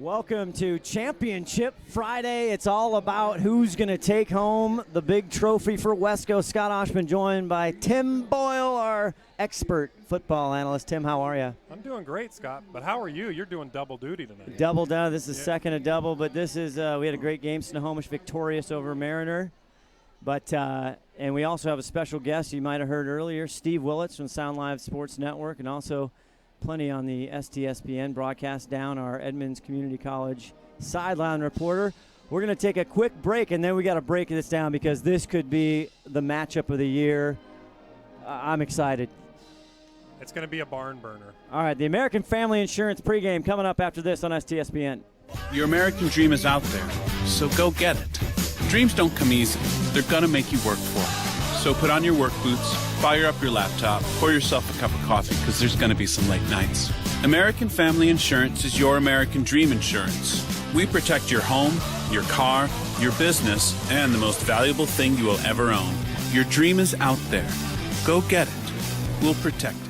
Welcome to Championship Friday. It's all about who's going to take home the big trophy for WESCO. Scott Oshman joined by Tim Boyle, our expert football analyst. Tim, how are you? I'm doing great, Scott. But how are you? You're doing double duty tonight. Double down. This is second of double, but this is we had a great game. Snohomish victorious over Mariner. But and we also have a special guest you might have heard earlier, Steve Willits from Sound Live Sports Network, and also plenty on the STSPN broadcast down, our Edmonds Community College sideline reporter. We're going to take a quick break, and then we got to break this down because this could be the matchup of the year. I'm excited. It's going to be a barn burner. All right, the American Family Insurance pregame coming up after this on STSPN. Your American dream is out there, so go get it. Dreams don't come easy. They're going to make you work for it. So put on your work boots, fire up your laptop, pour yourself a cup of coffee, because there's going to be some late nights. American Family Insurance is your American dream insurance. We protect your home, your car, your business, and the most valuable thing you will ever own. Your dream is out there. Go get it. We'll protect it.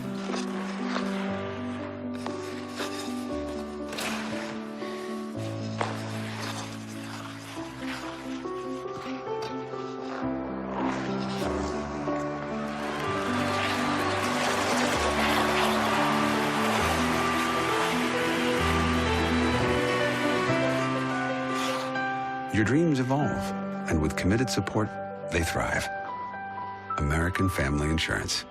Your dreams evolve, and with committed support, they thrive. American Family Insurance.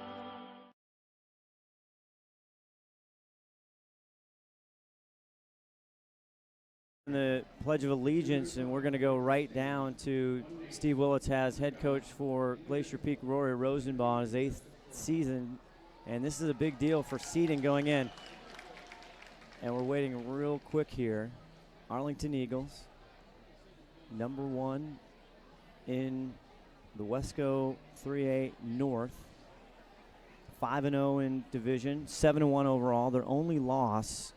The Pledge of Allegiance, and we're going to go right down to Steve Willits, has head coach for Glacier Peak, Rory Rosenbaugh, his 8th season, and this is a big deal for seeding going in. And we're waiting real quick here. Arlington Eagles, number 1 in the WESCO 3A North, 5-0 in division, 7-1 overall. Their only loss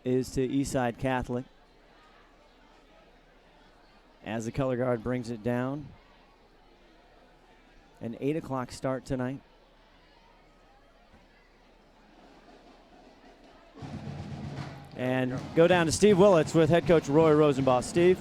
is to Eastside Catholic. As the color guard brings it down. An 8 o'clock start tonight. And go down to Steve Willits with head coach Roy Rosenbaugh. Steve?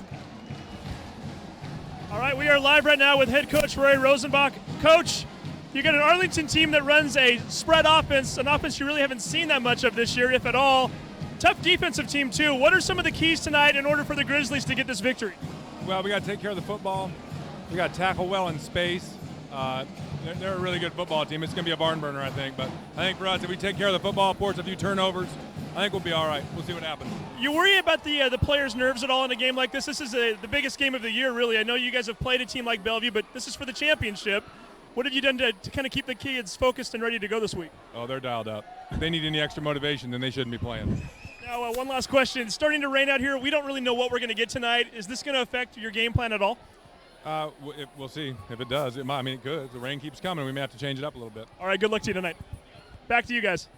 All right, we are live right now with head coach Roy Rosenbach. Coach, you got an Arlington team that runs a spread offense, an offense you really haven't seen that much of this year, if at all. Tough defensive team, too. What are some of the keys tonight in order for the Grizzlies to get this victory? Well, we got to take care of the football. We got to tackle well in space. They're a really good football team. It's going to be a barn burner, I think. But I think for us, if we take care of the football, force a few turnovers, I think we'll be all right. We'll see what happens. You worry about the players' nerves at all in a game like this? This is the biggest game of the year, really. I know you guys have played a team like Bellevue, but this is for the championship. What have you done to kind of keep the kids focused and ready to go this week? Oh, they're dialed up. If they need any extra motivation, then they shouldn't be playing. Now, one last question. It's starting to rain out here. We don't really know what we're going to get tonight. Is this going to affect your game plan at all? We'll see. If it does, it might. I mean, it could. The rain keeps coming. We may have to change it up a little bit. All right, good luck to you tonight. Back to you guys.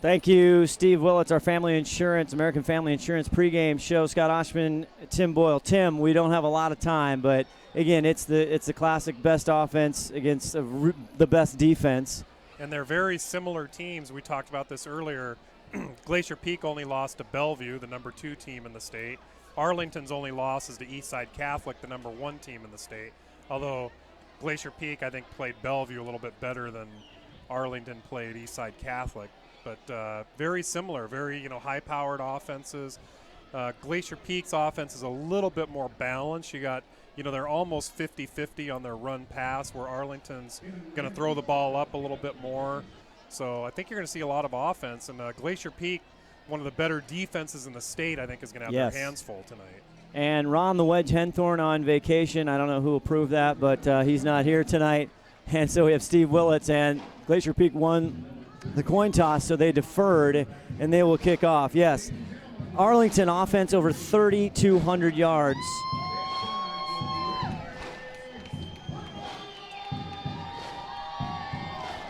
Thank you, Steve Willits, our Family Insurance, American Family Insurance pregame show. Scott Oshman, Tim Boyle. Tim, we don't have a lot of time, but again, it's the classic best offense against the best defense. And they're very similar teams. We talked about this earlier. Glacier Peak only lost to Bellevue, the number 2 team in the state. Arlington's only loss is to Eastside Catholic, the number 1 team in the state. Although Glacier Peak, I think, played Bellevue a little bit better than Arlington played Eastside Catholic. But very similar, very high-powered offenses. Glacier Peak's offense is a little bit more balanced. You got, they're almost 50-50 on their run-pass, where Arlington's going to throw the ball up a little bit more. So I think you're going to see a lot of offense. And Glacier Peak, one of the better defenses in the state, I think is going to have their hands full tonight. And Ron the Wedge Henthorn on vacation. I don't know who will prove that, but he's not here tonight. And so we have Steve Willits, and Glacier Peak won the coin toss, so they deferred, and they will kick off. Yes, Arlington offense over 3,200 yards.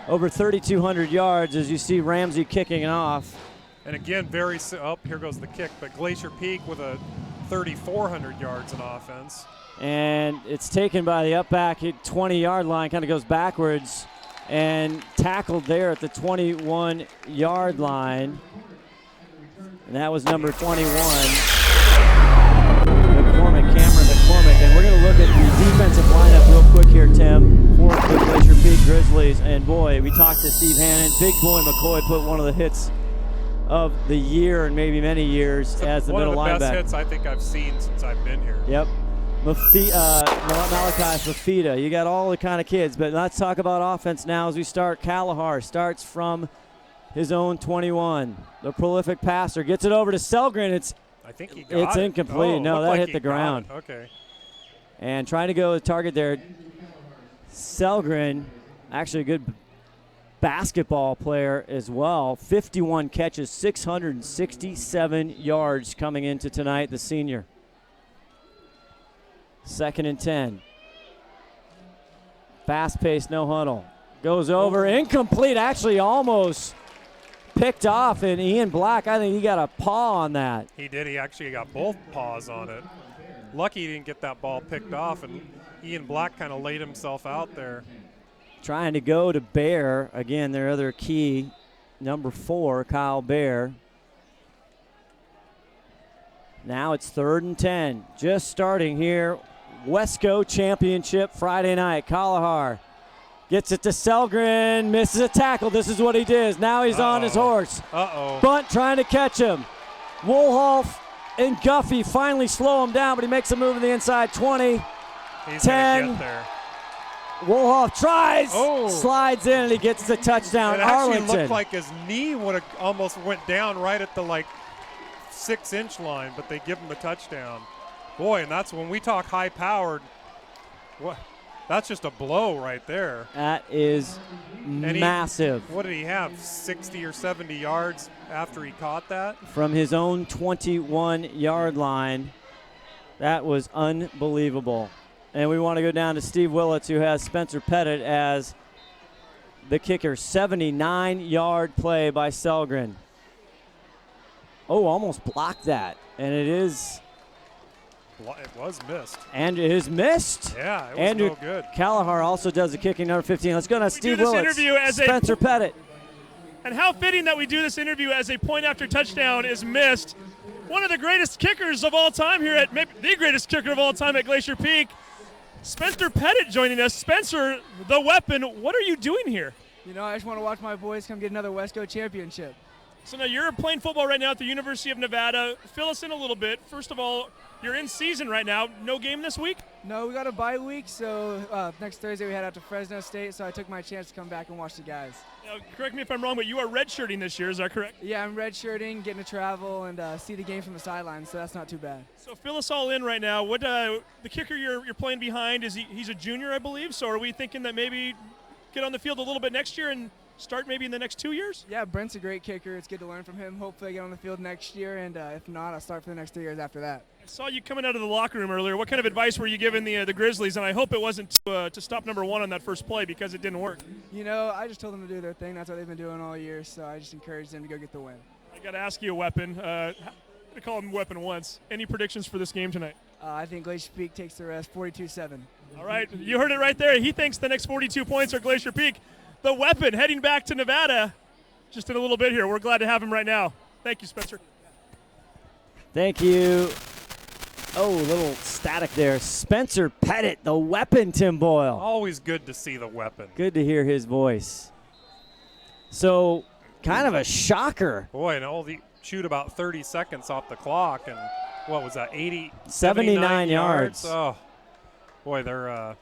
Over 3,200 yards as you see Ramsey kicking off. And again, here goes the kick, but Glacier Peak with a 3,400 yards in offense. And it's taken by the up back at 20-yard line, kind of goes backwards, and tackled there at the 21-yard line. And that was number 21, Cameron McCormick. And we're going to look at the defensive lineup real quick here, Tim, for the Glacier Peak Grizzlies. And boy, we talked to Steve Hannon. Big Boy McCoy put one of the hits of the year and maybe many years as the middle linebacker. One of the best hits I think I've seen since I've been here. Yep. Malachi Fafita. You got all the kind of kids. But let's talk about offense now as we start. Kalahar starts from his own 21. The prolific passer gets it over to Selgren. I think he got it's it. incomplete. Oh, no, that like hit the ground. Okay. And trying to go to the target there. Selgren, actually a good basketball player as well. 51 catches, 667 yards coming into tonight, the senior. 2nd and 10. Fast-paced, no huddle. Goes over, incomplete, actually almost picked off, and Ian Black, I think he got a paw on that. He did. He actually got both paws on it. Lucky he didn't get that ball picked off, and Ian Black kind of laid himself out there. Trying to go to Bear. Again, their other key, number 4, Kyle Bear. Now it's 3rd and 10. Just starting here. WESCO Championship Friday night. Kalahar gets it to Selgren, misses a tackle. This is what he did. Now he's on his horse. Bunt trying to catch him. Woolhoff and Guffey finally slow him down, but he makes a move in the inside 20. He's 10. gonna get there. Woolhoff tries, slides in, and he gets the touchdown. It actually Arlington. looked like his knee would have almost went down right at the 6-inch line, but they give him the touchdown. Boy, and that's when we talk high-powered. What? That's just a blow right there. That is massive. What did he have, 60 or 70 yards after he caught that? From his own 21-yard line. That was unbelievable. And we want to go down to Steve Willits, who has Spencer Pettett as the kicker. 79-yard play by Selgren. Oh, almost blocked that. And it is. It was missed. And it is missed. Yeah, it was Andrew no good. Kalahar also does the kicking, number 15. Let's go now, Steve Willits, as Spencer Pettett. And how fitting that we do this interview as a point after touchdown is missed. One of the greatest kickers of all time here at, maybe the greatest kicker of all time at Glacier Peak, Spencer Pettett joining us. Spencer, the weapon, what are you doing here? You know, I just want to watch my boys come get another WESCO championship. So now you're playing football right now at the University of Nevada. Fill us in a little bit. First of all, you're in season right now. No game this week? No, we got a bye week, so next Thursday we head out to Fresno State, so I took my chance to come back and watch the guys. Now, correct me if I'm wrong, but you are redshirting this year, is that correct? Yeah, I'm redshirting, getting to travel and see the game from the sidelines, so that's not too bad. So fill us all in right now. What the kicker you're playing behind, he's a junior, I believe, so are we thinking that maybe get on the field a little bit next year and start maybe in the next 2 years? Yeah, Brent's a great kicker. It's good to learn from him. Hopefully I get on the field next year, and if not, I'll start for the next 3 years after that. I saw you coming out of the locker room earlier. What kind of advice were you giving the Grizzlies? And I hope it wasn't to stop number 1 on that first play because it didn't work. You know, I just told them to do their thing. That's what they've been doing all year, so I just encouraged them to go get the win. I got to ask you a weapon. I call him weapon once. Any predictions for this game tonight? I think Glacier Peak takes the rest 42-7. All right, you heard it right there. He thinks the next 42 points are Glacier Peak. The weapon heading back to Nevada just in a little bit here. We're glad to have him right now. Thank you, Spencer. Thank you. Oh, a little static there. Spencer Pettett, the weapon, Tim Boyle. Always good to see the weapon. Good to hear his voice. So, kind of a shocker. Boy, and all the chewed about 30 seconds off the clock, and what was that, 79 yards. Oh, boy, they're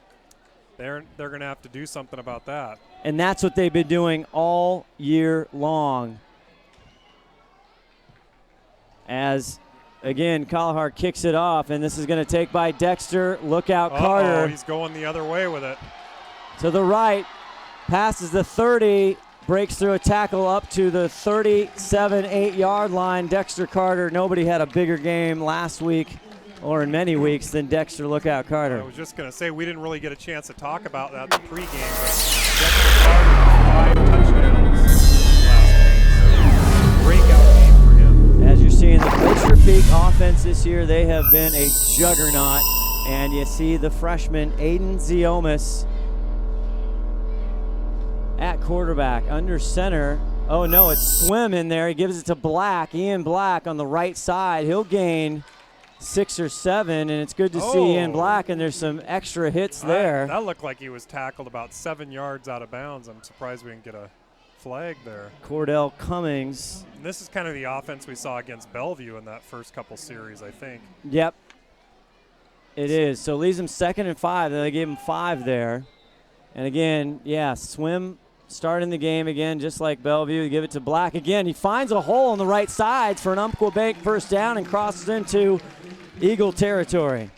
going to have to do something about that. And that's what they've been doing all year long. As, again, Kalahar kicks it off, and this is going to take by Dexter. Look out, Carter. He's going the other way with it. To the right, passes the 30, breaks through a tackle up to the 37-8-yard line. Dexter Carter, nobody had a bigger game last week or in many weeks than Dexter Look out, Carter. I was just going to say we didn't really get a chance to talk about that in the pregame, but Dexter Carter, 5 touchdowns last week. Breakout game for him. As you're seeing the Glacier Peak offense this year, they have been a juggernaut. And you see the freshman Aiden Ziomas at quarterback. Under center, Oh, no, it's Swim in there. He gives it to Black. Ian Black on the right side. He'll gain 6 or 7, and it's good to see Ian Black, and there's some extra hits there. That looked like he was tackled about 7 yards out of bounds. I'm surprised we didn't get a flag there. Cordell Cummings. And this is kind of the offense we saw against Bellevue in that first couple series, I think. Yep. It is. So leaves him 2nd and 5. They gave him 5 there. And again, yeah, Swim starting the game again, just like Bellevue. They give it to Black again. He finds a hole on the right side for an Umpqua Bank first down and crosses into Eagle territory.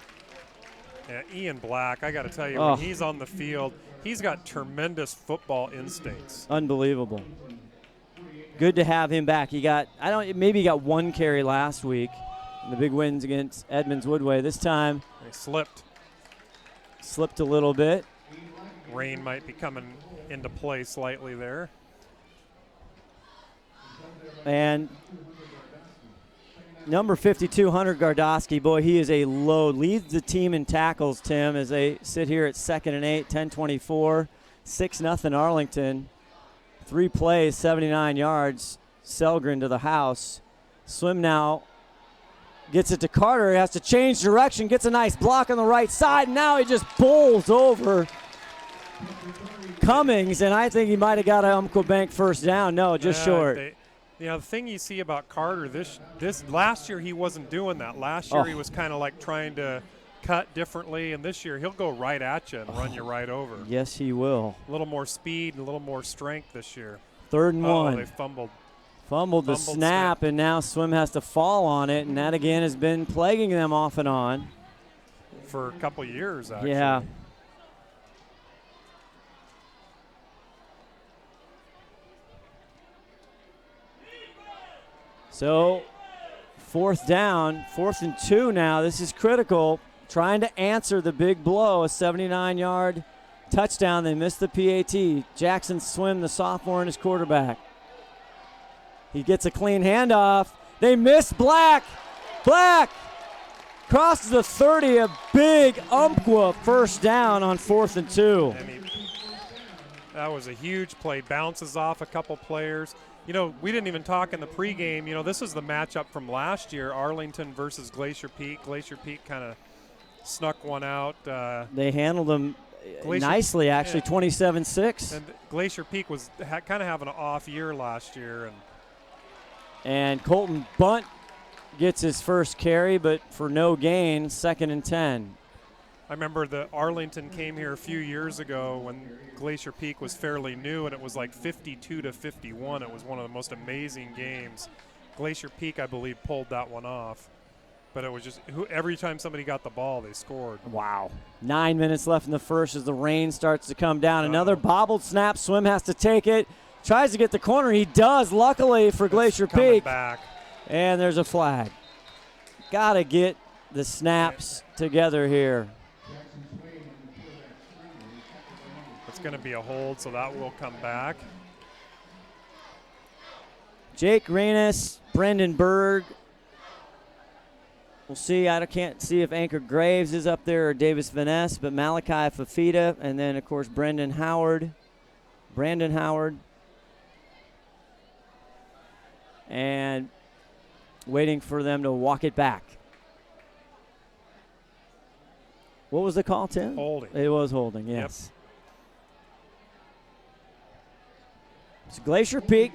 Yeah, Ian Black, I got to tell you, when he's on the field, he's got tremendous football instincts. Unbelievable. Good to have him back. He got, maybe he got 1 carry last week in the big wins against Edmonds Woodway. This time he slipped a little bit. Rain might be coming into play slightly there. And number 52, Hunter Gardosky, boy, he is a load. Leads the team in tackles, Tim, as they sit here at 2nd and 8, 10-24, 6-0 Arlington. 3 plays, 79 yards. Selgren to the house. Swim now gets it to Carter. He has to change direction, gets a nice block on the right side, and now he just bowls over Cummings, and I think he might have got an Umpqua Bank first down. No, just short. The thing you see about Carter, this last year he wasn't doing that. Last year he was kind of like trying to cut differently, and this year he'll go right at you and run you right over. Yes, he will. A little more speed and a little more strength this year. 3rd and 1. They fumbled the snap, and now Swim has to fall on it, and that again has been plaguing them off and on. For a couple years, actually. Yeah. So 4th down, 4th and 2 now. This is critical. Trying to answer the big blow, a 79-yard touchdown. They missed the PAT. Jackson Swim, the sophomore, and his quarterback. He gets a clean handoff. They miss Black. Black crosses the 30, a big Umpqua first down on 4th and 2. That was a huge play. Bounces off a couple players. You know, we didn't even talk in the pregame. You know, this is the matchup from last year, Arlington versus Glacier Peak. Glacier Peak kind of snuck one out. They handled them nicely, actually, 27-6. And Glacier Peak was kind of having an off year last year. And Colton Bunt gets his first carry, but for no gain, 2nd and 10. I remember the Arlington came here a few years ago when Glacier Peak was fairly new, and it was like 52-51. It was one of the most amazing games. Glacier Peak, I believe, pulled that one off. But it was just every time somebody got the ball, they scored. Wow. 9 minutes left in the first as the rain starts to come down. Another bobbled snap. Swim has to take it. Tries to get the corner. He does, luckily for Glacier Peak. Back. And there's a flag. Got to get the snaps together here. It's going to be a hold, so that will come back. Jake Reines, Brendan Berg. We'll see. I can't see if Anchor Graves is up there or Davis Vaness, but Malachi Fafita, and then, of course, Brandon Howard. And waiting for them to walk it back. What was the call, Tim? Holding. It was holding, yes. Yep. It's Glacier Peak.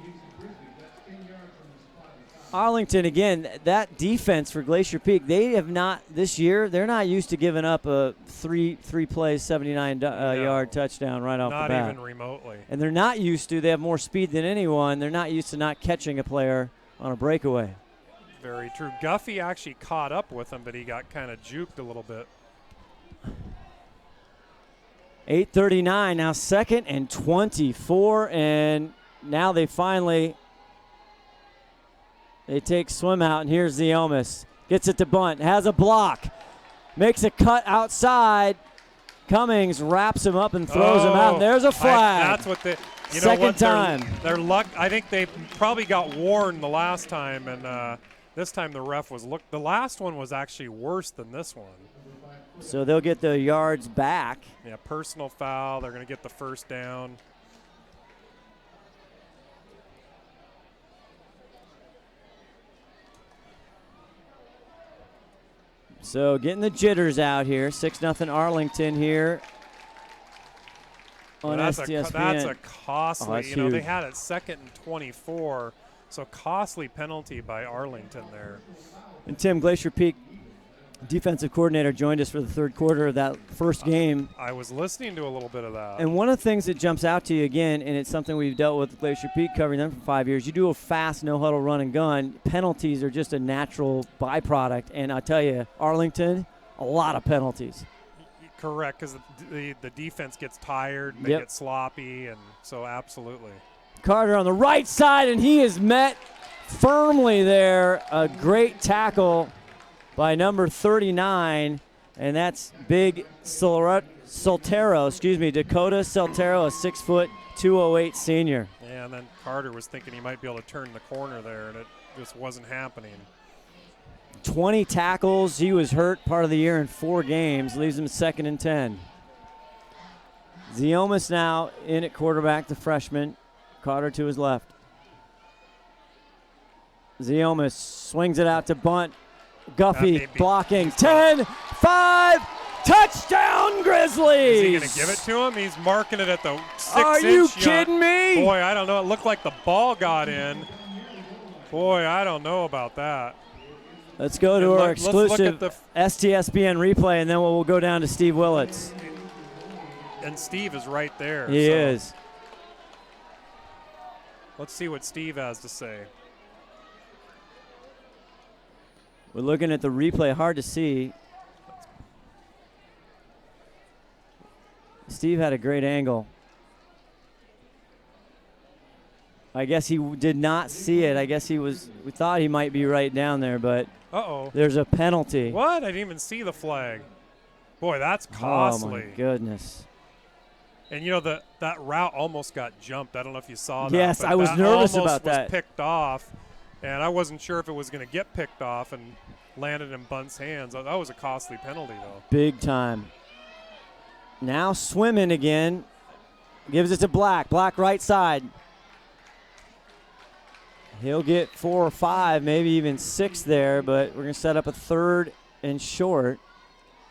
Arlington, again, that defense for Glacier Peak, they have not, this year, they're not used to giving up a three plays, 79-yard touchdown right off the bat. Not even remotely. And they're not used to, they have more speed than anyone. They're not used to not catching a player on a breakaway. Very true. Guffey actually caught up with him, but he got kind of juked a little bit. 8:39, now 2nd and 24, and now they take Swim out, and here's the Elmis. Gets it to Bunt, has a block, makes a cut outside. Cummings wraps him up and throws him out, and there's a flag. That's what they, Second time. Their luck, I think they probably got warned the last time, and this time the ref was the last one was actually worse than this one. So they'll get the yards back. Yeah, personal foul. They're going to get the first down. So getting the jitters out here. 6-0 Arlington here on STSPN. That's a costly. That's they huge. had it 2nd and 24, so costly penalty by Arlington there. And Tim, Glacier Peak defensive coordinator, joined us for the third quarter of that first game. I was listening to a little bit of that. And one of the things that jumps out to you again, and it's something we've dealt with Glacier Peak, covering them for 5 years, you do a fast no-huddle run and gun. Penalties are just a natural byproduct. And I tell you, Arlington, a lot of penalties. Correct, because the defense gets tired, and they Yep. get sloppy, and so absolutely. Carter on the right side, and he is met firmly there. A great tackle by number 39, and that's big Soltero, Dakota Soltero, a 6', 208 senior. Yeah, and then Carter was thinking he might be able to turn the corner there, and it just wasn't happening. 20 tackles. He was hurt part of the year in 4 games, leaves him 2nd and 10. Ziomas now in at quarterback, the freshman. Carter to his left. Ziomas swings it out to bunt. Guffey blocking. 10, 5, touchdown Grizzlies! Is he going to give it to him? He's marking it at the 6-inch. Are you kidding me? Boy, I don't know. It looked like the ball got in. Boy, I don't know about that. Let's go to our exclusive STSPN replay, and then we'll go down to Steve Willits. And Steve is right there. He is. Let's see what Steve has to say. We're looking at the replay. Hard to see. Steve had a great angle. I guess he did not see it. I guess we thought he might be right down there, but there's a penalty. What? I didn't even see the flag. Boy, that's costly. Oh, my goodness. And, that route almost got jumped. I don't know if you saw that. Yes, I was nervous about that. Almost was picked off, and I wasn't sure if it was going to get picked off and landed in Bunt's hands. That was a costly penalty, though. Big time. Now swimming again. Gives it to Black. Black right side. He'll get 4 or 5, maybe even 6 there, but we're going to set up a 3rd and short.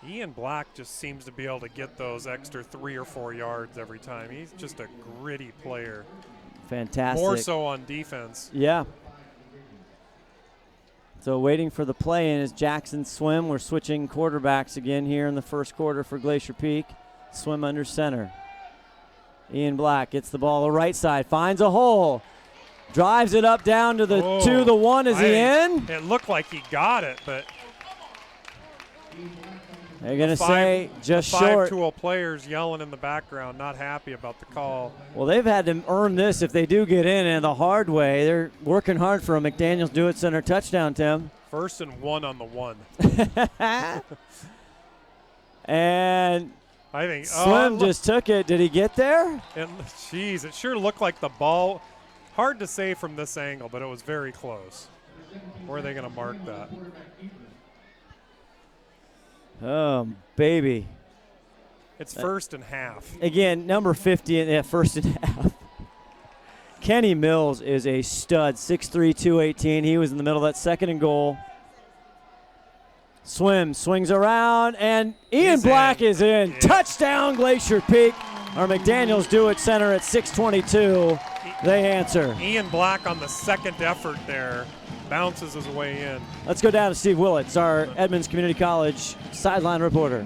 Ian Black just seems to be able to get those extra 3 or 4 yards every time. He's just a gritty player. Fantastic. More so on defense. Yeah. So waiting for the play in is Jackson Swim. We're switching quarterbacks again here in the first quarter for Glacier Peak. Swim under center. Ian Black gets the ball the right side, finds a hole, drives it up down to the 1. Is he in? It looked like he got it, but they're going to say just short. 5 Tool players yelling in the background, not happy about the call. Well, they've had to earn this if they do get in, and the hard way. They're working hard for a McDaniels Do-It Center touchdown, Tim. 1st and 1 on the 1. And I think Slim just took it. Did he get there? Jeez, it sure looked like the ball. Hard to say from this angle, but it was very close. Where are they going to mark that? Oh, baby. It's 1st and half. Again, number 50 in 1st and half. Kenny Mills is a stud, 6'3", 218. He was in the middle of that 2nd and goal. Swings around, and Ian Black is in. Yeah. Touchdown, Glacier Peak. Our McDaniels Do-It Center at 6:22. They answer. Ian Black on the 2nd effort there. Bounces his way in. Let's go down to Steve Willits, our Edmonds Community College sideline reporter.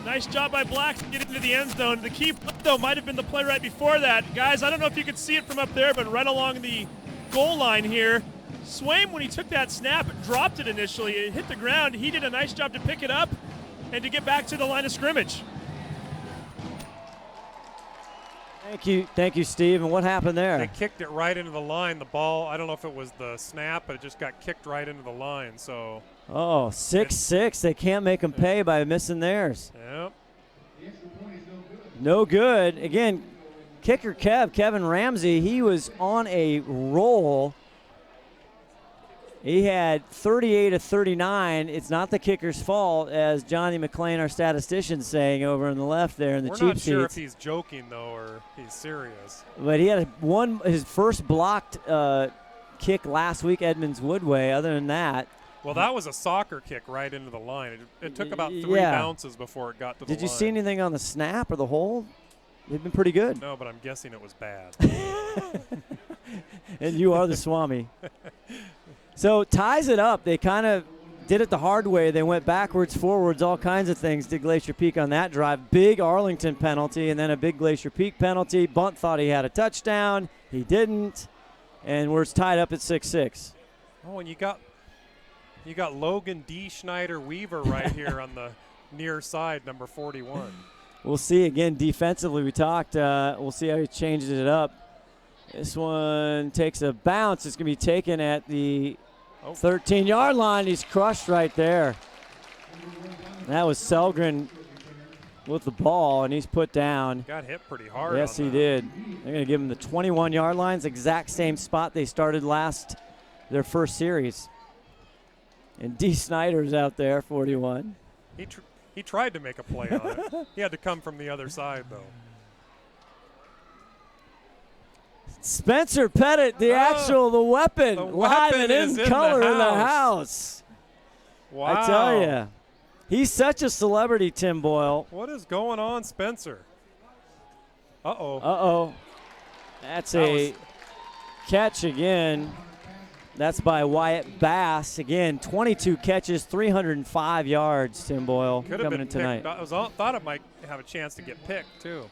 Nice job by Black to get into the end zone. The key, though, might have been the play right before that. Guys, I don't know if you could see it from up there, but right along the goal line here, Swaim, when he took that snap, dropped it initially. It hit the ground. He did a nice job to pick it up and to get back to the line of scrimmage. Thank you, Steve. And what happened there? They kicked it right into the line. The ball, I don't know if it was the snap, but it just got kicked right into the line. So. 6-6. They can't make them pay by missing theirs. Yep. No good. Again, kicker Kevin Ramsey, he was on a roll. He had 38 of 39. It's not the kicker's fault, as Johnny McLean, our statistician, saying over on the left there in the cheap seats. We're not sure if he's joking, though, or he's serious. But he had his first blocked kick last week, Edmonds Woodway. Other than that, Well, that was a soccer kick right into the line. It took about 3 Yeah. bounces before it got to the line. Did you see anything on the snap or the hold? They've been pretty good. No, but I'm guessing it was bad. And you are the Swami. So ties it up. They kind of did it the hard way. They went backwards, forwards, all kinds of things, did Glacier Peak on that drive. Big Arlington penalty and then a big Glacier Peak penalty. Bunt thought he had a touchdown. He didn't. And we're tied up at 6-6. Oh, and you got Logan D. Schneider Weaver right here on the near side, number 41. We'll see again defensively. We talked. We'll see how he changes it up. This one takes a bounce. It's going to be taken at the 13-yard line. He's crushed right there. That was Selgren with the ball, and he's put down. Got hit pretty hard. Yes, on he that. did. They're going to give him the 21-yard lines, exact same spot they started their first series. And D. Snyder's out there, 41. He tried to make a play on it. He had to come from the other side, though. Spencer Pettett, the weapon, the live weapon and is in in color the in the house. house. Wow. I tell you, he's such a celebrity, Tim Boyle. What is going on, Spencer? Uh-oh. Uh-oh. That's a catch again. That's by Wyatt Bass. Again, 22 catches, 305 yards, Tim Boyle, Could have coming been in tonight. picked. Thought it might have a chance to get picked, too.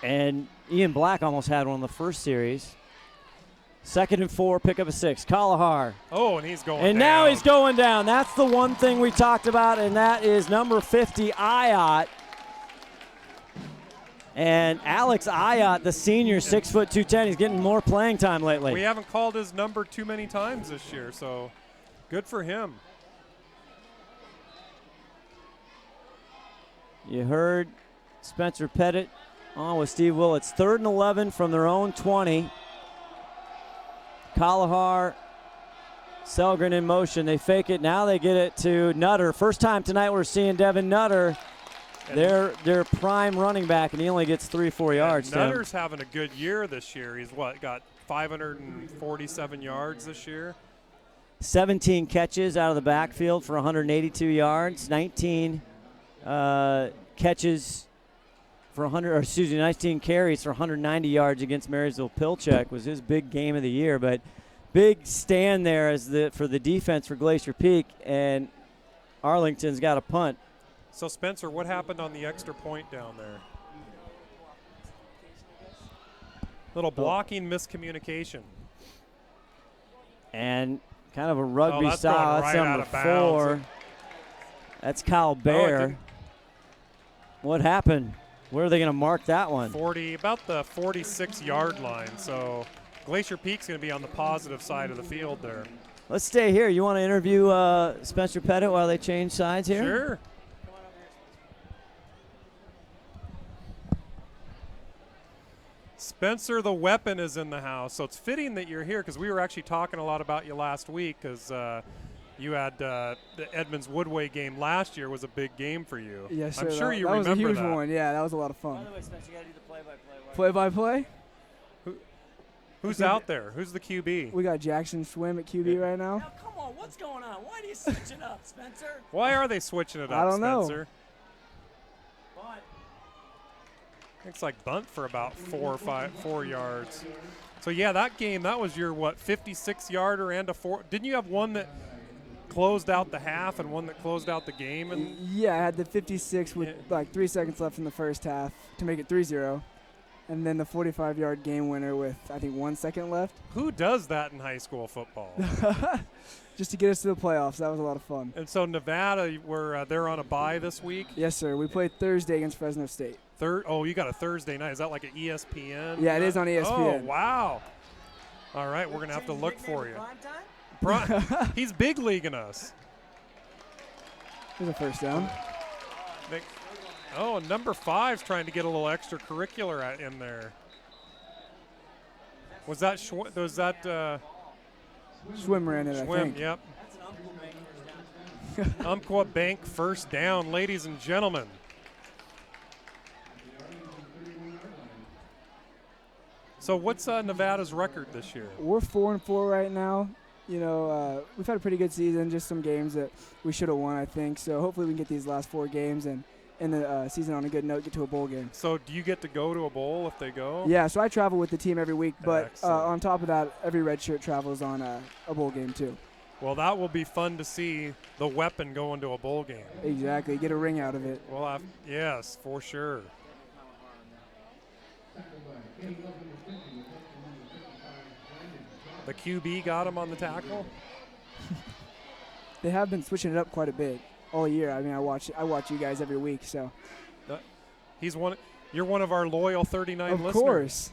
And Ian Black almost had one in the first series. 2nd and 4, pick up a 6. Kalahar. Oh, and he's going And down. now he's going down. That's the one thing we talked about, and that is number 50, Ayotte. And Alex Ayotte, the senior, 6'2", 210. He's getting more playing time lately. We haven't called his number too many times this year, so good for him. You heard Spencer Pettett on with Steve Willits. 3rd and 11 from their own 20. Kalahar, Selgren in motion. They fake it. Now they get it to Nutter. First time tonight we're seeing Devin Nutter, their prime running back, and he only gets 3-4 yards. Nutter's having a good year this year. He's got 547 yards this year. 17 catches out of the backfield for 182 yards. 19 catches for 19 carries for 190 yards against Marysville Pilchuck was his big game of the year. But big stand there for the defense for Glacier Peak, and Arlington's got a punt. So, Spencer, what happened on the extra point down there? Little blocking miscommunication. And kind of a rugby that's style. going That's right number out of bounds. 4. That's Kyle Bear. What happened? Where are they going to mark that one? About the 46-yard line. So Glacier Peak's going to be on the positive side of the field there. Let's stay here. You want to interview Spencer Pettett while they change sides here? Sure. Spencer the Weapon is in the house. So it's fitting that you're here because we were actually talking a lot about you last week because you had the Edmonds Woodway game last year was a big game for you. Yes, sir. I'm sure you that remember was a huge that. one. Yeah, that was a lot of fun. By the way, Spencer, you got to do the play-by-play. Play-by-play? Who's out there? Who's the QB? We got Jackson Schwim at QB right now. Now, come on. What's going on? Why do you switch it up, Spencer? Why are they switching it up, I don't know. Spencer? It's like bunt for about 4 yards. So, yeah, that game, that was your, 56-yarder and a 4. Didn't you have one that closed out the half and one that closed out the game? And Yeah, I had the 56 with like 3 seconds left in the first half to make it 3-0. And then the 45-yard game winner with, I think, 1 second left. Who does that in high school football? Just to get us to the playoffs. That was a lot of fun. And so Nevada, they're on a bye this week? Yes, sir. We played Thursday against Fresno State. You got a Thursday night. Is that like an ESPN? Yeah, it is on ESPN. Oh, wow. All right, we're going to have to look for you. He's big leaguing us. There's a first down. Oh, and number 5's trying to get a little extracurricular in there. Was that Schwim ran it, I Schwim? think. Yep. Umpqua Bank first down, ladies and gentlemen. So what's Nevada's record this year? We're 4-4 right now. we've had a pretty good season, just some games that we should have won, I think. So hopefully we can get these last 4 games and end the season on a good note, get to a bowl game. So do you get to go to a bowl if they go? Yeah, so I travel with the team every week, but Excellent. on top of that, every red shirt travels on a bowl game too. Well, that will be fun to see the weapon go into a bowl game. Exactly, get a ring out of it. Well, yes, for sure. The QB got him on the tackle. They have been switching it up quite a bit all year. I mean, I watch you guys every week, so. You're one of our loyal 39 listeners. Of course.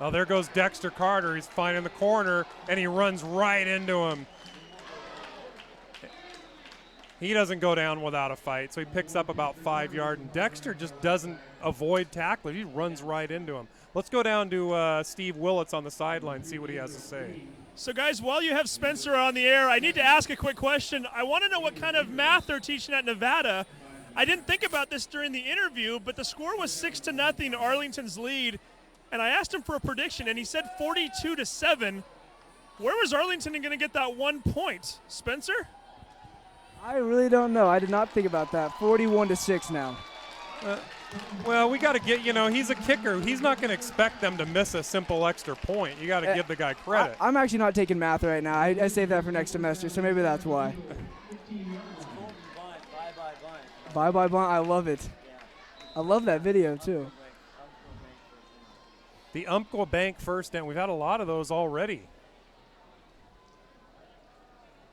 Oh, there goes Dexter Carter. He's finding the corner, and he runs right into him. He doesn't go down without a fight, so he picks up about 5 yards, and Dexter just doesn't avoid tackling. He runs right into him. Let's go down to Steve Willits on the sideline, see what he has to say. So, guys, while you have Spencer on the air, I need to ask a quick question. I want to know what kind of math they're teaching at Nevada. I didn't think about this during the interview, but the score was 6-0, Arlington's lead. And I asked him for a prediction, and he said 42-7. Where was Arlington going to get that 1 point? Spencer? I really don't know. I did not think about that. 41-6 now. Well, we got to get, he's a kicker. He's not going to expect them to miss a simple extra point. You got to give the guy credit. I'm actually not taking math right now. I saved that for next semester, so maybe that's why. Bye-bye bunt. I love it. I love that video, too. The Umpqua Bank first down. We've had a lot of those already.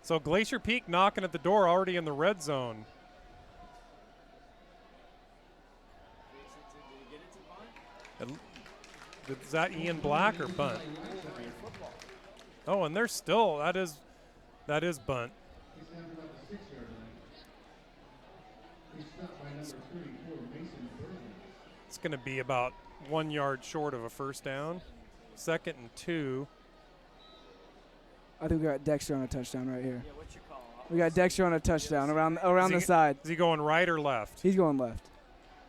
So Glacier Peak knocking at the door, already in the red zone. Is that Ian Black or bunt? Oh, and they're still, that is bunt. It's going to be about 1 yard short of a first down. 2nd and 2. I think we got Dexter on a touchdown right here. We got Dexter on a touchdown around the side. Is he going right or left? He's going left.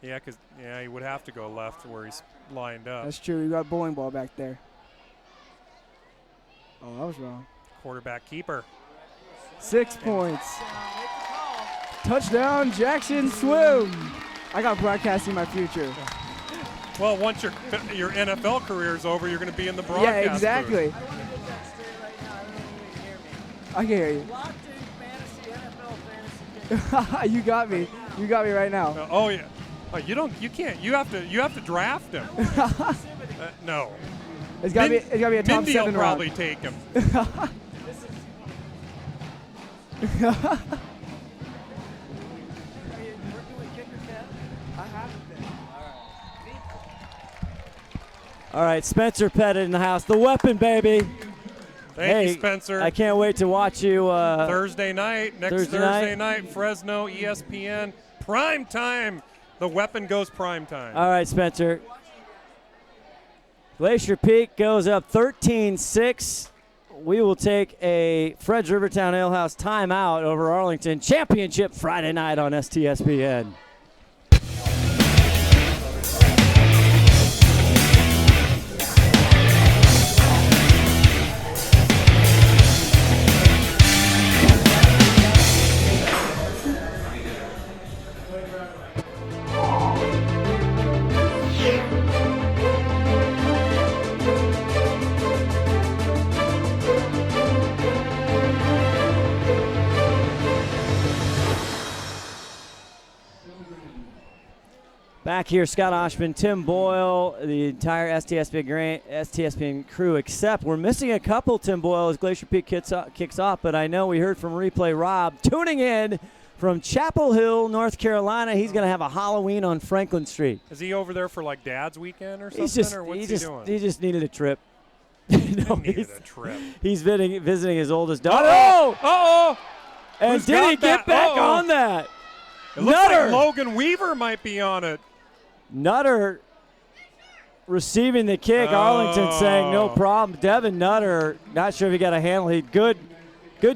Yeah, because he would have to go left where he's lined up. That's true. We got bowling ball back there. Oh, I was wrong. Quarterback keeper. 6 points. Touchdown, Jackson Swim. I got broadcasting my future. Well, once your NFL career is over, you're going to be in the broadcast. Yeah, exactly. Booth. I can hear you. Locked in fantasy, NFL fantasy. You got me. You got me right now. Oh yeah. Oh, you can't. You have to draft him. No. It's gotta be a top Mindy 7 will round. probably take him. All right, Spencer Pettett in the house. The weapon, baby. Thank you, Spencer. I can't wait to watch you. Thursday night, next Thursday night, Fresno, ESPN, prime time. The weapon goes prime time. All right, Spencer. Glacier Peak goes up 13-6. We will take a Fred's Rivertown Alehouse timeout over Arlington. Championship Friday night on STSPN. Back here, Scott Oshman, Tim Boyle, the entire STSPN crew, except we're missing a couple, Tim Boyle, as Glacier Peak kicks off, but I know we heard from Replay Rob tuning in from Chapel Hill, North Carolina. He's going to have a Halloween on Franklin Street. Is he over there for like Dad's weekend or something, or what's he doing? He just needed a trip. Needed a trip. He's visiting his oldest daughter. Uh-oh! And Who's did he got get that? back on that? It looks Nutter. like Logan Weaver might be on it. Nutter receiving the kick. Arlington saying no problem. Devin Nutter, not sure if he got a handle. Good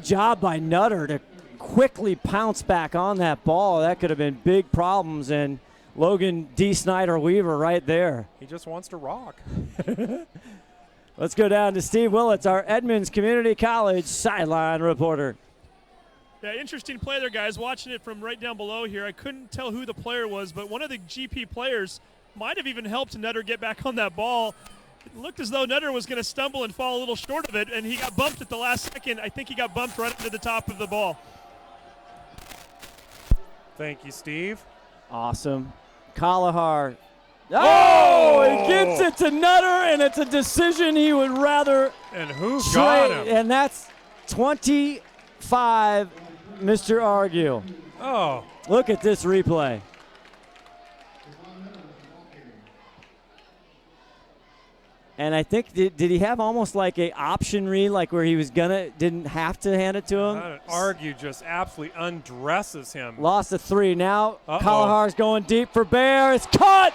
job by Nutter to quickly pounce back on that ball. That could have been big problems. And Logan D. Snyder Weaver right there. He just wants to rock. Let's go down to Steve Willits, our Edmonds Community College sideline reporter. Yeah, interesting play there, guys. Watching it from right down below here, I couldn't tell who the player was, but one of the GP players might have even helped Nutter get back on that ball. It looked as though Nutter was going to stumble and fall a little short of it, and he got bumped at the last second. I think he got bumped right into the top of the ball. Thank you, Steve. Awesome. Kalahar. Oh, he gets it to Nutter, and it's a decision he would rather And who got him? And that's 25, Mr. Argue. Oh. Look at this replay. And I think, did he have almost like a option read, like where he was didn't have to hand it to him? Argue just absolutely undresses him. Lost a 3. Now Kalahar's going deep for Bear. It's caught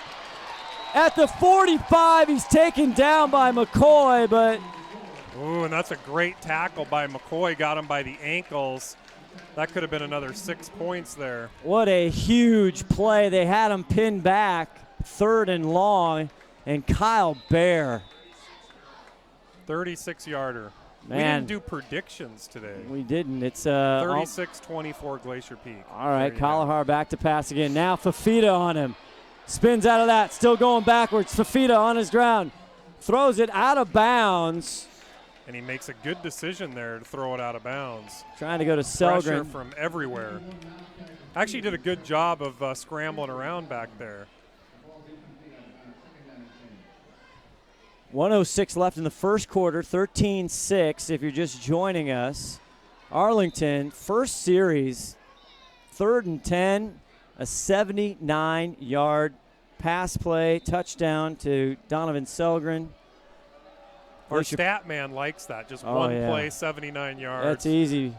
at the 45. He's taken down by McCoy, but. Ooh, and that's a great tackle by McCoy. Got him by the ankles. That could have been another 6 points there. What a huge play. They had him pinned back, 3rd and long. And Kyle Bear. 36-yarder. Man. We didn't do predictions today. We didn't. It's 36-24 Glacier Peak. All right, Kalahar back to pass again. Now Fafita on him. Spins out of that. Still going backwards. Fafita on his ground. Throws it out of bounds. And he makes a good decision there to throw it out of bounds. Trying to go to Pressure Selgren. from everywhere. Actually did a good job of scrambling around back there. 1:06 left in the first quarter, 13-6 if you're just joining us. Arlington, first series, 3rd and 10, a 79-yard pass play, touchdown to Donovan Selgren. Our stat man likes that, just one play, 79 yards. That's easy.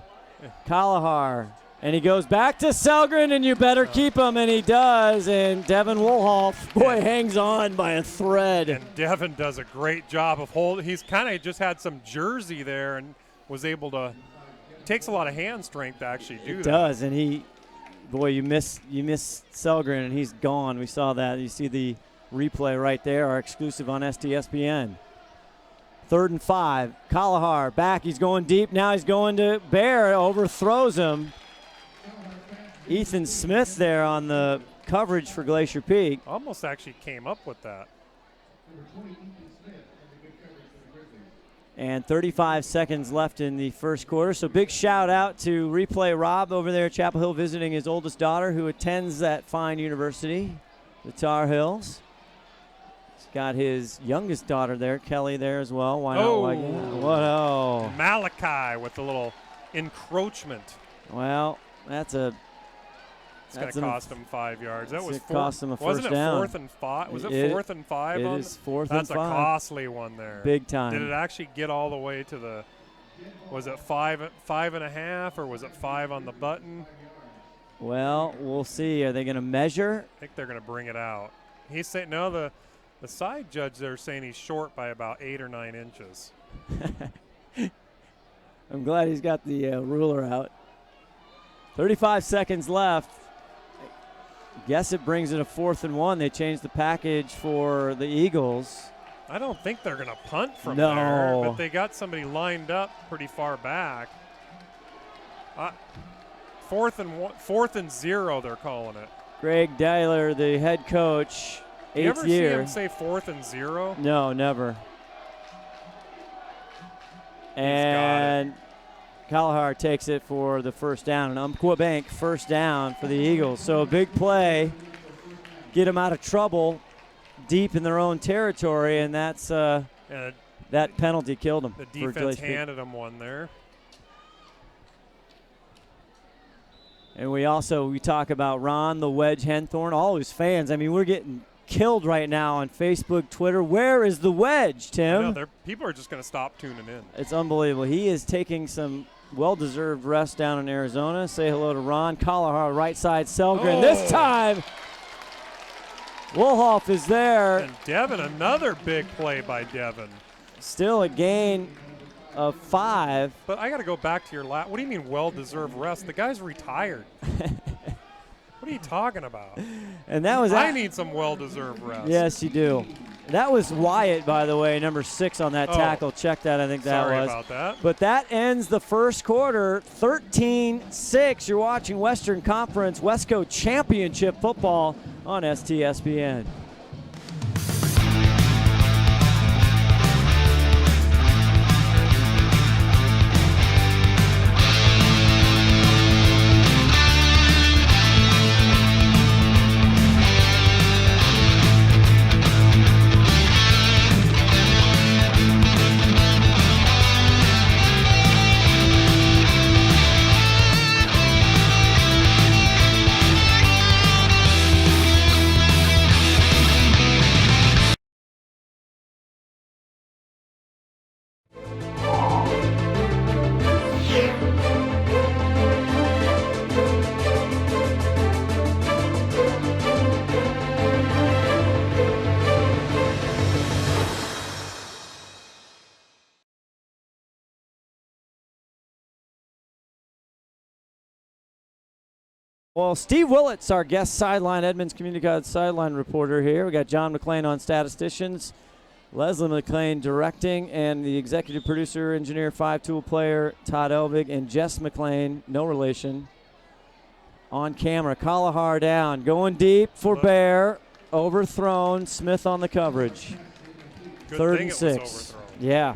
Kalahar. And he goes back to Selgren, and you better keep him, and he does. And Devin Wolhoff, boy, hangs on by a thread. And Devin does a great job of holding. He's kind of just had some jersey there and was able to. Takes a lot of hand strength to actually do that. It does, and he, boy, you miss Selgren, and he's gone. We saw that. You see the replay right there, our exclusive on STSPN. 3rd and 5. Kalahar back. He's going deep. Now he's going to Bear. Overthrows him. Ethan Smith there on the coverage for Glacier Peak. Almost actually came up with that. And 35 seconds left in the first quarter. So big shout out to Replay Rob over there at Chapel Hill visiting his oldest daughter who attends that fine university, the Tar Heels. He's got his youngest daughter there, Kelly, there as well. Why not? What? Malachi with a little encroachment. Well, that's a. It's going to cost him 5 yards. That was cost him a first down. Wasn't it 4th and 5? Was it 4th and 5? It is 4th and 5. That's a costly one there. Big time. Did it actually get all the way to the? Was it 5.5, or was it 5 on the button? Well, we'll see. Are they going to measure? I think they're going to bring it out. He's saying no. The side judge there saying he's short by about 8 or 9 inches. I'm glad he's got the ruler out. 35 seconds left. Guess it brings it a 4th and 1. They changed the package for the Eagles. I don't think they're going to punt from there, but they got somebody lined up pretty far back. 4th and 0, they're calling it. Greg Deiler, the head coach, 8th year. You ever see him say 4th and 0? No, never. And Kalahar takes it for the first down. An Umpqua Bank first down for the Eagles. So a big play, get them out of trouble deep in their own territory, and that's that penalty killed them. The defense handed them one there. And we talk about Ron the Wedge Henthorn, all his fans. I mean, we're getting killed right now on Facebook, Twitter. Where is the Wedge, Tim? I know, people are just going to stop tuning in. It's unbelievable. He is taking some well-deserved rest down in Arizona. Say hello to Ron. Kalahar, right side, Selgren. This time, Wolhoff is there. And Devin, another big play by Devin. Still a gain of 5. But I got to go back to your last. What do you mean well-deserved rest? The guy's retired. What are you talking about? And that was. I need some well-deserved rest. Yes, you do. That was Wyatt, by the way, number 6 on that tackle. Check that, I think that was. Sorry about that. But that ends the first quarter, 13-6. You're watching Western Conference WESCO Championship football on STSPN. Well, Steve Willits, our guest sideline, Edmonds Community College sideline reporter here. We got John McClain on statisticians, Leslie McClain directing, and the executive producer, engineer, 5-tool player, Todd Elvig, and Jess McClain, no relation, on camera. Kalahar down, going deep for Bear, overthrown, Smith on the coverage. Good 3rd thing and it was 6. overthrown. Yeah.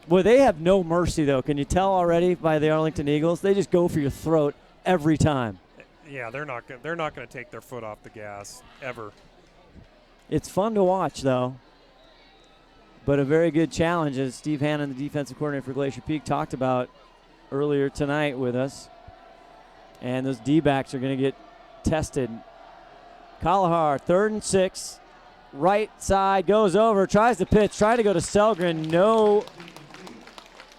Well, they have no mercy, though. Can you tell already by the Arlington Eagles? They just go for your throat every time. Yeah, they're not going to take their foot off the gas ever. It's fun to watch, though, but a very good challenge, as Steve Hannon, the defensive coordinator for Glacier Peak, talked about earlier tonight with us. And those D-backs are going to get tested. Kalahar, 3rd and 6, right side, goes over, tries to pitch, try to go to Selgren, no,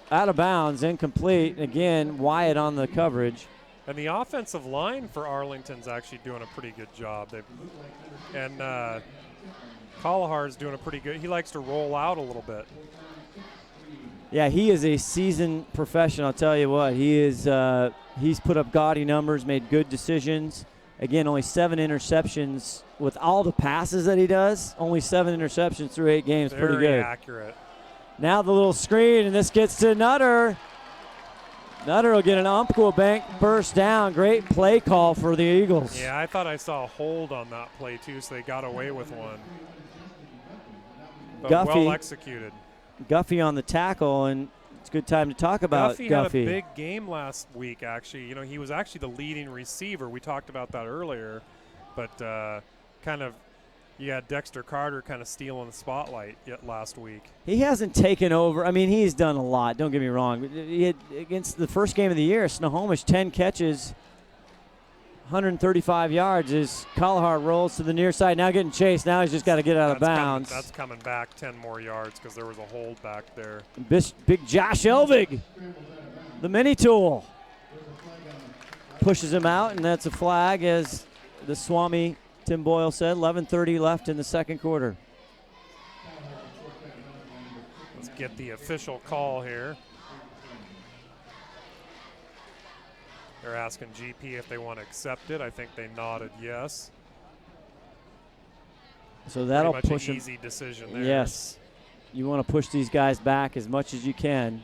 out of bounds, incomplete. Again, Wyatt on the coverage. And the offensive line for Arlington's actually doing a pretty good job. Kalahar's doing a pretty good. He likes to roll out a little bit. Yeah, he is a seasoned professional. I'll tell you what, he is. He's put up gaudy numbers, made good decisions. Again, only 7 interceptions with all the passes that he does. Only 7 interceptions through 8 games. Very pretty good. accurate. Now the little screen, and this gets to Nutter. Nutter will get an Umpqua Bank first down. Great play call for the Eagles. Yeah, I thought I saw a hold on that play, too, so they got away with one. But Guffey, well executed. Guffey on the tackle, and it's a good time to talk about Guffey. Guffey. Had a big game last week, actually. You know, he was actually the leading receiver. We talked about that earlier. But you had Dexter Carter kind of stealing the spotlight last week. He hasn't taken over. I mean, he's done a lot. Don't get me wrong. He had, against the first game of the year, Snohomish, 10 catches, 135 yards. As Kalahar rolls to the near side, now getting chased. Now he's just got to get out of bounds. That's coming back 10 more yards because there was a hold back there. Big Josh Elvig, the mini tool, pushes him out, and that's a flag, as the Swami Tim Boyle said. 11:30 left in the second quarter. Let's get the official call here. They're asking GP if they want to accept it. I think they nodded yes. So that'll pretty much push an him. easy decision there. Yes. You want to push these guys back as much as you can.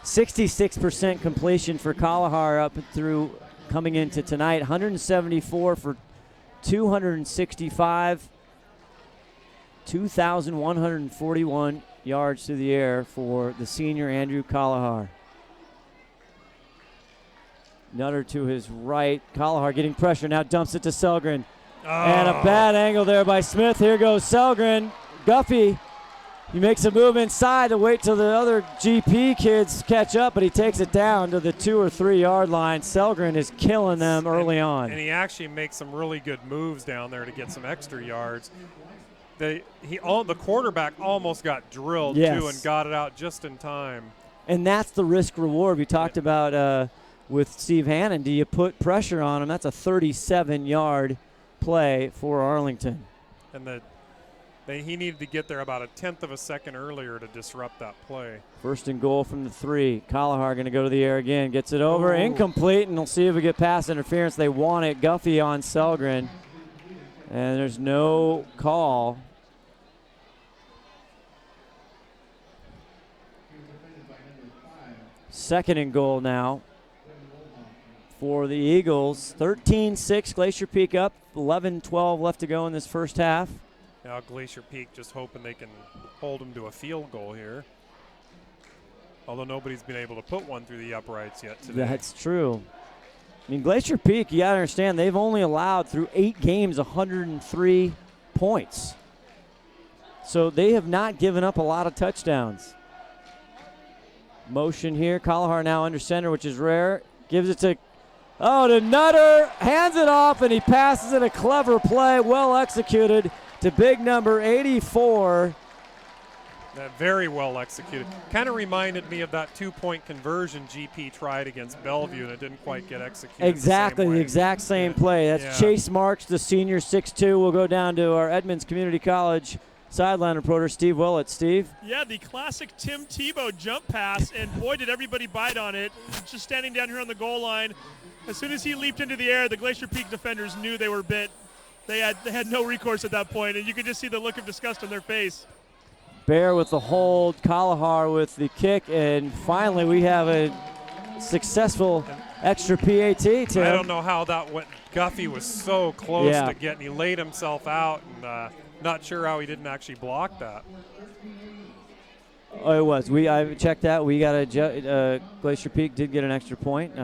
66% completion for Kalahar up through coming into tonight. 174 for 265. 2,141 yards through the air for the senior Andrew Kalahar. Nutter to his right. Kalahar getting pressure. Now dumps it to Selgren. And a bad angle there by Smith. Here goes Selgren. Guffey, he makes a move inside to wait till the other GP kids catch up, but he takes it down to the 2 or 3 yard line. Selgren is killing them early on. And he actually makes some really good moves down there to get some extra yards. The quarterback almost got drilled too and got it out just in time. And that's the risk reward we talked about with Steve Hannon. Do you put pressure on him? That's a 37-yard play for Arlington. And he needed to get there about 1/10 of a second earlier to disrupt that play. 1st and goal from the 3. Kalahar going to go to the air again. Gets it over. Incomplete, and we'll see if we get pass interference. They want it. Guffey on Selgren. And there's no call. Second and goal now for the Eagles. 13-6, Glacier Peak up. 11-12 left to go in this first half. Now Glacier Peak just hoping they can hold them to a field goal here. Although nobody's been able to put one through the uprights yet today. That's true. I mean, Glacier Peak, you got to understand, they've only allowed through 8 games 103 points. So they have not given up a lot of touchdowns. Motion here. Kalahar now under center, which is rare. Gives it to Nutter. Hands it off, and he passes it. A clever play, well executed to big number 84. That very well executed. Kind of reminded me of that 2-point conversion GP tried against Bellevue, and it didn't quite get executed. Exactly, the exact same play. That's Chase Marks, the senior, 6'2". We'll go down to our Edmonds Community College sideline reporter, Steve Willett. Steve? Yeah, the classic Tim Tebow jump pass, and boy, did everybody bite on it. Just standing down here on the goal line. As soon as he leaped into the air, the Glacier Peak defenders knew they were bit. They had no recourse at that point, and you could just see the look of disgust on their face. Bear with the hold, Kalahar with the kick, and finally we have a successful extra PAT, Tim. I don't know how that went. Guffey was so close to getting. He laid himself out, and not sure how he didn't actually block that. Oh, it was. I checked that. We got Glacier Peak did get an extra point.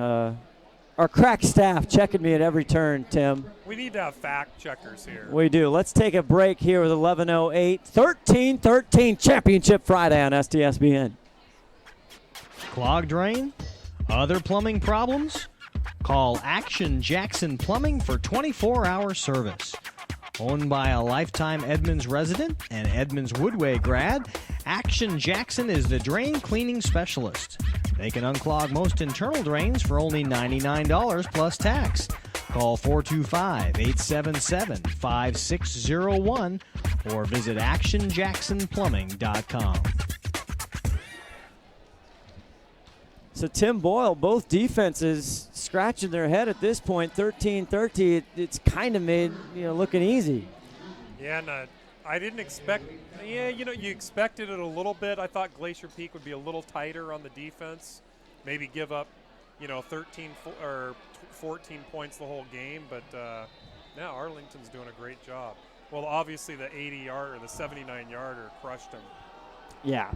Our crack staff checking me at every turn, Tim. We need to have fact checkers here. We do. Let's take a break here with 11:08. 13-13 Championship Friday on STSPN. Clogged drain? Other plumbing problems? Call Action Jackson Plumbing for 24-hour service. Owned by a lifetime Edmonds resident and Edmonds Woodway grad, Action Jackson is the drain cleaning specialist. They can unclog most internal drains for only $99 plus tax. Call 425-877-5601 or visit actionjacksonplumbing.com. So Tim Boyle, both defenses scratching their head at this point. 13-13, it's kind of made looking easy. Yeah, and I didn't expect. Yeah, you expected it a little bit. I thought Glacier Peak would be a little tighter on the defense, maybe give up, 13 or 14 points the whole game. But now Arlington's doing a great job. Well, obviously the 80-yard or the 79-yarder crushed him. Yeah.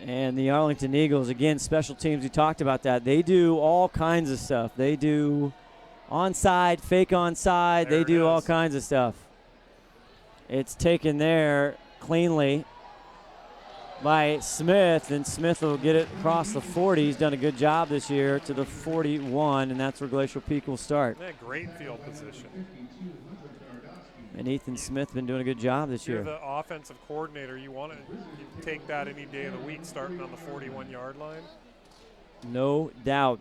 And the Arlington Eagles, again, special teams, we talked about that. They do all kinds of stuff. They do onside, fake onside. They do all kinds of stuff. It's taken there cleanly by Smith, and Smith will get it across the 40. He's done a good job this year to the 41, and that's where Glacier Peak will start. Yeah, great field position. And Ethan Smith been doing a good job this year. You're the offensive coordinator. You take that any day of the week, starting on the 41-yard line. No doubt.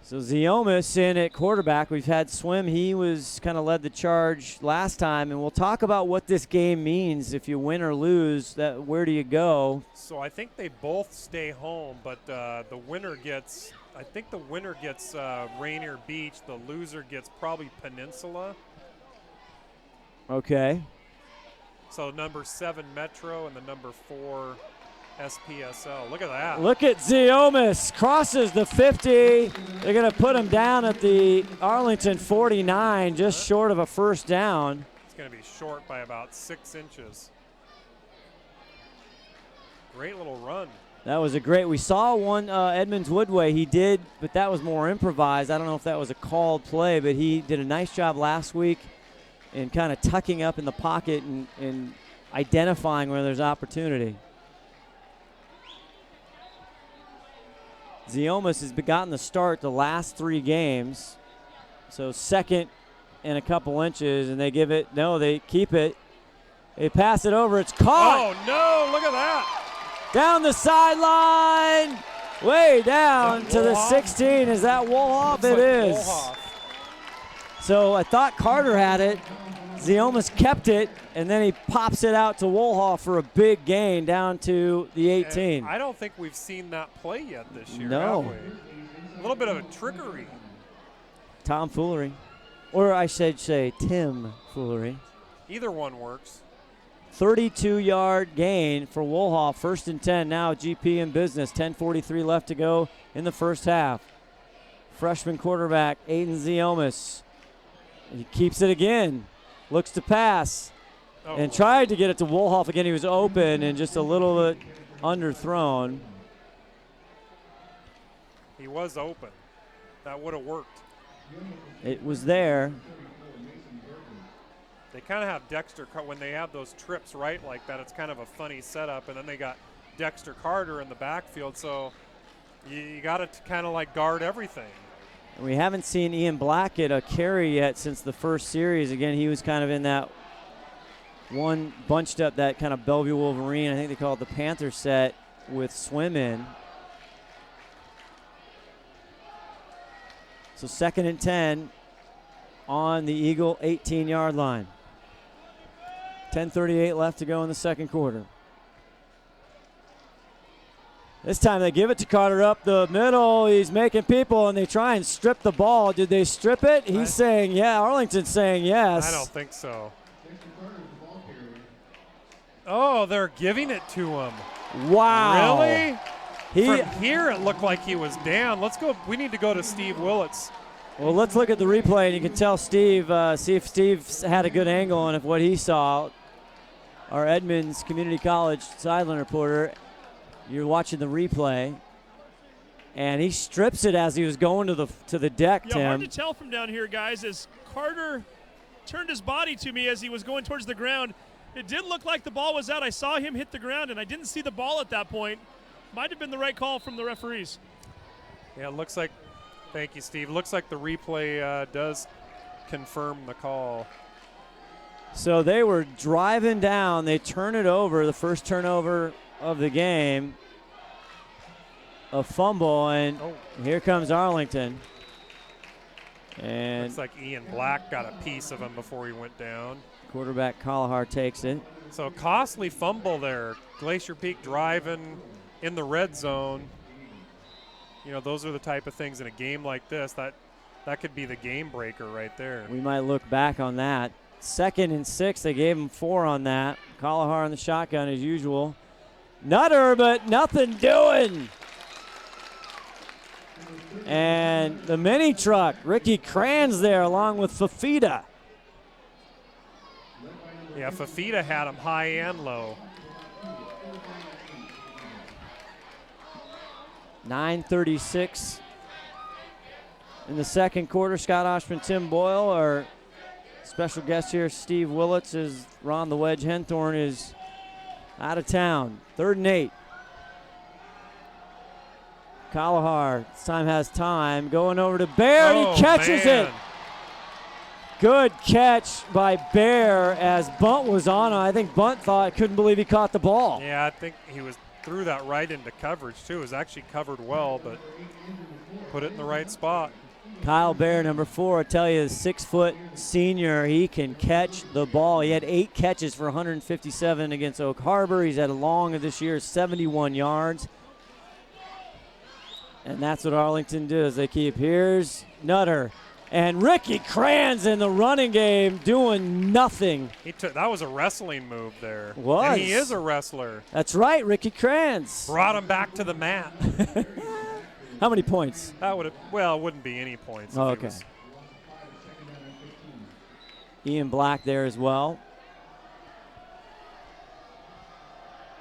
So Ziomas in at quarterback. We've had Swim. He was kind of led the charge last time, and we'll talk about what this game means. If you win or lose, where do you go? So I think they both stay home, but the winner gets. I think the winner gets Rainier Beach. The loser gets probably Peninsula. Okay. So number 7 Metro and the number 4 SPSL. Look at that. Look at Ziomas. Crosses the 50. They're going to put him down at the Arlington 49, just short of a first down. It's going to be short by about 6 inches. Great little run. That was a great. We saw one Edmonds Woodway. He did, but that was more improvised. I don't know if that was a called play, but he did a nice job last week in kind of tucking up in the pocket and identifying where there's opportunity. Ziomas has gotten the start the last 3 games. So second and a couple inches, and they give it. No, they keep it. They pass it over. It's caught. Oh, no. Look at that. Down the sideline. Way down to the 16. Is that Wolhoff? It is. Wolhoff. So I thought Carter had it. Ziomas kept it, and then he pops it out to Wolhoff for a big gain down to the 18. And I don't think we've seen that play yet this year, No. have we? A little bit of a trickery. Tomfoolery. Or I should say Tim foolery. Either one works. 32-yard gain for Woolhoff. 1st and 10 now, GP in business. 10:43 left to go in the first half. Freshman quarterback Aiden Ziomas. He keeps it again. Looks to pass. And tried to get it to Woolhoff again. He was open and just a little bit underthrown. He was open. That would have worked. It was there. They kind of have Dexter, when they have those trips right like that, it's kind of a funny setup. And then they got Dexter Carter in the backfield, so you got to kind of like guard everything. We haven't seen Ian Black get a carry yet since the first series. Again, he was kind of in that one bunched up, that kind of Bellevue Wolverine, I think they call it the Panther set with swim in. So 2nd and 10 on the Eagle 18-yard line. 10:38 left to go in the second quarter. This time they give it to Carter up the middle. He's making people, and they try and strip the ball. Did they strip it? He's saying, yeah. Arlington's saying yes. I don't think so. Oh, they're giving it to him. Wow. Really? From here, it looked like he was down. Let's go. We need to go to Steve Willits. Well, let's look at the replay, and you can tell Steve, see if Steve had a good angle on what he saw. Our Edmonds Community College sideline reporter, you're watching the replay, and he strips it as he was going to the deck, Yeah, Tim. hard to tell from down here, guys, as Carter turned his body to me as he was going towards the ground. It did look like the ball was out. I saw him hit the ground, and I didn't see the ball at that point. Might have been the right call from the referees. Yeah, it looks like, thank you, Steve. Looks like the replay does confirm the call. So they were driving down. They turn it over, the first turnover of the game. A fumble, and here comes Arlington. And looks like Ian Black got a piece of him before he went down. Quarterback Kalahar takes it. So costly fumble there. Glacier Peak driving in the red zone. You know, those are the type of things in a game like this that could be the game breaker right there. We might look back on that. 2nd and 6, they gave him 4 on that. Kalahar in the shotgun as usual. Nutter, but nothing doing. And the mini truck, Ricky Kranz there along with Fafita. Yeah, Fafita had him high and low. 9:36 in the second quarter. Scott Oshman, Tim Boyle, our special guest here, Steve Willits, as Ron the Wedge Henthorn is out of town. 3rd and 8. Kalahar this time has time. Going over to Bear, and he catches it. Good catch by Bear as Bunt was on. I think Bunt couldn't believe he caught the ball. Yeah, I think he threw that right into coverage too. It was actually covered well, but put it in the right spot. Kyle Bear, number 4, I tell you, 6-foot senior, he can catch the ball. He had 8 catches for 157 against Oak Harbor. He's had a long of this year, 71 yards. And that's what Arlington does. They keep, here's Nutter. And Ricky Kranz in the running game doing nothing. That was a wrestling move there. Was. And he is a wrestler. That's right, Ricky Kranz. Brought him back to the mat. How many points? That would have, well, it wouldn't be any points. Oh, okay. Ian Black there as well.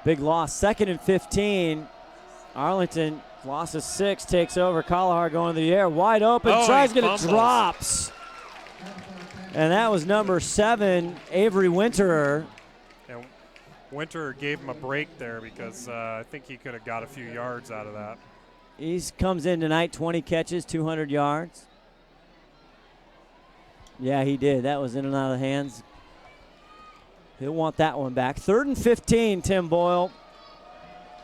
Big loss. 2nd and 15. Arlington loss of 6, takes over. Kalahar going to the air, wide open, tries to get it, drops. And that was number 7, Avery Winterer. And Winterer gave him a break there because I think he could have got a few yards out of that. He comes in tonight, 20 catches, 200 yards. Yeah, he did. That was in and out of the hands. He'll want that one back. 3rd and 15, Tim Boyle.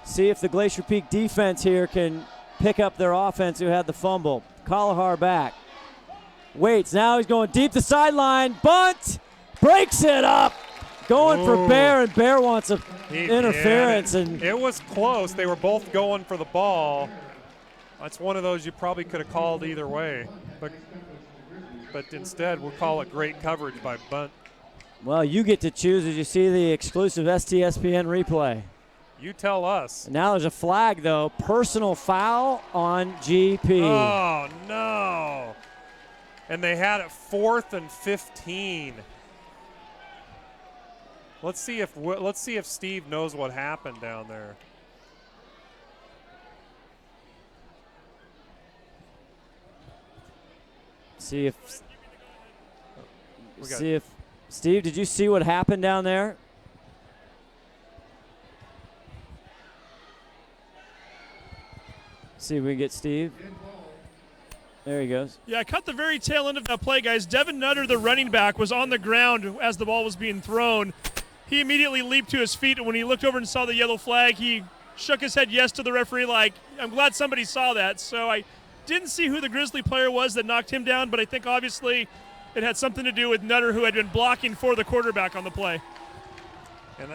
See if the Glacier Peak defense here can pick up their offense who had the fumble. Kalahar back. Waits. Now he's going deep the sideline. Bunt. Breaks it up. Going for Bear, and Bear wants an interference. And it was close. They were both going for the ball. That's one of those you probably could have called either way. But instead, we'll call it great coverage by Bunt. Well, you get to choose as you see the exclusive STSPN replay. You tell us. And now there's a flag, though. Personal foul on GP. Oh, no. And they had it 4th and 15. Let's see if Steve knows what happened down there. See if Steve, did you see what happened down there? See if we can get Steve. There he goes. Yeah, I caught the very tail end of that play, guys. Devin Nutter, the running back, was on the ground as the ball was being thrown. He immediately leaped to his feet, and when he looked over and saw the yellow flag, he shook his head yes to the referee like, I'm glad somebody saw that. So I didn't see who the Grizzly player was that knocked him down, but I think obviously it had something to do with Nutter, who had been blocking for the quarterback on the play. And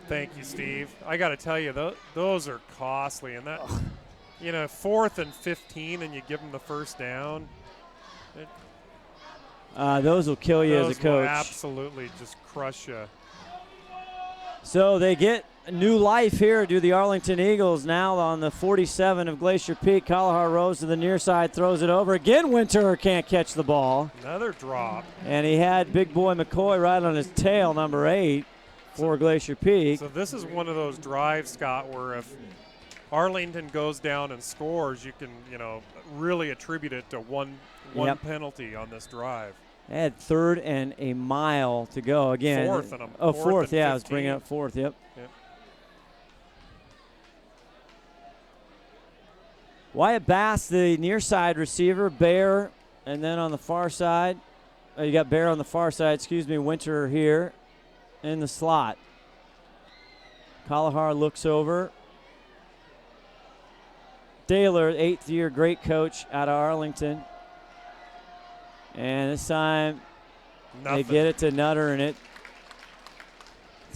thank you, Steve. I got to tell you, those are costly. And that, 4th and 15, and you give them the first down. Those will kill you as a coach. Those will absolutely just crush you. So they get new life here, do the Arlington Eagles now on the 47 of Glacier Peak. Kalahar rose to the near side, throws it over. Again, Winter can't catch the ball. Another drop. And he had big boy McCoy right on his tail, number 8, for Glacier Peak. So this is one of those drives, Scott, where if Arlington goes down and scores, you can, really attribute it to one penalty on this drive. They had 3rd and a mile to go again. 4th and fourth. Yeah, 15. I was bringing up 4th. Yep. Wyatt Bass, the near side receiver, Bear, and then on the far side, you got Bear on the far side. Winter here in the slot. Kalahar looks over. Daler, 8th-year great coach out of Arlington. And this time they get it to Nutter, and it's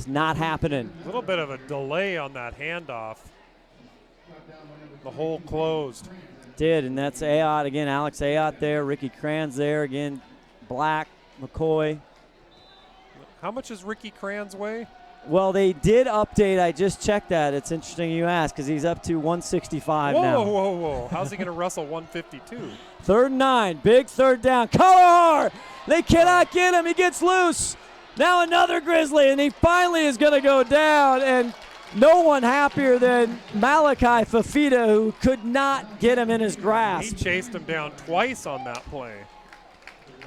not happening. A little bit of a delay on that handoff. The hole closed. Did, and that's Ayotte again. Alex Ayotte there. Ricky Kranz there again. Black, McCoy. How much does Ricky Kranz weigh? Well, they did update. I just checked that. It's interesting you asked because he's up to 165 now. Whoa. How's he going to wrestle 152? 3rd and 9. Big 3rd down. Kalahar! They cannot get him. He gets loose. Now another Grizzly, and he finally is going to go down. And no one happier than Malachi Fafita, who could not get him in his grasp. He chased him down twice on that play.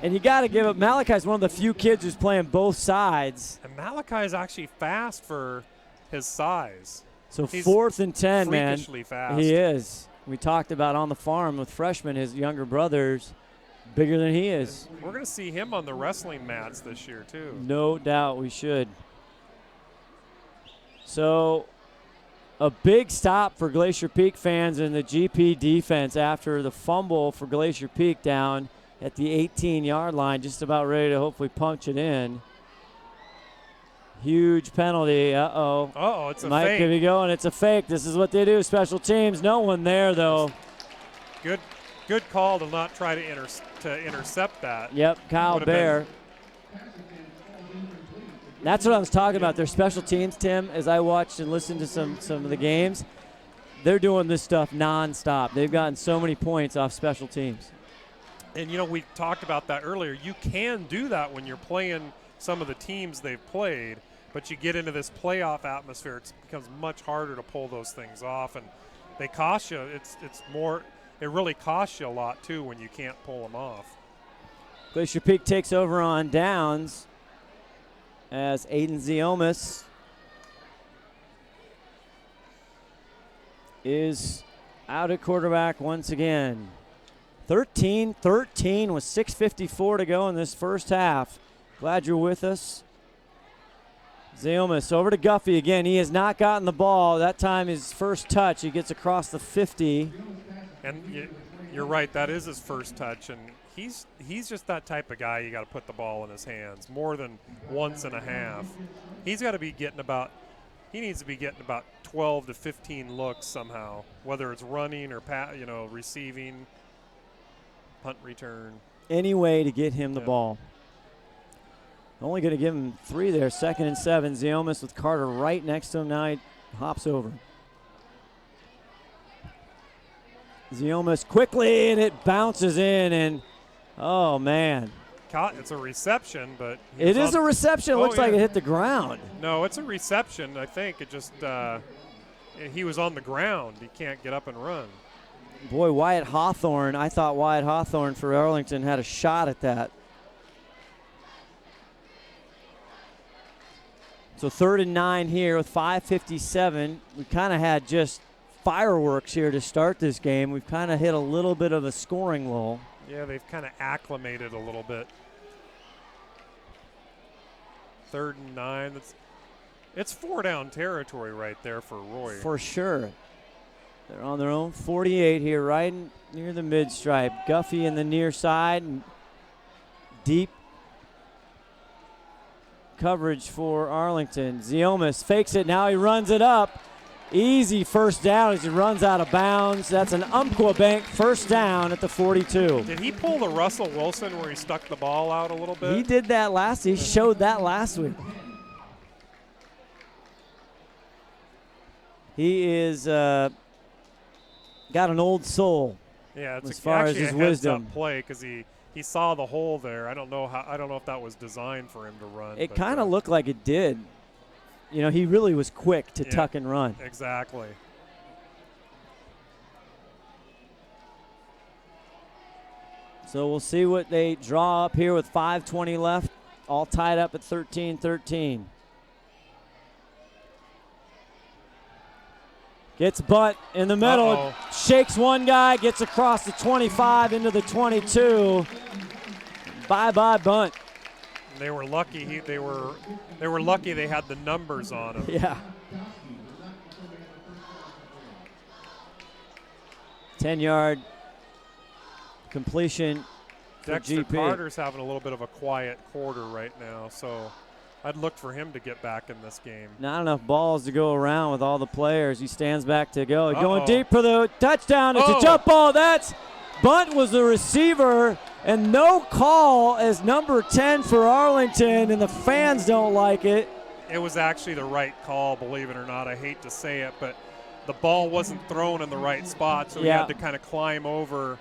And you got to give it. Malachi's one of the few kids who's playing both sides. And Malachi's actually fast for his size. So He's 4th and 10, man. Freakishly fast. He is. We talked about on the farm with freshmen, his younger brothers, bigger than he is. We're going to see him on the wrestling mats this year, too. No doubt we should. So a big stop for Glacier Peak fans and the GP defense after the fumble for Glacier Peak down at the 18-yard line, just about ready to hopefully punch it in. Huge penalty. Uh-oh. It's a Mike, fake. Here we go, and it's a fake. This is what they do, special teams. No one there, though. Good call to not try to intercept that. Yep, Kyle Bear. That's what I was talking about. Their special teams, Tim, as I watched and listened to some of the games, they're doing this stuff nonstop. They've gotten so many points off special teams. And, we talked about that earlier. You can do that when you're playing some of the teams they've played, but you get into this playoff atmosphere, it becomes much harder to pull those things off, and they cost you. It really costs you a lot, too, when you can't pull them off. Glacier Peak takes over on downs as Aiden Ziomas is out at quarterback once again. 13-13 with 6:54 to go in this first half. Glad you're with us. Ziomas over to Guffey again. He has not gotten the ball. That time his first touch. He gets across the 50. And you're right. That is his first touch. And he's just that type of guy you got to put the ball in his hands more than once and a half. He needs to be getting about 12 to 15 looks somehow, whether it's running or receiving, punt return. Any way to get him the ball. Only going to give him 3 there. 2nd and 7. Ziomas with Carter right next to him. Now he hops over. Ziomas quickly, and it bounces in, and oh, man. It's a reception, but it is a reception. It looks like it hit the ground. No, it's a reception. I think it just he was on the ground. He can't get up and run. Boy, Wyatt Hawthorne. I thought Wyatt Hawthorne for Arlington had a shot at that. So 3rd and 9 here with 5:57. We kind of had just fireworks here to start this game. We've kind of hit a little bit of a scoring lull. Yeah, they've kind of acclimated a little bit. 3rd and 9. It's 4-down territory right there for Roy. For sure. They're on their own 48 here, right near the mid-stripe. Guffey in the near side, and deep coverage for Arlington. Ziomas fakes it. Now he runs it up. Easy first down as he runs out of bounds. That's an Umpqua Bank first down at the 42. Did he pull the Russell Wilson where he stuck the ball out a little bit? He did that he showed that last week. He is got an old soul. Yeah, it's as far as his wisdom. Play because he saw the hole there. I don't know if that was designed for him to run. It kind of looked like it did. You know, he really was quick to tuck and run. Exactly. So we'll see what they draw up here with 5:20 left. All tied up at 13-13. Gets butt in the middle. Shakes one guy, gets across the 25 into the 22. Bye-bye bunt. They were lucky. They were lucky they had the numbers on him. Yeah. 10-yard completion for Dexter GP. Carter's having a little bit of a quiet quarter right now, so I'd look for him to get back in this game. Not enough balls to go around with all the players. He stands back to go. Going deep for the touchdown. It's a jump ball. Bunt was the receiver, and no call as number 10 for Arlington, and the fans don't like it. It was actually the right call, believe it or not. I hate to say it, but the ball wasn't thrown in the right spot, so he had to kind of climb over.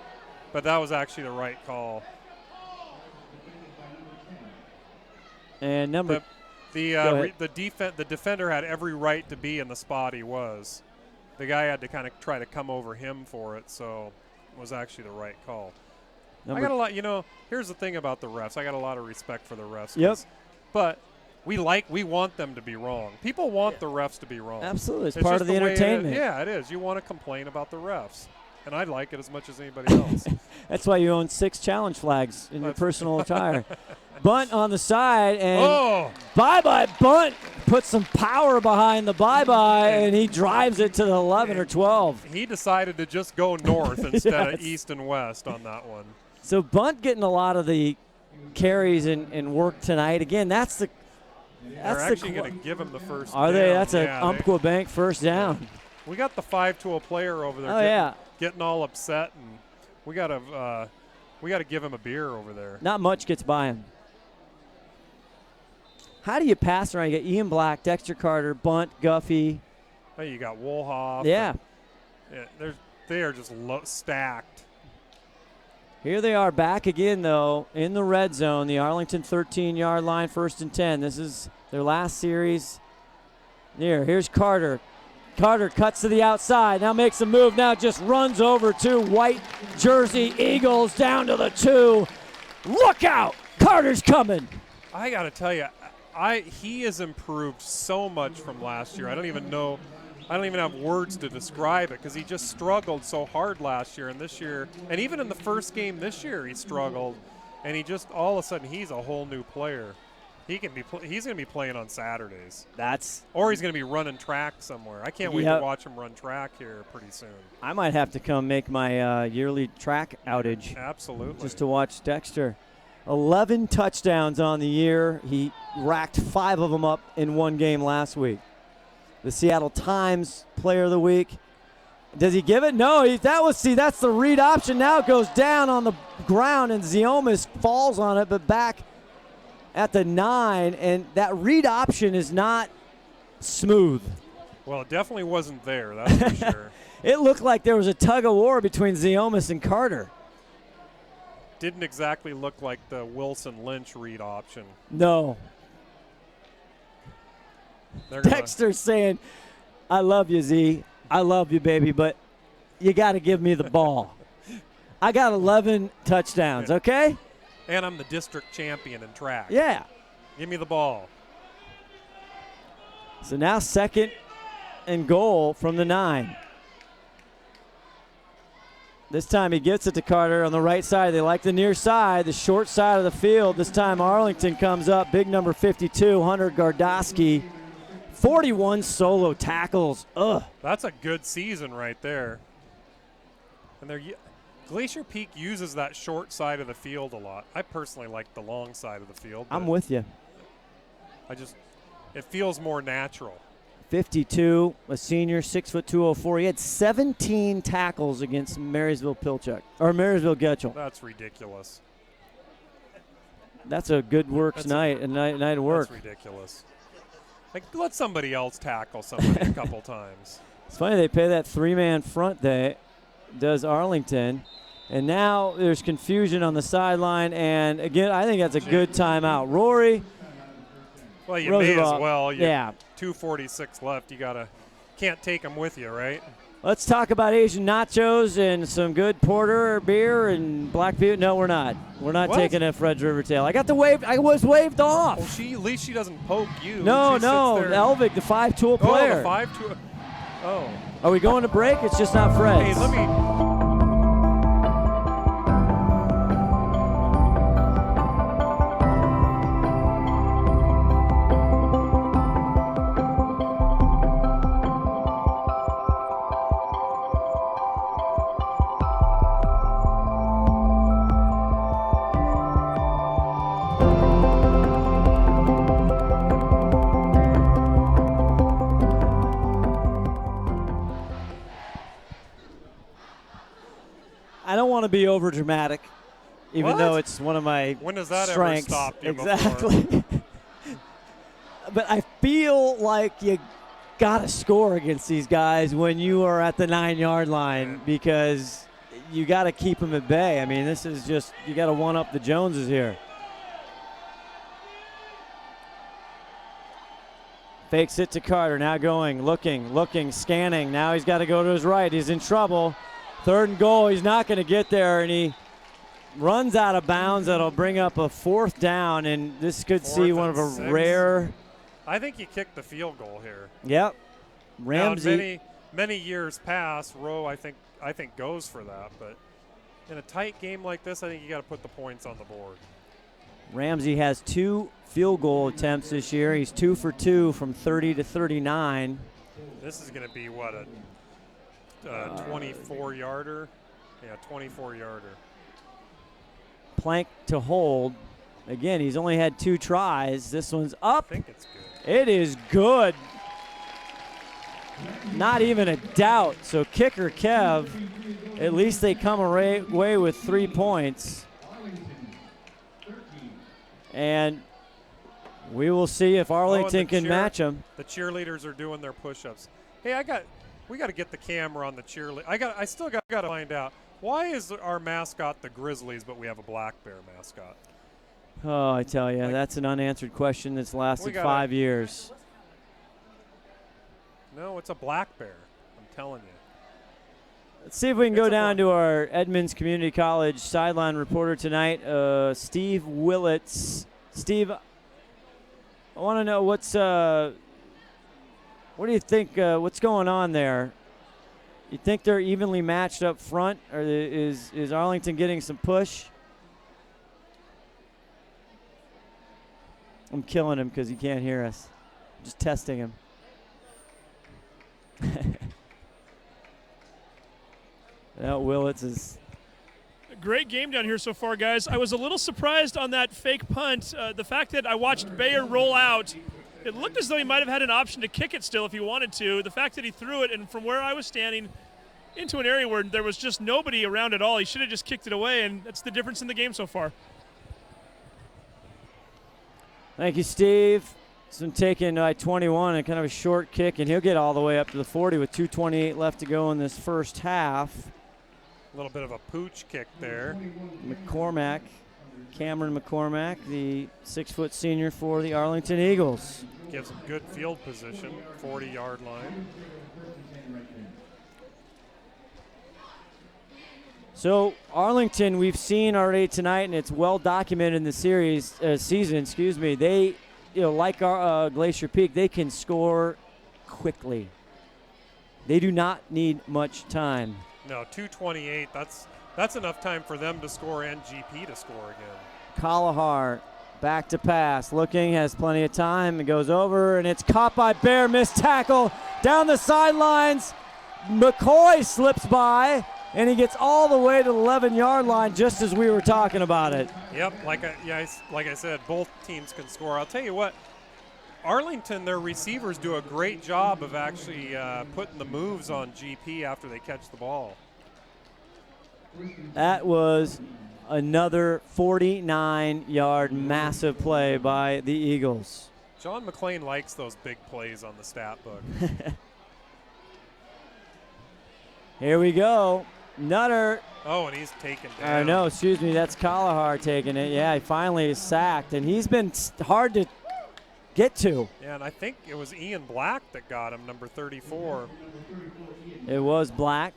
But that was actually the right call. And the defender had every right to be in the spot he was. The guy had to kind of try to come over him for it, so it was actually the right call. I got a lot, here's the thing about the refs. I got a lot of respect for the refs. Yep. But we want them to be wrong. People want the refs to be wrong. Absolutely. It's part of the entertainment. It is. You want to complain about the refs. And I like it as much as anybody else. That's why you own 6 challenge flags in your personal attire. Bunt on the side, and bye-bye bunt puts some power behind the bye-bye, and he drives it to the 11 or 12. He decided to just go north instead of east and west on that one. So Bunt getting a lot of the carries and work tonight. Again, They're actually going to give him the first down. They? That's an Umpqua Bank first down. We got the 5-tool player over there getting all upset, and we got to give him a beer over there. Not much gets by him. How do you pass around? You got Ian Black, Dexter Carter, Bunt, Guffey. Oh, you got Woolhoff. Yeah. They are just stacked. Here they are back again, though, in the red zone, the Arlington 13-yard line, 1st and 10. This is their last series. Here's Carter. Carter cuts to the outside, now makes a move, now just runs over 2 white jersey Eagles down to the 2. Look out! Carter's coming. I got to tell you, he has improved so much from last year. I don't even have words to describe it because he just struggled so hard last year and this year. And even in the first game this year, he struggled. And he just, all of a sudden, he's a whole new player. He's going to be playing on Saturdays. Or he's going to be running track somewhere. I can't wait to watch him run track here pretty soon. I might have to come make my yearly track outage. Absolutely. Just to watch Dexter. 11 touchdowns on the year. He racked 5 of them up in one game last week. The Seattle Times Player of the Week. Does he give it? No. That's the read option. Now it goes down on the ground, and Ziomas falls on it, but back at the 9, and that read option is not smooth. Well, it definitely wasn't there, that's for sure. It looked like there was a tug of war between Ziomas and Carter. Didn't exactly look like the Wilson Lynch read option. No. Dexter's saying, I love you, Z. I love you, baby, but you got to give me the ball. I got 11 touchdowns, okay? And I'm the district champion in track. Yeah. Give me the ball. So now 2nd and goal from the 9. This time he gets it to Carter on the right side. They like the near side, the short side of the field. This time Arlington comes up. Big number 52, Hunter Gardowski. 41 solo tackles. Ugh. That's a good season right there. And Glacier Peak uses that short side of the field a lot. I personally like the long side of the field. I'm with you. It feels more natural. 52, a senior, 6'2", 204. He had 17 tackles against Marysville Getchell. That's ridiculous. That's a good night of work. That's ridiculous. Like, let somebody else tackle somebody a couple times. It's funny they pay that 3-man front does Arlington. And now there's confusion on the sideline. And, again, I think that's a good timeout. Rory. Well, you Roosevelt, may as well. Yeah. 2:46 left. Can't take them with you, right? Let's talk about Asian nachos and some good porter beer and black beer. No, we're not. We're not taking a Fred's Rivertail. I was waved off. Well, at least she doesn't poke you. No. Elvig, the 5-tool player. Oh, the 5-tool. Oh. Are we going to break? It's just not Fred's. Hey, let me. I don't want to be over dramatic, even though it's one of my When does that strengths. ever stop you Exactly. But I feel like you got to score against these guys when you are at the 9-yard line because you got to keep them at bay. I mean, this is just, you got to one-up the Joneses here. Fakes it to Carter, now going, looking, scanning. Now he's got to go to his right. He's in trouble. 3rd and goal, he's not going to get there, and he runs out of bounds. That'll bring up a 4th down, and this could see one of a 6. rare. I think you kicked the field goal here. Yep. Ramsey. Now, many years past, Rowe I think goes for that, but in a tight game like this, I think you got to put the points on the board. Ramsey has 2 field goal attempts this year. He's 2 for 2 from 30 to 39. This is going to be what, a 24-yarder? Yeah, 24-yarder. Plank to hold. Again, he's only had 2 tries. This one's up. I think it's good. It is good. Not even a doubt. So kicker Kev, at least they come away with 3 points. And we will see if Arlington can match them. The cheerleaders are doing their push-ups. Hey, we got to get the camera on the cheerleader. I still got to find out, why is our mascot the Grizzlies, but we have a black bear mascot? Oh, I tell you, that's an unanswered question that's lasted 5 years. No, it's a black bear. I'm telling you. Let's see if we can go down to our Edmonds Community College sideline reporter tonight, Steve Willits. Steve, I want to know what do you think, what's going on there? You think they're evenly matched up front, or is Arlington getting some push? I'm killing him because he can't hear us. Just testing him. Now Willits is. Great game down here so far, guys. I was a little surprised on that fake punt. The fact that I watched Bayer roll out, it looked as though he might have had an option to kick it still if he wanted to. The fact that he threw it, and from where I was standing, into an area where there was just nobody around at all, he should have just kicked it away, and that's the difference in the game so far. Thank you, Steve. It's been taken by 21 and kind of a short kick, and he'll get all the way up to the 40 with 2:28 left to go in this first half. A little bit of a pooch kick there. McCormack, Cameron McCormack, the 6-foot senior for the Arlington Eagles. Gives him good field position, 40-yard line. So Arlington, we've seen already tonight, and it's well documented in the season. They, like our Glacier Peak, they can score quickly. They do not need much time. No, 2:28. That's enough time for them to score and GP to score again. Kalahar back to pass, looking, has plenty of time. It goes over, and it's caught by Bear. Missed tackle down the sidelines. McCoy slips by, and he gets all the way to the 11-yard line just as we were talking about it. Yep, like I said, both teams can score. I'll tell you what, Arlington, their receivers do a great job of actually putting the moves on GP after they catch the ball. That was another 49-yard massive play by the Eagles. John McClain likes those big plays on the stat book. Here we go. Nutter. Oh, and he's taken down. No, excuse me, that's Kalahar taking it. Yeah, he finally is sacked, and he's been hard to get to. Yeah, and I think it was Ian Black that got him, number 34. It was Black.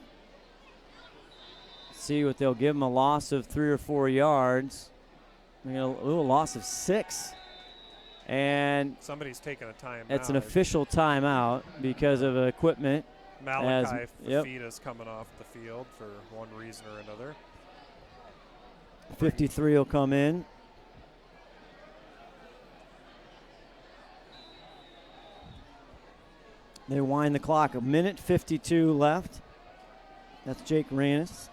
See what they'll give him, a loss of 3 or 4 yards. A little loss of 6. And somebody's taking a timeout. It's an official timeout because of equipment. Malachi Fafita's coming off the field for one reason or another. 53 will come in. They wind the clock. 1:52 left. That's Jake Ranis.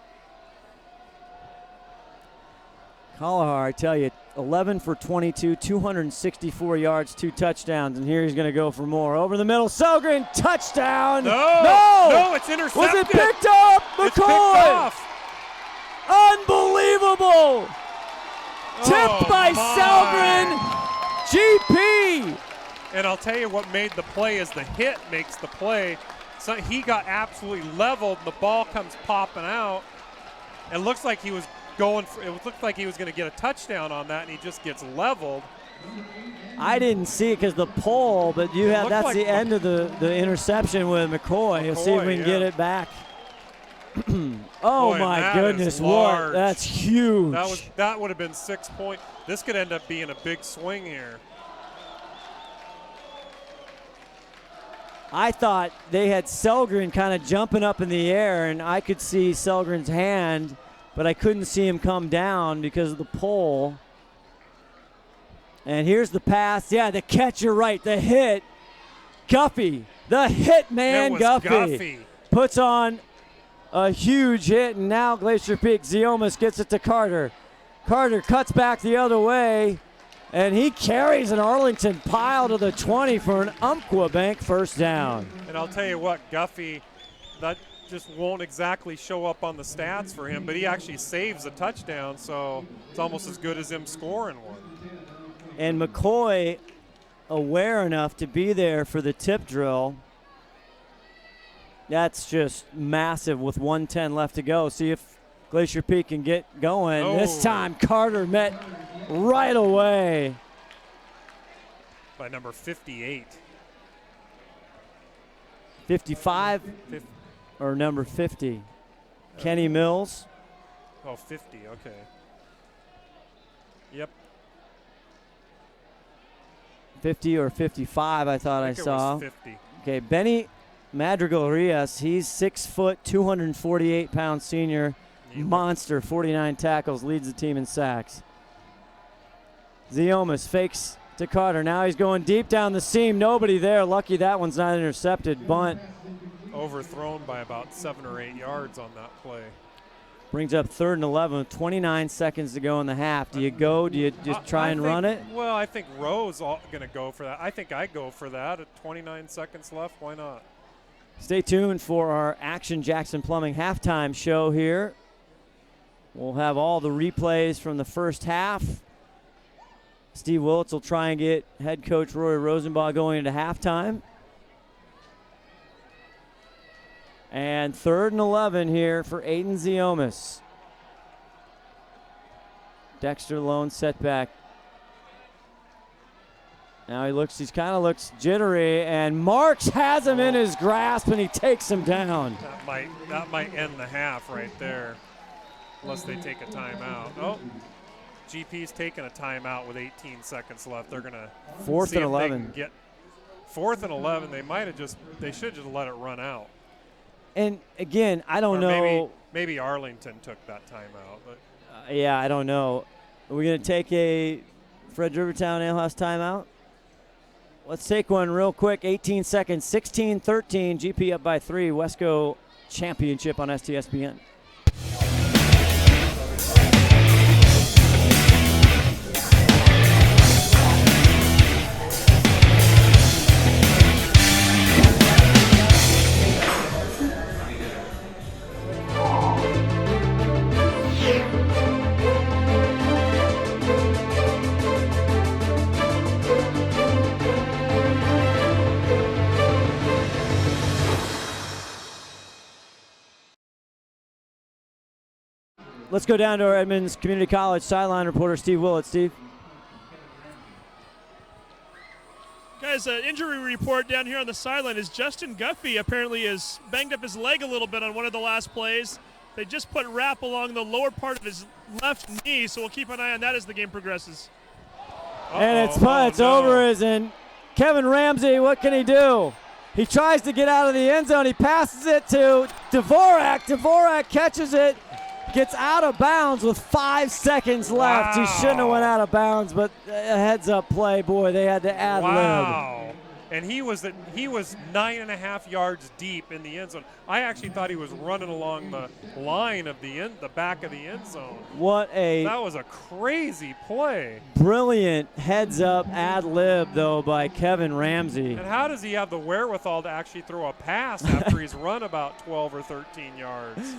Kalahar, I tell you, 11 for 22, 264 yards, 2 touchdowns, and here he's going to go for more. Over the middle, Selgren, touchdown! No, it's intercepted. Was it picked up? McCoy! It's picked off. Unbelievable! Tipped by Selgren, GP! And I'll tell you what made the play is the hit makes the play. So he got absolutely leveled, and the ball comes popping out. It looks like he was it looked like he was going to get a touchdown on that, and he just gets leveled. I didn't see it because the pole, but that's like the end of the interception with McCoy. You'll see if we can get it back. Boy, my goodness, what? That's huge. That would have been 6 points. This could end up being a big swing here. I thought they had Selgren kind of jumping up in the air, and I could see Selgren's hand, but I couldn't see him come down because of the pole. And here's the pass. Yeah, the catch, you're right. The hit. Guffey, the hit man, Guffey. Puts on a huge hit, and now Glacier Peak, Ziomas gets it to Carter. Carter cuts back the other way, and he carries an Arlington pile to the 20 for an Umpqua Bank first down. And I'll tell you what, Guffey, that just won't exactly show up on the stats for him, but he actually saves a touchdown, so it's almost as good as him scoring one. And McCoy aware enough to be there for the tip drill. That's just massive with 1:10 left to go. See if Glacier Peak can get going. This time Carter met right away. By number 58. 55 or number 50? Kenny Mills. Oh, 50, okay. Yep. 50 or 55, I thought I saw. It was 50. Okay, Benny Madrigal-Rios, he's 6 foot, 248-pound senior. Monster, 49 tackles, leads the team in sacks. Ziomas fakes to Carter. Now he's going deep down the seam. Nobody there. Lucky that one's not intercepted. Bunt. Overthrown by about 7 or 8 yards on that play. Brings up 3rd and 11 with 29 seconds to go in the half. Do you go? Do you just try and run it? Well, I think Rowe's going to go for that. I think I go for that at 29 seconds left. Why not? Stay tuned for our Action Jackson Plumbing halftime show here. We'll have all the replays from the first half Steve Willits will try and get head coach Roy Rosenbach going into halftime. And 3rd and 11 here for Aiden Ziomas. Dexter Lone setback. Now he kind of looks jittery, and Marks has him in his grasp, and he takes him down. That might end the half right there, unless they take a timeout. Oh, GP's taking a timeout with 18 seconds left. They're gonna 4th see and if 11. They can get 4th and 11. They should just let it run out. And again, I don't know. Maybe Arlington took that timeout, but yeah, I don't know. Are we gonna take a Fred Rivertown Alehouse timeout? Let's take one real quick. 18 seconds. 16-13. GP up by 3. WESCO championship on STSPN. Let's go down to our Edmonds Community College sideline reporter, Steve Willits. Steve. Guys, an injury report down here on the sideline is Justin Guffey apparently has banged up his leg a little bit on one of the last plays. They just put wrap along the lower part of his left knee, so we'll keep an eye on that as the game progresses. And it's over, and Kevin Ramsey, what can he do? He tries to get out of the end zone. He passes it to Dvorak. Dvorak catches it. Gets out of bounds with 5 seconds left. Wow. He shouldn't have went out of bounds, but a heads-up play, boy, they had to ad lib. Wow. And he was 9.5 yards deep in the end zone. I actually thought he was running along the line of the back of the end zone. That was a crazy play. Brilliant heads-up ad lib, though, by Kevin Ramsey. And how does he have the wherewithal to actually throw a pass after he's run about 12 or 13 yards?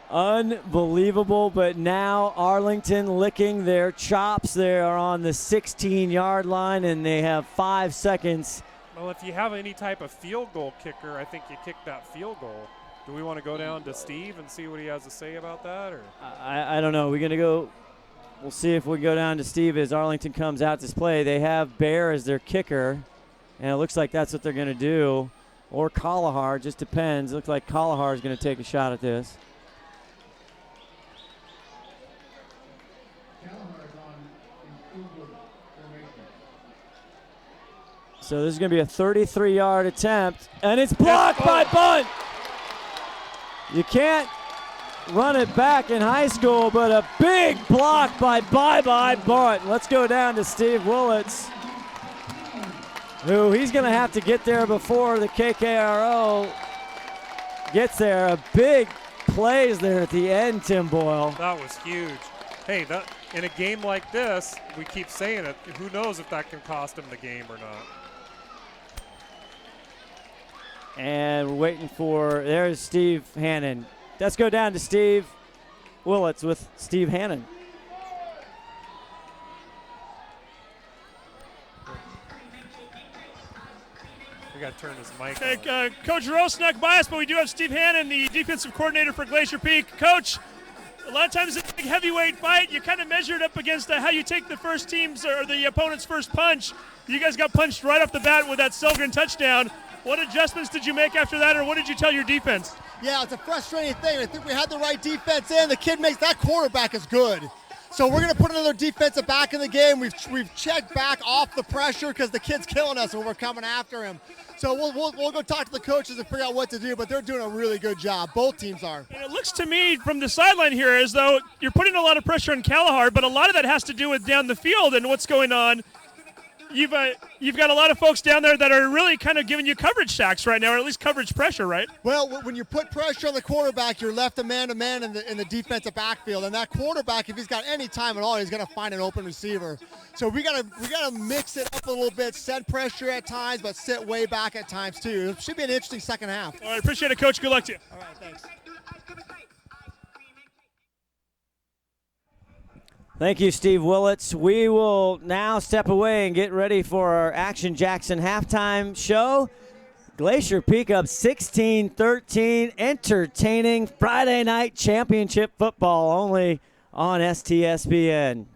Unbelievable, but now Arlington licking their chops. They are on the 16-yard line, and they have 5 seconds. Well, if you have any type of field goal kicker, I think you kick that field goal. Do we want to go down to Steve and see what he has to say about that? Or I don't know. We're going to go. We'll see if we go down to Steve as Arlington comes out this play. They have Bear as their kicker, and it looks like that's what they're going to do. Or Kalahar, just depends. It looks like Kalahar is going to take a shot at this. So this is going to be a 33-yard attempt, and it's blocked by Bunt. You can't run it back in high school, but a big block by Bunt. Let's go down to Steve Willits, who he's going to have to get there before the KKRO gets there. A big plays there at the end, Tim Boyle. That was huge. Hey, in a game like this, we keep saying it, who knows if that can cost him the game or not. And we're waiting there's Steve Hannon. Let's go down to Steve Willits with Steve Hannon. We got to turn his mic on. Coach Rowe snuck by us, but we do have Steve Hannon, the defensive coordinator for Glacier Peak. Coach, a lot of times it's a big heavyweight fight. You kind of measured up against how you take the first team's or the opponent's first punch. You guys got punched right off the bat with that Selgren touchdown. What adjustments did you make after that, or what did you tell your defense? Yeah, it's a frustrating thing. I think we had the right defense in. The kid makes that quarterback is good. So we're going to put another defensive back in the game. We've checked back off the pressure because the kid's killing us when we're coming after him. So we'll go talk to the coaches and figure out what to do, but they're doing a really good job. Both teams are. And it looks to me from the sideline here as though you're putting a lot of pressure on Kalahar, but a lot of that has to do with down the field and what's going on. You've got a lot of folks down there that are really kind of giving you coverage sacks right now, or at least coverage pressure, right? Well, when you put pressure on the quarterback, you're left a man-to-man in the defensive backfield, and that quarterback, if he's got any time at all, he's going to find an open receiver. So we gotta mix it up a little bit, send pressure at times, but sit way back at times too. It should be an interesting second half. All right, appreciate it, Coach. Good luck to you. All right, thanks. Thank you, Steve Willits. We will now step away and get ready for our Action Jackson halftime show. Glacier Peak up 16-13, entertaining Friday night championship football only on STSPN.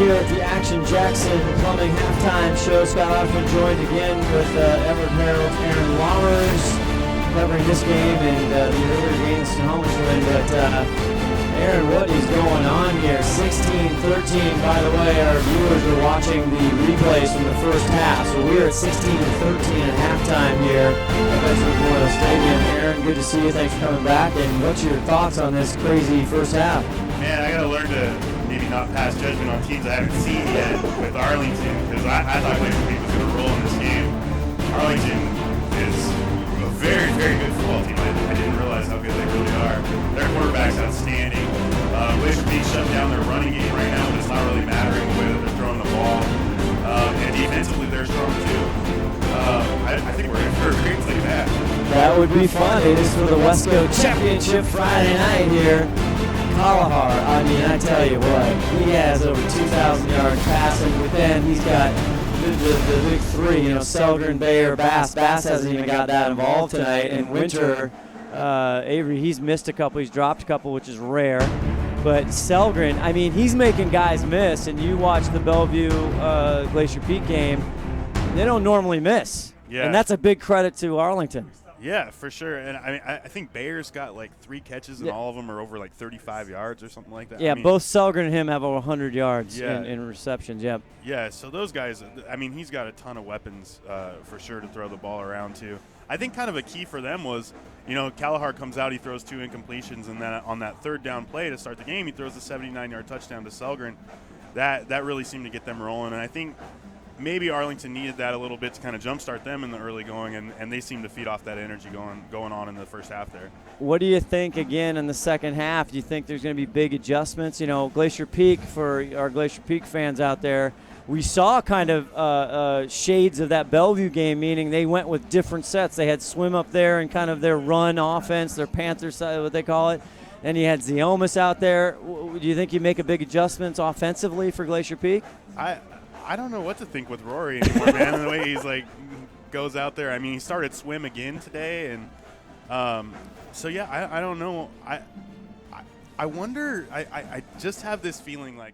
here at the Action Jackson Plumbing Halftime Show. Scott Osborne joined again with Everett Herald's Aaron Lammers covering this game and the earlier game, the Snohomish win. But Aaron, what is going on here? 16-13, by the way, our viewers are watching the replays from the first half. So we're at 16-13 at halftime here at Veterans Memorial Stadium. Aaron, good to see you. Thanks for coming back. And what's your thoughts on this crazy first half? Man, I got to learn to maybe not pass judgment on teams I haven't seen yet with Arlington, because I thought Glacier Peak was going to roll in this game. Arlington is a very, very good football team. I didn't realize how good they really are. Their quarterback's outstanding. Glacier Peak shut down their running game right now, but it's not really mattering the way that they're throwing the ball. And defensively, they're strong too. I think we're in for a great play back. That would be fun. It is for the WESCO Championship Friday night here. Kalahar, I mean, I tell you what, he has over 2,000 yards passing. But then he's got the big three, Selgren, Bayer, Bass. Bass hasn't even got that involved tonight. And Winter, Avery, he's missed a couple. He's dropped a couple, which is rare. But Selgren, I mean, he's making guys miss. And you watch the Bellevue Glacier Peak game, they don't normally miss. Yeah. And that's a big credit to Arlington. Yeah, for sure. And I mean, I think Bayer's got like 3 catches, and all of them are over like 35 yards or something like that. Yeah, I mean, both Selgren and him have over 100 yards in receptions. Yep. Yeah, so those guys, I mean, he's got a ton of weapons for sure to throw the ball around to. I think kind of a key for them was, Kalahar comes out, he throws 2 incompletions, and then on that third down play to start the game, he throws a 79-yard touchdown to Selgren. That really seemed to get them rolling, and I think maybe Arlington needed that a little bit to kind of jumpstart them in the early going, and they seem to feed off that energy going on in the first half there. What do you think, again, in the second half? Do you think there's going to be big adjustments? Glacier Peak, for our Glacier Peak fans out there, we saw kind of shades of that Bellevue game, meaning they went with different sets. They had swim up there and kind of their run offense, their Panther side, what they call it. And you had Ziomas out there. Do you think you make a big adjustments offensively for Glacier Peak? I don't know what to think with Rory anymore, man. The way he's goes out there. I mean, he started swim again today, and so yeah, I don't know. I wonder. I just have this feeling like.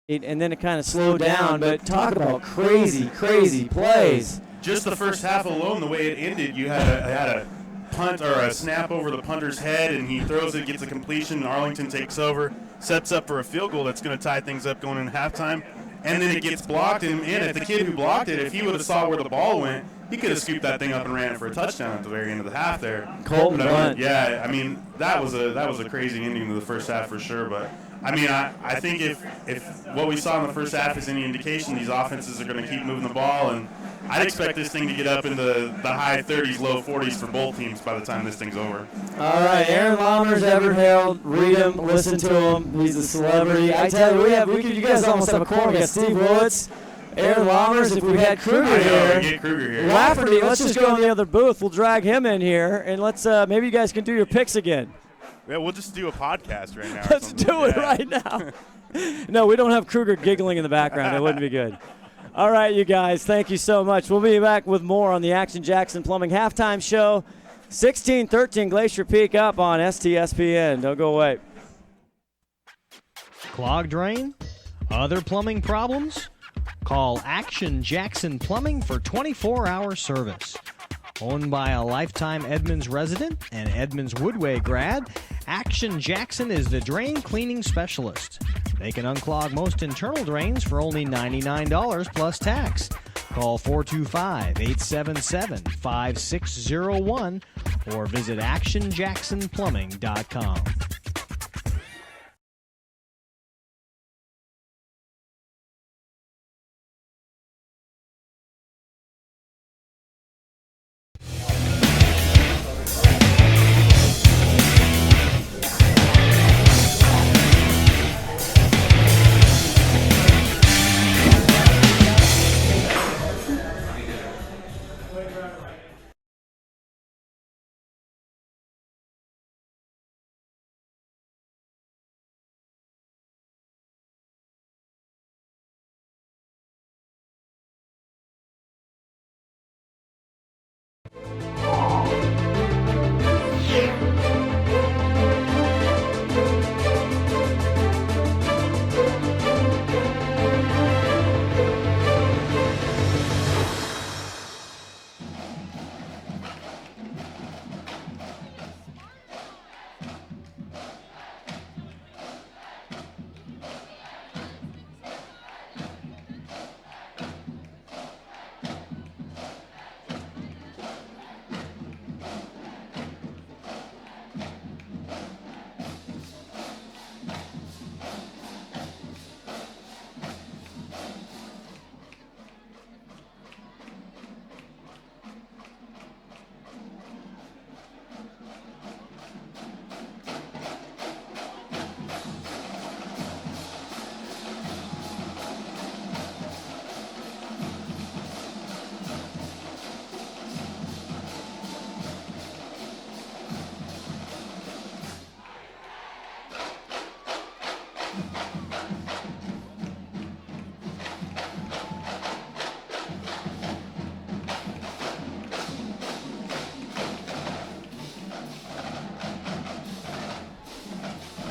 And then it kind of slowed down, but talk about crazy plays. Just the first half alone, the way it ended, you had a punt or a snap over the punter's head, and he throws it, gets a completion, and Arlington takes over, sets up for a field goal that's going to tie things up going into halftime, and then it gets blocked. And if the kid who blocked it, if he would have saw where the ball went, he could have scooped that thing up and ran it for a touchdown at the very end of the half there. Colton Blunt. Yeah, I mean, that was a crazy ending to the first half for sure, but I mean, I think if what we saw in the first half is any indication, these offenses are going to keep moving the ball, and I'd expect this thing to get up into the high 30s, low 40s for both teams by the time this thing's over. All right, Aaron Lammers, Everett Herald, read him, listen to him. He's a celebrity. I tell you, you guys almost have a corner. We got Steve Willits, Aaron Lammers. If we had Kruger here, get Kruger here. Lafferty, let's just go in the other booth. We'll drag him in here, and let's maybe you guys can do your picks again. Yeah, we'll just do a podcast right now. Let's do it right now. No, we don't have Kruger giggling in the background. That wouldn't be good. All right, you guys, thank you so much. We'll be back with more on the Action Jackson Plumbing Halftime Show. 16-13 Glacier Peak up on STSPN. Don't go away. Clogged drain? Other plumbing problems? Call Action Jackson Plumbing for 24-hour service. Owned by a lifetime Edmonds resident and Edmonds Woodway grad, Action Jackson is the drain cleaning specialist. They can unclog most internal drains for only $99 plus tax. Call 425-877-5601 or visit actionjacksonplumbing.com.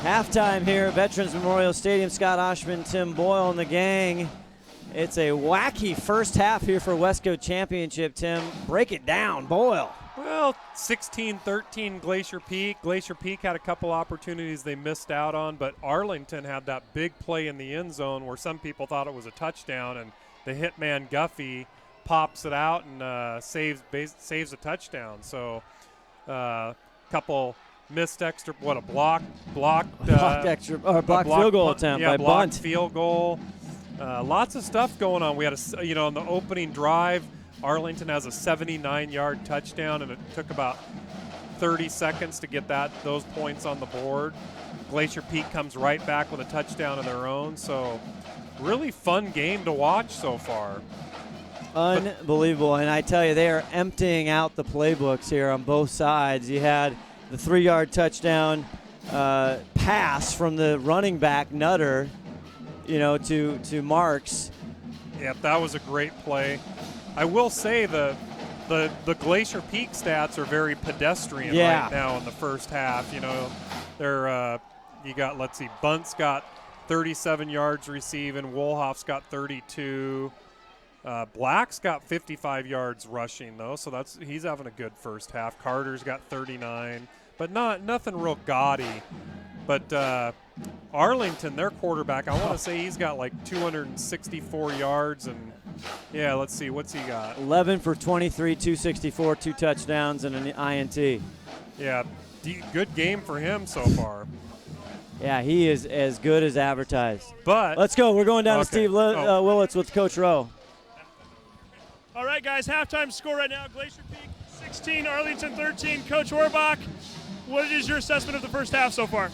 Halftime here at Veterans Memorial Stadium. Scott Oshman, Tim Boyle, and the gang. It's a wacky first half here for WESCO Championship, Tim. Break it down, Boyle. Well, 16-13 Glacier Peak. Glacier Peak had a couple opportunities they missed out on, but Arlington had that big play in the end zone where some people thought it was a touchdown, and the hitman Guffey pops it out and saves a touchdown. So couple missed extra, blocked field goal attempt by blocked bunt. field goal. Lots of stuff going on. We had in the opening drive, Arlington has a 79-yard touchdown, and it took about 30 seconds to get those points on the board. Glacier Peak comes right back with a touchdown of their own. So really fun game to watch so far. Unbelievable. And I tell you, they are emptying out the playbooks here on both sides. You had the 3-yard touchdown pass from the running back Nutter, to Marks. Yep, that was a great play. I will say the Glacier Peak stats are very pedestrian right now in the first half. They're Bunt's got 37 yards receiving, Wolhoff's got 32. Black's got 55 yards rushing though, so he's having a good first half. Carter's got 39, but nothing real gaudy. But Arlington, their quarterback, I want to say he's got like 264 yards, and let's see, what's he got? 11 for 23, 264, 2 touchdowns, and an INT. Yeah, good game for him so far. Yeah, he is as good as advertised. But let's go. We're going down to Steve Willits with Coach Rowe. All right, guys, halftime score right now, Glacier Peak 16, Arlington 13. Coach Orbach, what is your assessment of the first half so far?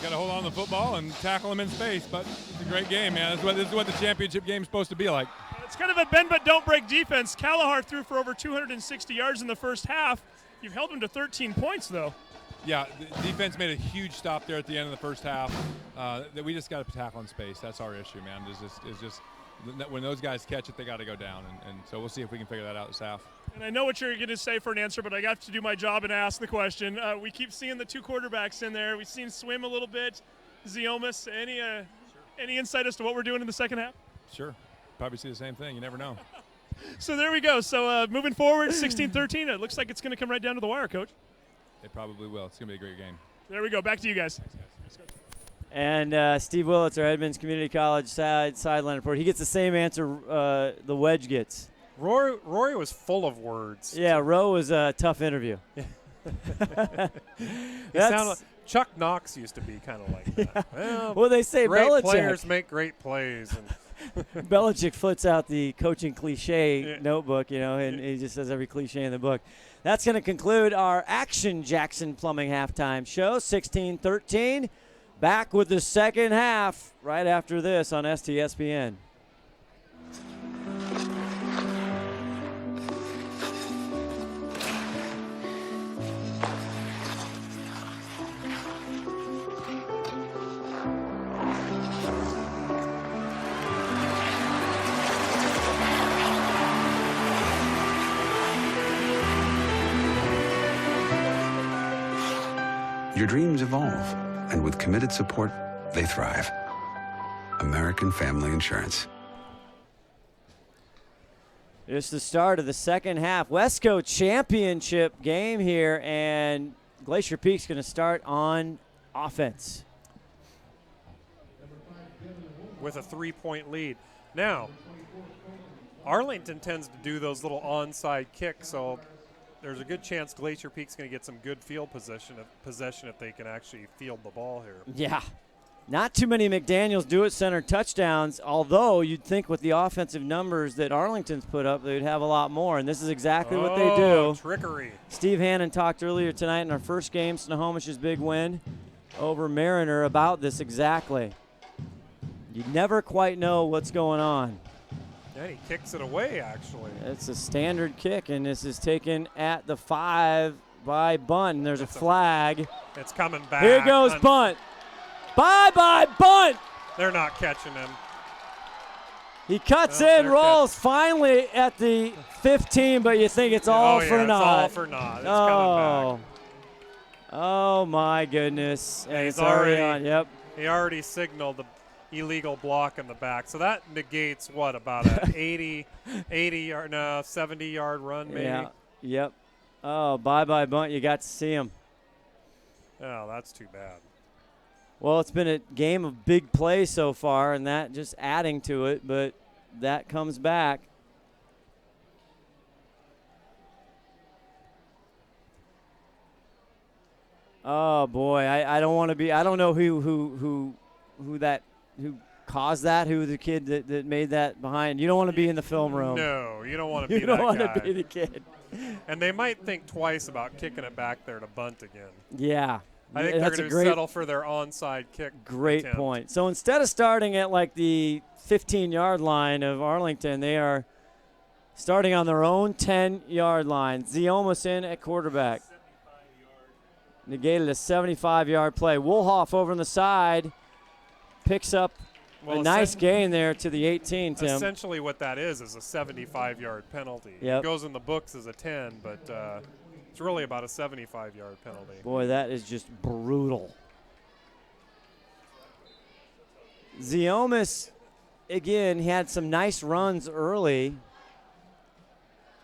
Got to hold on to the football and tackle them in space, but it's a great game, man. This is what the championship game is supposed to be like. It's kind of a bend but don't break defense. Callahar threw for over 260 yards in the first half. You've held him to 13 points, though. Yeah, the defense made a huge stop there at the end of the first half. That we just got to tackle in space. That's our issue, man. It's just when those guys catch it, they got to go down, and so we'll see if we can figure that out this half. And I know what you're going to say for an answer, but I got to do my job and ask the question. We keep seeing the two quarterbacks in there. We've seen Swim a little bit. Ziomas, any insight as to what we're doing in the second half? Sure. Probably see the same thing. You never know. So there we go. So moving forward, 16-13. It looks like it's going to come right down to the wire, Coach. It probably will. It's going to be a great game. There we go. Back to you guys. And Steve Willits, our Edmonds Community College sideline report. He gets the same answer the wedge gets. Rory was full of words. Yeah, Rowe was a tough interview. Chuck Knox used to be kind of like that. Well, they say great Belichick. Players make great plays. And Belichick flips out the coaching cliche notebook, and he just says every cliche in the book. That's going to conclude our Action Jackson Plumbing halftime show, 16-13. Back with the second half right after this on STSPN. Your dreams evolve, and with committed support, they thrive. American Family Insurance. It's the start of the second half. WESCO championship game here, and Glacier Peak's going to start on offense. With a 3-point lead. Now, Arlington tends to do those little onside kicks, so there's a good chance Glacier Peak's going to get some good field possession if they can actually field the ball here. Yeah. Not too many McDaniels do it center touchdowns, although you'd think with the offensive numbers that Arlington's put up, they'd have a lot more, and this is exactly what they do. Trickery. Steve Hannon talked earlier tonight in our first game, Snohomish's big win over Mariner, about this exactly. You never quite know what's going on. Yeah, he kicks it away, actually. It's a standard kick, and this is taken at the 5 by Bunt, and there's a flag. It's coming back. Here goes Bunt. Bye-bye, Bunt. They're not catching him. He cuts in, rolls finally at the 15, but you think it's all for naught. It's all for naught. It's coming back. Oh, my goodness. And He's it's already already on. Yep. He already signaled the illegal block in the back. So that negates what, about a 70-yard run maybe? Yeah. Yep. Oh, bye-bye bunt. You got to see him. Oh, that's too bad. Well, it's been a game of big plays so far, and that just adding to it, but that comes back. Oh boy, I don't want to be. I don't know who caused that. Who the kid that made that behind? You don't want to be in the film room. No, you don't want to be You that don't want guy. to be the kid. And they might think twice about kicking it back there to bunt again. Yeah, I think that's they're a going to great, settle for their onside kick. great attempt. point. So instead of starting at like the 15-yard line of Arlington, they are starting on their own 10-yard line. Ziomas in at quarterback. Negated a 75-yard play. Woolhoff over on the side picks up a nice gain there to the 18, Tim. Essentially what that is a 75-yard penalty. Yep. It goes in the books as a 10, but it's really about a 75-yard penalty. Boy, that is just brutal. Ziomas, again, he had some nice runs early.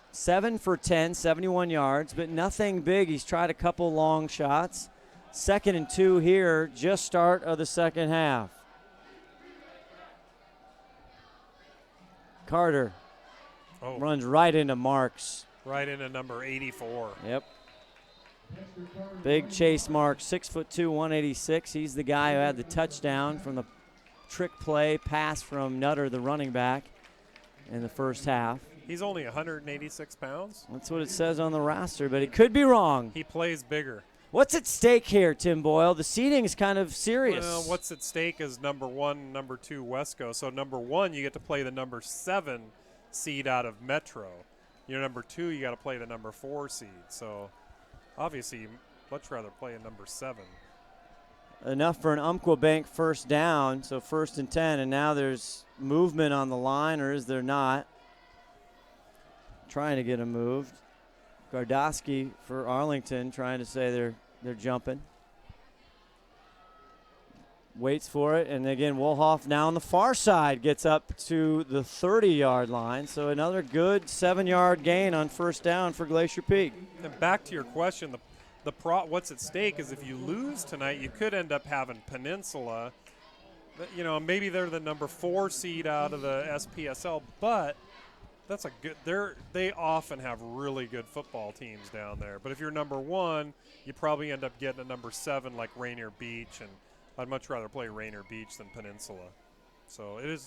7 for 10, 71 yards, but nothing big. He's tried a couple long shots. 2nd and 2 here, just start of the second half. Carter runs right into Marks. Right into number 84. Yep. Big Chase Marks, 6'2", 186. He's the guy who had the touchdown from the trick play pass from Nutter, the running back, in the first half. He's only 186 pounds. That's what it says on the roster, but it could be wrong. He plays bigger. What's at stake here, Tim Boyle? The seeding is kind of serious. Well, what's at stake is number 1, number 2, WESCO. So number 1, you get to play the number 7 seed out of Metro. You're number 2, you got to play the number 4 seed. So obviously, you'd much rather play a number 7. Enough for an Umpqua Bank first down, so 1st and 10, and now there's movement on the line, or is there not? Trying to get him moved. Gardowski for Arlington trying to say they're jumping. Waits for it, and again, Woolhoff now on the far side gets up to the 30-yard line. So another good 7-yard gain on first down for Glacier Peak. And back to your question, what's at stake is if you lose tonight, you could end up having Peninsula. You know, maybe they're the number 4 seed out of the SPSL, but that's a good. They often have really good football teams down there. But if you're number 1, you probably end up getting a number 7 like Rainier Beach, and I'd much rather play Rainier Beach than Peninsula. So it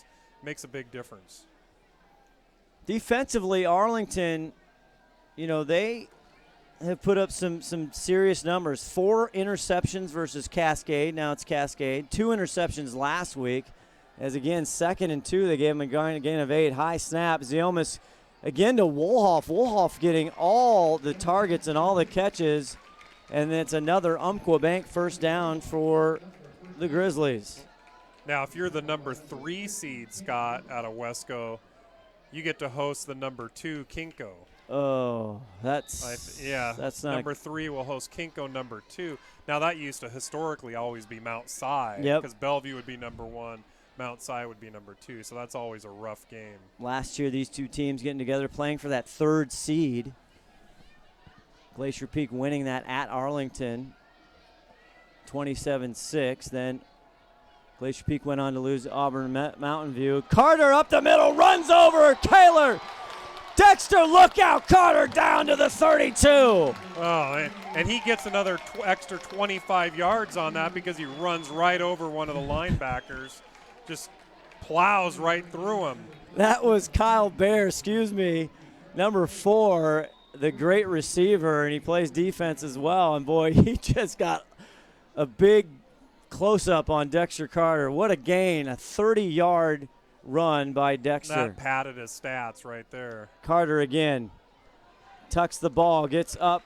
makes a big difference. Defensively, Arlington, you know, they have put up some serious numbers. 4 interceptions versus Cascade. Now it's Cascade. 2 interceptions last week. As again, 2nd and 2, they gave him a gain of 8. High snap. Ziomas again to Woolhoff. Woolhoff getting all the targets and all the catches. And it's another Umpqua Bank first down for the Grizzlies. Now, if you're the number 3 seed, Scott, out of WESCO, you get to host the number 2 Kinko. Oh, that's not. Number 3 will host Kinko number 2. Now, that used to historically always be Mount Si. Yep. Because Bellevue would be number 1. Mount Si would be number 2, so that's always a rough game. Last year, these two teams getting together, playing for that 3rd seed. Glacier Peak winning that at Arlington, 27-6. Then Glacier Peak went on to lose Auburn Mountain View. Carter up the middle, runs over Taylor. Dexter, look out. Carter down to the 32. Oh, and he gets another extra 25 yards on that because he runs right over one of the linebackers. Just plows right through him. That was Kyle Bear, number 4, the great receiver, and he plays defense as well. And, boy, he just got a big close-up on Dexter Carter. What a gain, a 30-yard run by Dexter. That padded his stats right there. Carter again tucks the ball, gets up,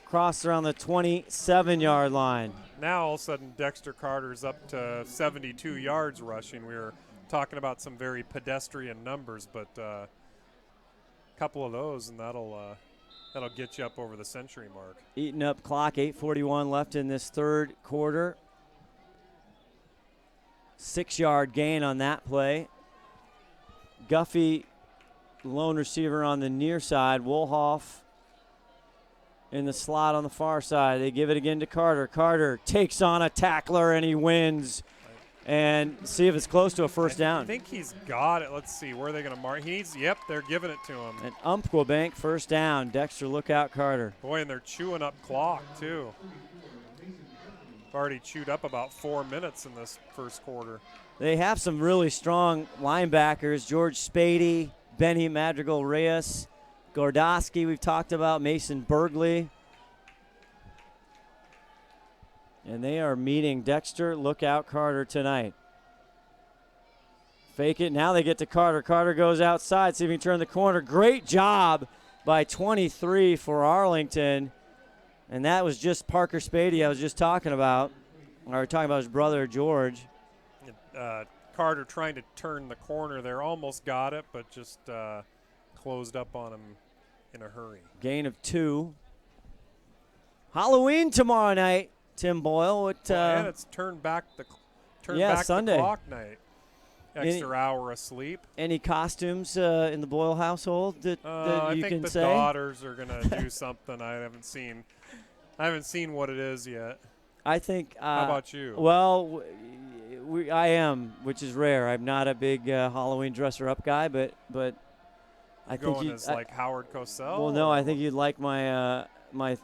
crosses around the 27-yard line. Now, all of a sudden, Dexter Carter's up to 72 yards rushing. We were talking about some very pedestrian numbers, but a couple of those, and that'll That'll get you up over the century mark. Eating up clock, 8:41 left in this third quarter. 6-yard gain on that play. Guffey, lone receiver on the near side. Wolhoff in the slot on the far side. They give it again to Carter. Carter takes on a tackler, and he wins. And see if it's close to a first down. I think he's got it. Let's see. Where are they going to mark? Yep, they're giving it to him. And Umpquabank, first down. Dexter, look out, Carter. Boy, and they're chewing up clock, too. They've already chewed up about 4 minutes in this first quarter. They have some really strong linebackers. George Spady, Benny Madrigal-Reyes, Gordowski we've talked about, Mason Bergley. And they are meeting Dexter, look out, Carter tonight. Fake it. Now they get to Carter. Carter goes outside. See if he can turn the corner. Great job by 23 for Arlington. And that was just Parker Spady I was just talking about. Or talking about his brother, George. Carter trying to turn the corner there. Almost got it, but just closed up on him in a hurry. Gain of 2. Halloween tomorrow night. Tim Boyle. And it's turned back the Sunday. Clock night. Extra hour of sleep. Any costumes in the Boyle household that you can say? I think the daughters are going to do something I haven't seen. I haven't seen what it is yet. I think. How about you? Well, I am, which is rare. I'm not a big Halloween dresser-up guy, but I think going as like Howard Cosell. Well, no, I think you'd like my my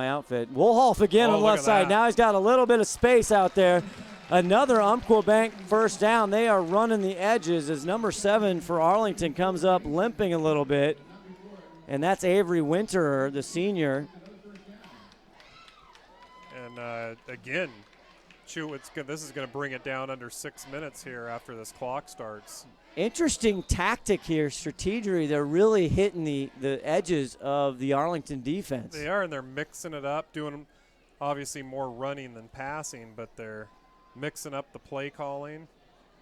outfit. Wolhoff again on the left side. That. Now he's got a little bit of space out there. Another Umpquabank first down. They are running the edges as number 7 for Arlington comes up limping a little bit, and that's Avery Winterer, the senior. And again, this is going to bring it down under 6 minutes here after this clock starts. Interesting tactic here, strategery. They're really hitting the edges of the Arlington defense. They are, and they're mixing it up, doing obviously more running than passing, but they're mixing up the play calling.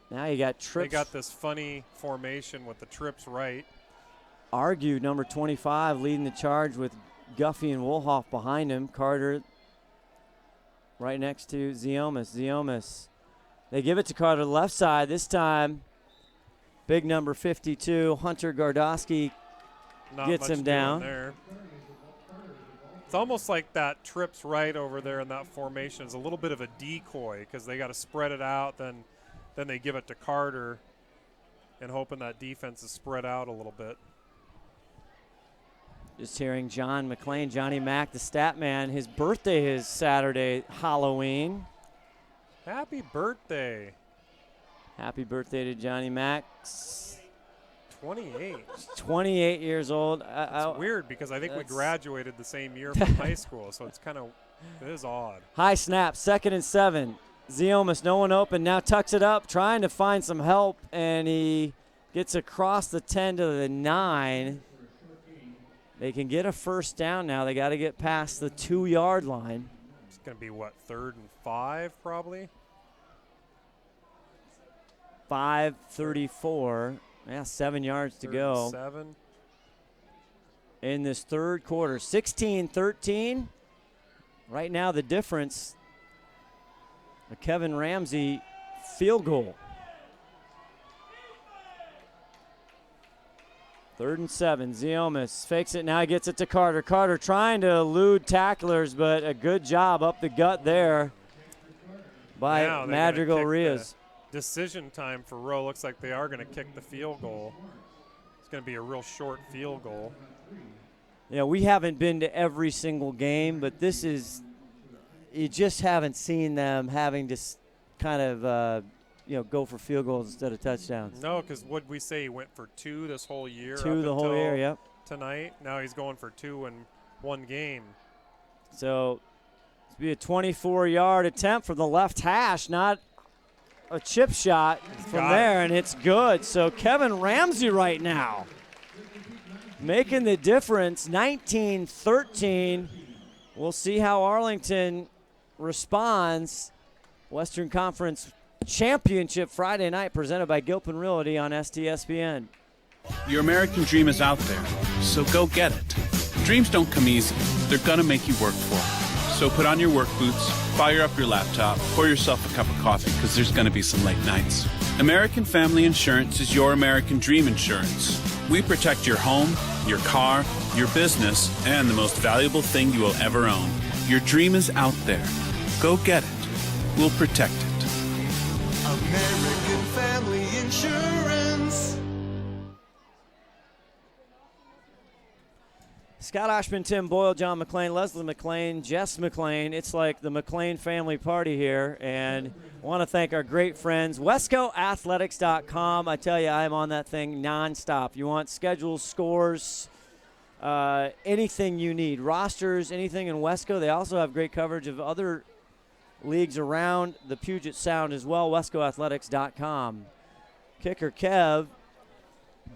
Now you got trips. They got this funny formation with the trips right. Argue, number 25, leading the charge with Guffey and Wolhoff behind him. Carter right next to Ziomas. They give it to Carter left side. This time, big number 52, Hunter Gardowski gets him down. There. It's almost like that trips right over there in that formation is a little bit of a decoy because they got to spread it out, then they give it to Carter and hoping that defense is spread out a little bit. Just hearing John McClain, Johnny Mack, the stat man. His birthday is Saturday, Halloween. Happy birthday. Happy birthday to Johnny Mack. 28. 28 years old. It's weird because I think we graduated the same year from high school, so it is odd. High snap, 2nd and 7. Ziomas, no one open, now tucks it up, trying to find some help, and he gets across the 10 to the 9. They can get a first down now. They got to get past the 2-yard line. It's going to be, 3rd and 5 probably? 5:34. Yeah, 7 yards to go. 7. In this third quarter, 16-13. Right now the difference, a Kevin Ramsey field goal. 3rd and 7. Ziomas fakes it. Now he gets it to Carter. Carter trying to elude tacklers, but a good job up the gut there by Madrigal-Reyes. Decision time for Rowe. Looks like they are going to kick the field goal. It's going to be a real short field goal. Yeah, we haven't been to every single game, but this is – you just haven't seen them having to kind of go for field goals instead of touchdowns. No, because what we say he went for 2 this whole year. 2 the whole year, yep. Tonight. Now he's going for 2 in one game. So it's be a 24-yard attempt from the left hash, not a chip shot from there, and it's good. So Kevin Ramsey right now making the difference, 19-13. We'll see how Arlington responds. Western Conference Championship Friday night presented by Gilpin Realty on STSPN. Your American dream is out there, so go get it. Dreams don't come easy. They're gonna make you work for it. So put on your work boots, fire up your laptop, pour yourself a cup of coffee, because there's gonna be some late nights. American Family Insurance is your American dream insurance. We protect your home, your car, your business, and the most valuable thing you will ever own. Your dream is out there. Go get it. We'll protect it. American Family Insurance. Scott Oshman, Tim Boyle, John McClain, Leslie McClain, Jess McClain. It's like the McClain family party here, and I want to thank our great friends, WESCOathletics.com. I tell you, I'm on that thing nonstop. You want schedules, scores, anything you need, rosters, anything in WESCO. They also have great coverage of other leagues around the Puget Sound as well, WESCOathletics.com. Kicker Kev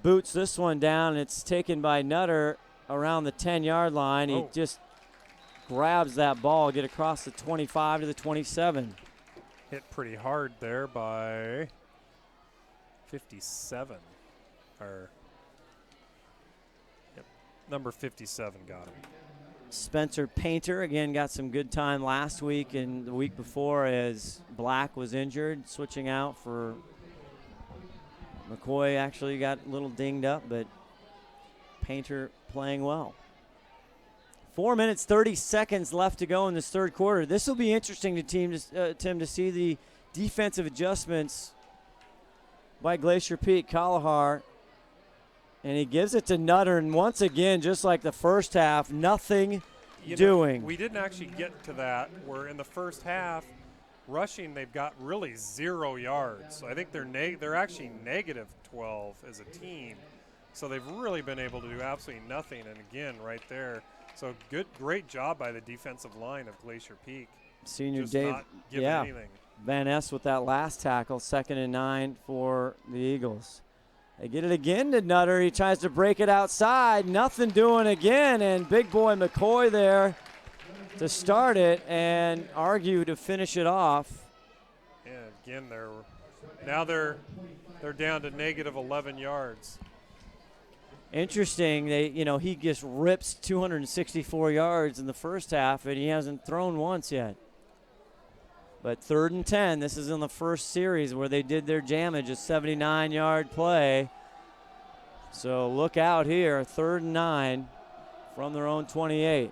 boots this one down. It's taken by Nutter around the 10-yard line. He just grabs that ball, get across the 25 to the 27. Hit pretty hard there by 57. Number 57 got him. Spencer Painter, again, got some good time last week and the week before as Black was injured, switching out for McCoy. Actually got a little dinged up, but Painter playing well. 4 minutes, 30 seconds left to go in this third quarter. This will be interesting to Tim, to see the defensive adjustments by Glacier Peak. Kalahar, and he gives it to Nutter, and once again, just like the first half, nothing doing. We didn't actually get to that, where in the first half, rushing, they've got really 0 yards. So I think they're actually negative 12 as a team. So they've really been able to do absolutely nothing. And again, right there. So great job by the defensive line of Glacier Peak. Senior Just Dave, not giving anything. Van Ness with that last tackle, 2nd and 9 for the Eagles. They get it again to Nutter. He tries to break it outside. Nothing doing again. And big boy McCoy there to start it and argue to finish it off. And again, they're down to negative 11 yards. Interesting. He just rips 264 yards in the first half, and he hasn't thrown once yet. But 3rd and 10. This is in the first series where they did their jammage, a 79-yard play. So look out here, 3rd and 9 from their own 28.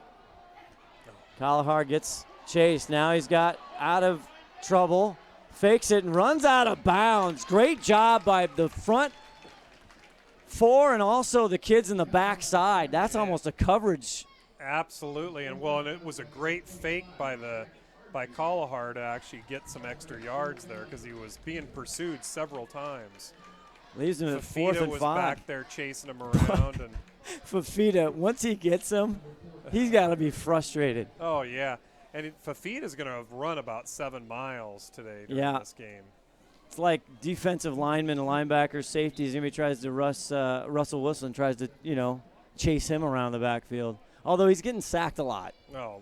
Kalahar gets chased. Now he's got out of trouble, fakes it, and runs out of bounds. Great job by the front 4 and also the kids in the backside. That's almost a coverage. Absolutely, and it was a great fake by Kalahar to actually get some extra yards there, because he was being pursued several times. Leaves him at 4th and 5. Was back there chasing him around. And Fafita, once he gets him, he's got to be frustrated. Oh, yeah. And Fafita's going to run about 7 miles today during this game. It's like defensive linemen and linebackers, safeties. He tries to Russell Wilson tries to, chase him around the backfield. Although he's getting sacked a lot. Oh,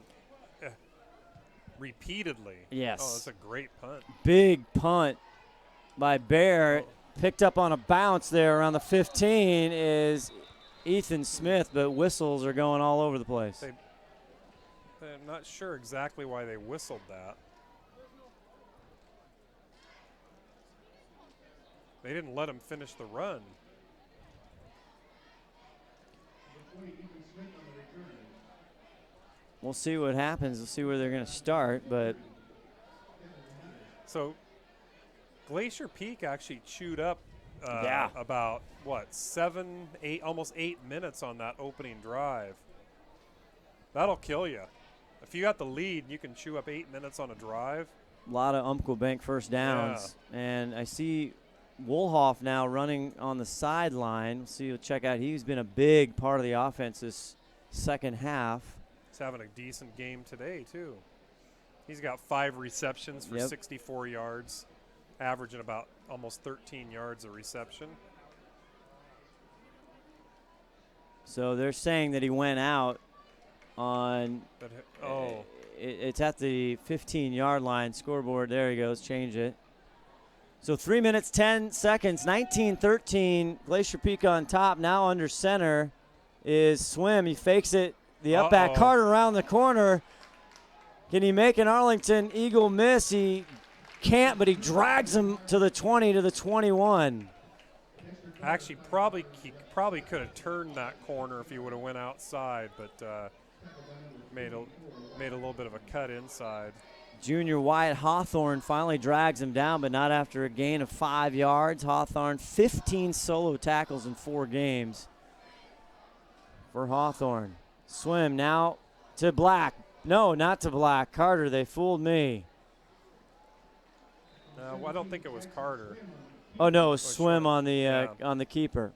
repeatedly. Yes. Oh, that's a great punt. Big punt by Bear. Picked up on a bounce there around the 15 is Ethan Smith, but whistles are going all over the place. I'm not sure exactly why they whistled that. They didn't let him finish the run. We'll see what happens. We'll see where they're going to start. But so Glacier Peak actually chewed up about, 7, 8, almost 8 minutes on that opening drive. That'll kill you. If you got the lead, you can chew up 8 minutes on a drive. A lot of Umpqua Bank first downs. Yeah. And I see Woolhoff now running on the sideline. We'll check out. He's been a big part of the offense this second half. He's having a decent game today, too. He's got 5 receptions for 64 yards, averaging about almost 13 yards a reception. So they're saying that he went out on it's at the 15-yard line. Scoreboard, there he goes, change it. So 3 minutes, 10 seconds, 19-13, Glacier Peak on top. Now under center is Swim. He fakes it, The up back Carter around the corner. Can he make an Arlington Eagle miss? He can't, but he drags him to the 20, to the 21. Actually, he probably could have turned that corner if he would have went outside, but made a little bit of a cut inside. Junior Wyatt Hawthorne finally drags him down, but not after a gain of 5 yards. Hawthorne, 15 solo tackles in 4 games for Hawthorne. Swim now to Black. No, not to Black. Carter, they fooled me. Well, I don't think it was Carter. Oh no, it was Swim on the keeper.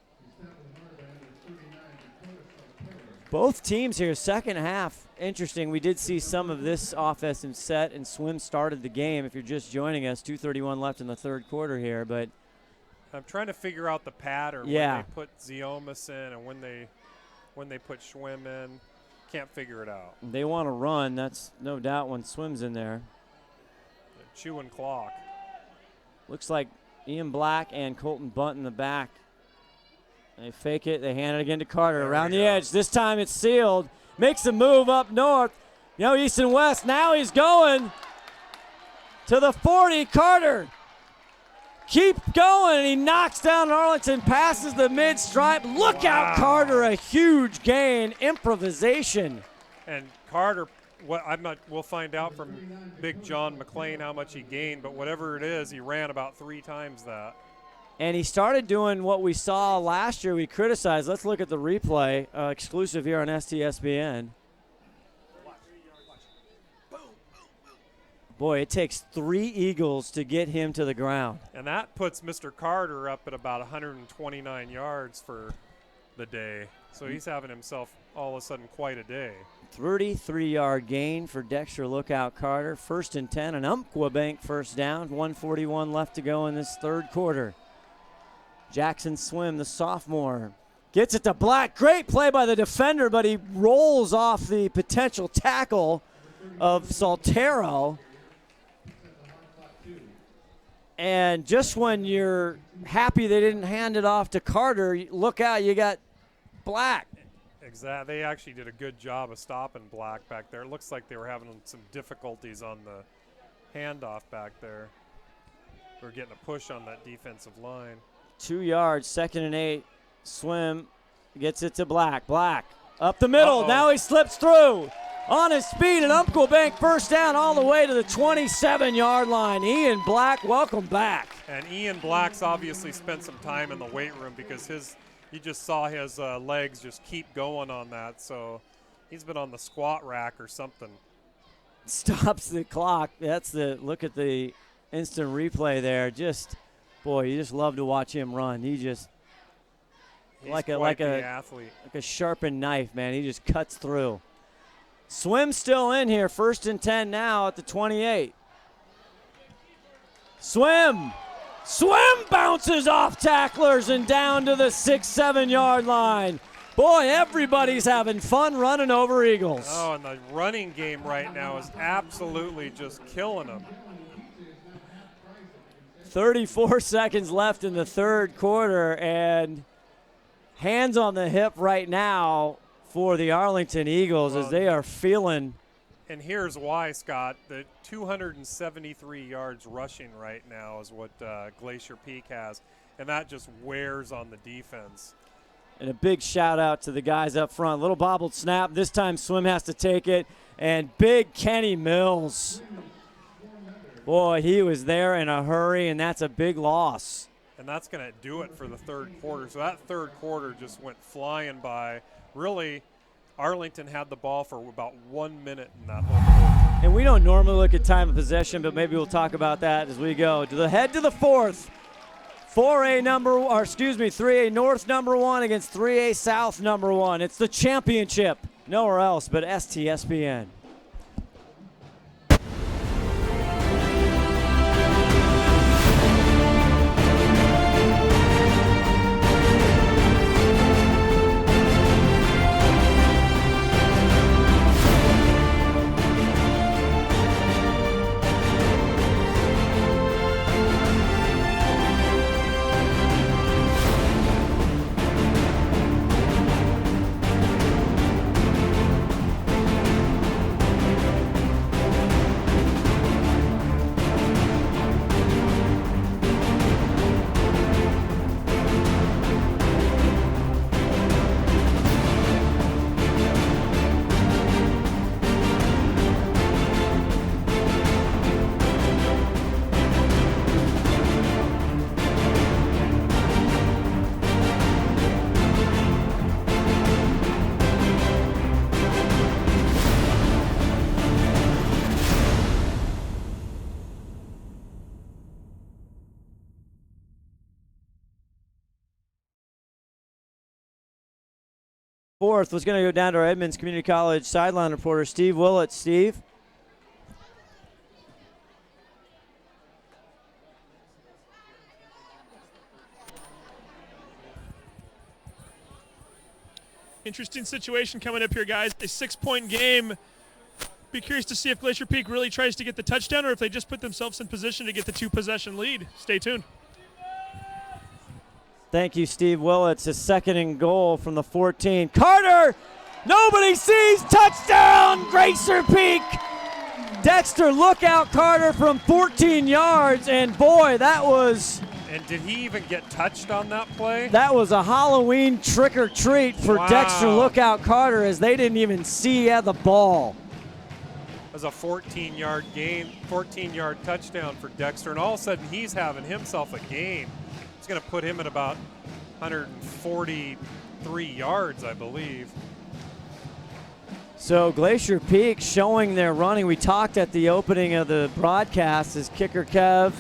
Both teams here, second half, interesting. We did see some of this offensive set, and Swim started the game. If you're just joining us, 2:31 left in the third quarter here, but I'm trying to figure out the pattern when they put Ziomas in and when they put Schwim in. Can't figure it out. They want to run. That's no doubt when Swim's in there. Chewing clock. Looks like Ian Black and Colton Bunt in the back. They fake it. They hand it again to Carter around the edge. This time it's sealed. Makes a move up north. East and west. Now he's going to the 40. Carter keep going, and he knocks down Arlington, passes the mid-stripe. Look out, Carter, a huge gain. Improvisation. And Carter, we'll find out from Big John McClain how much he gained, but whatever it is, he ran about 3 times that. And he started doing what we saw last year we criticized. Let's look at the replay, exclusive here on STSPN. Boy, it takes 3 Eagles to get him to the ground. And that puts Mr. Carter up at about 129 yards for the day. So he's having himself all of a sudden quite a day. 33-yard gain for Dexter Lookout Carter. 1st and 10, an Umpqua Bank first down. 1:41 left to go in this third quarter. Jackson Swim, the sophomore, gets it to Black. Great play by the defender, but he rolls off the potential tackle of Saltero. And just when you're happy they didn't hand it off to Carter, look out, you got Black. Exactly. They actually did a good job of stopping Black back there. It looks like they were having some difficulties on the handoff back there. We're getting a push on that defensive line. 2 yards, 2nd and 8. Swim gets it to Black. Black up the middle. Now he slips through on his speed, and Umpqua Bank first down all the way to the 27-yard line. Ian Black, welcome back. And Ian Black's obviously spent some time in the weight room because you just saw his legs just keep going on that. So he's been on the squat rack or something. Stops the clock. That's the look at the instant replay there. Boy, you just love to watch him run. He's like a athlete. Like a sharpened knife, man. He just cuts through. Swim still in here. 1st and 10 now at the 28. Swim bounces off tacklers and down to the 6-7 yard line. Boy, everybody's having fun running over Eagles. Oh, and the running game right now is absolutely just killing them. 34 seconds left in the third quarter, and hands on the hip right now for the Arlington Eagles as they are feeling. And here's why, Scott. The 273 yards rushing right now is what Glacier Peak has, and that just wears on the defense. And a big shout out to the guys up front. Little bobbled snap. This time Swim has to take it, and big Kenny Mills. Boy, he was there in a hurry, and that's a big loss. And that's going to do it for the third quarter. So that third quarter just went flying by. Really, Arlington had the ball for about 1 minute in that whole quarter. And we don't normally look at time of possession, but maybe we'll talk about that as we go. To the head to the fourth. 3A North number 1 against 3A South number 1. It's the championship. Nowhere else but STSPN. fourth. Let's going to go down to our Edmonds Community College sideline reporter, Steve Willett. Steve? Interesting situation coming up here, guys. A 6-point game. Be curious to see if Glacier Peak really tries to get the touchdown or if they just put themselves in position to get the 2-possession lead. Stay tuned. Thank you, Steve Willits. A 2nd and goal from the 14. Carter! Nobody sees! Touchdown, Glacier Peak! Dexter, look out, Carter from 14 yards. And boy, that was... And did he even get touched on that play? That was a Halloween trick or treat for Dexter Lookout Carter, as they didn't even see he had the ball. It was a 14-yard game, 14-yard touchdown for Dexter, and all of a sudden he's having himself a game. It's going to put him at about 143 yards, I believe. So Glacier Peak showing their running. We talked at the opening of the broadcast as kicker Kev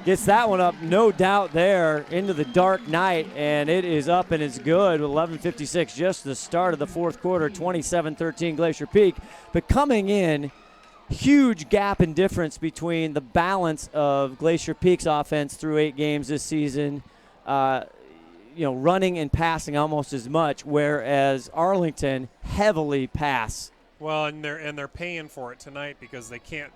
gets that one up, no doubt there, into the dark night, and it is up and it's good. 11:56, just the start of the fourth quarter, 27-13 Glacier Peak. But coming in, huge gap in difference between the balance of Glacier Peak's offense through 8 games this season, running and passing almost as much, whereas Arlington heavily pass. Well, and they're paying for it tonight because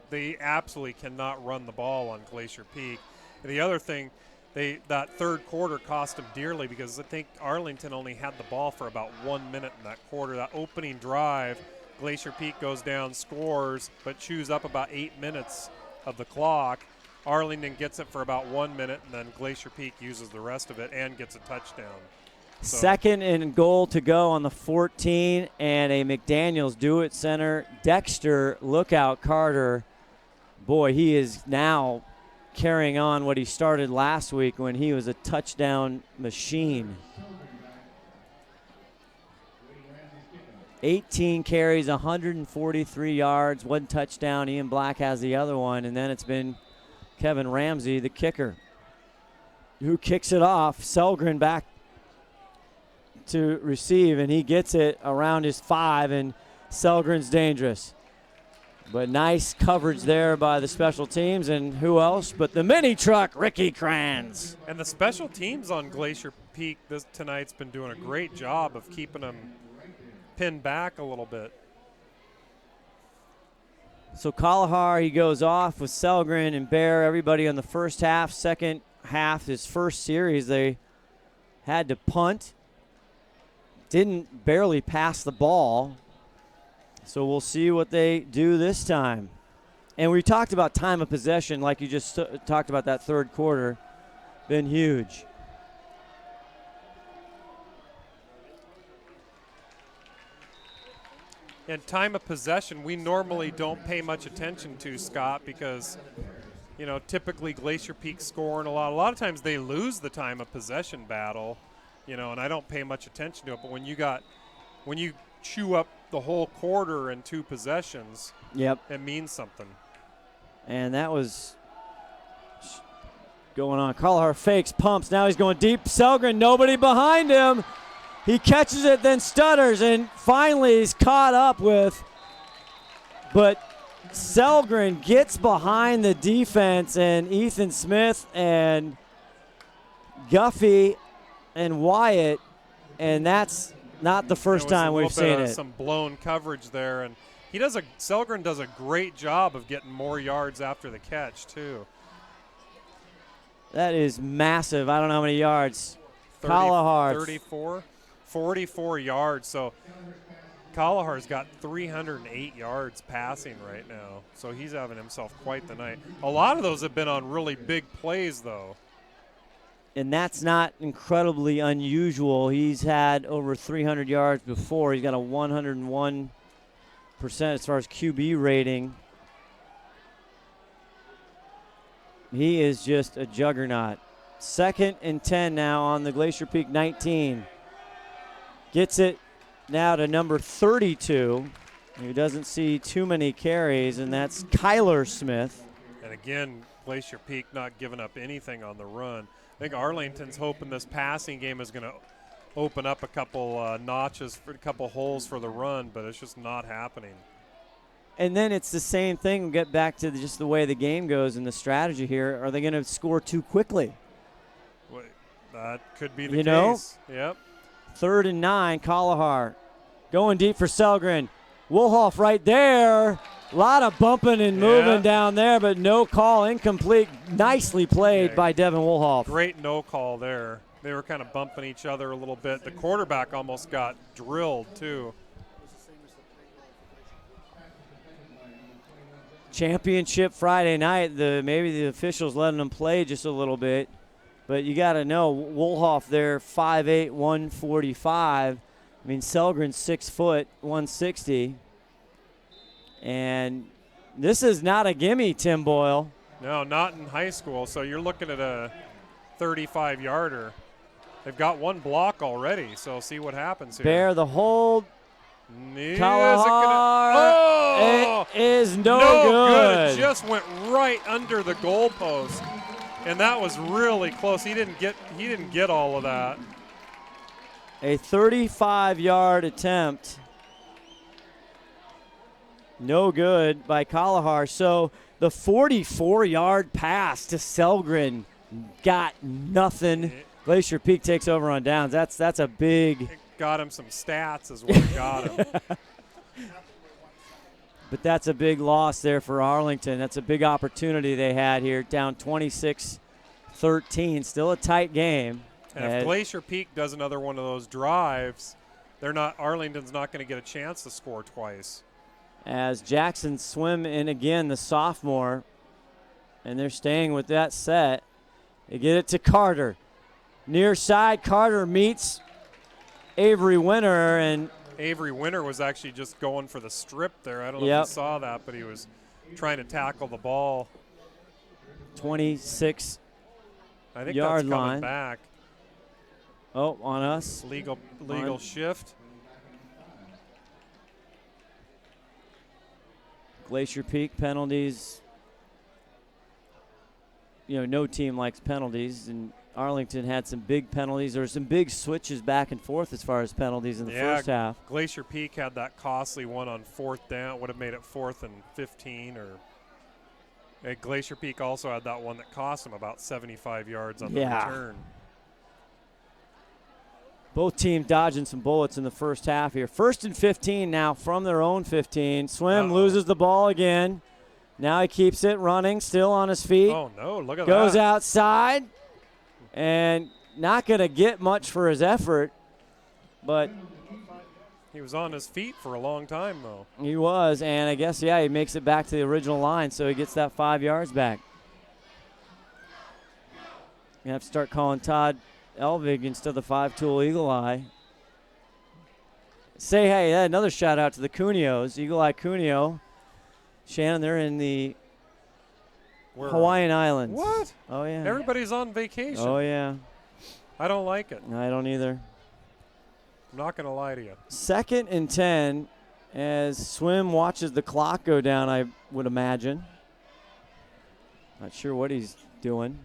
they absolutely cannot run the ball on Glacier Peak. The other thing, that third quarter cost them dearly because I think Arlington only had the ball for about 1 minute in that quarter. That opening drive, Glacier Peak goes down, scores, but chews up about 8 minutes of the clock. Arlington gets it for about 1 minute, and then Glacier Peak uses the rest of it and gets a touchdown. So. 2nd and goal to go on the 14, and a McDaniels do-it center. Dexter Lookout Carter, boy, he is now carrying on what he started last week when he was a touchdown machine. 18 carries, 143 yards, 1 touchdown. Ian Black has the other one, and then it's been Kevin Ramsey, the kicker, who kicks it off. Selgren back to receive, and he gets it around his 5, and Selgren's dangerous. But nice coverage there by the special teams, and who else but the mini truck, Ricky Kranz. And the special teams on Glacier Peak tonight's been doing a great job of keeping them pinned back a little bit. So Kalahar, he goes off with Selgren and Bear, everybody on the first half. Second half, his first series, they had to punt. Didn't barely pass the ball. So we'll see what they do this time. And we talked about time of possession, like you just talked about that third quarter. Been huge. And time of possession, we normally don't pay much attention to, Scott, because, typically Glacier Peak scoring a lot. A lot of times they lose the time of possession battle, and I don't pay much attention to it. But when you chew up the whole quarter in 2 possessions, yep, it means something. And that was going on. Kalahar fakes, pumps. Now he's going deep. Selgren, nobody behind him. He catches it, then stutters, and finally he's caught up with. But Selgren gets behind the defense, and Ethan Smith and Guffey and Wyatt, and that's not the first time we've seen it. Some blown coverage there, and Selgren does a great job of getting more yards after the catch too. That is massive. I don't know how many yards. Kalahar. 44 yards. So Kalahar's got 308 yards passing right now. So he's having himself quite the night. A lot of those have been on really big plays though. And that's not incredibly unusual. He's had over 300 yards before. He's got a 101% as far as QB rating. He is just a juggernaut. 2nd and 10 now on the Glacier Peak 19. Gets it now to number 32, who doesn't see too many carries, and that's Kyler Smith. And again, Glacier Peak not giving up anything on the run. I think Arlington's hoping this passing game is going to open up a couple notches, for a couple holes for the run, but it's just not happening. And then it's the same thing. We'll get back to just the way the game goes and the strategy here. Are they going to score too quickly? That could be the you case. Know? Yep. 3rd and 9, Kalahar going deep for Selgren. Woolhoff right there. A lot of bumping and moving down there, but no call, incomplete. Nicely played by Devin Woolhoff. Great no call there. They were kind of bumping each other a little bit. The quarterback almost got drilled, too. Championship Friday night, maybe the officials letting them play just a little bit. But you got to know, Woolhoff there, 5'8", 145. I mean, Selgren's 6 foot, 160. And this is not a gimme, Tim Boyle. No, not in high school. So you're looking at a 35-yarder. They've got one block already, so see what happens here. Bear the hold. Oh! It is no good. It just went right under the goalpost. And that was really close. He didn't get all of that. A 35-yard attempt. No good by Kalahar. So the 44-yard pass to Selgren got nothing. Glacier Peak takes over on downs. That's a big. It got him some stats is what it got him. But that's a big loss there for Arlington. That's a big opportunity they had here, down 26-13. Still a tight game. And if Glacier Peak does another one of those drives, Arlington's not going to get a chance to score twice. As Jackson swim in again, the sophomore, and they're staying with that set. They get it to Carter. Near side, Carter meets Avery Winter, and Avery Winter was actually just going for the strip there. I don't know if you saw that, but he was trying to tackle the ball. 26 I think yard that's coming line. Back. Oh, on us. Legal shift. Glacier Peak penalties. No team likes penalties, and Arlington had some big penalties. There were some big switches back and forth as far as penalties in the first half. Glacier Peak had that costly one on 4th down. Would have made it 4th and 15. Glacier Peak also had that one that cost them about 75 yards on the return. Both teams dodging some bullets in the first half here. 1st and 15 now from their own 15. Swim loses the ball again. Now he keeps it running, still on his feet. Oh, no, look at that. Goes outside and not going to get much for his effort, but he was on his feet for a long time, though. He was, and I guess, he makes it back to the original line, so he gets that 5 yards back. You have to start calling Todd Elvig instead of the 5-tool Eagle Eye. Say hey, another shout out to the Cuneos, Eagle Eye Cuneo. Shannon, they're in the Hawaiian Islands. What? Oh, yeah. Everybody's on vacation. Oh, yeah. I don't like it. I don't either. I'm not going to lie to you. 2nd and 10 as Swim watches the clock go down, I would imagine. Not sure what he's doing.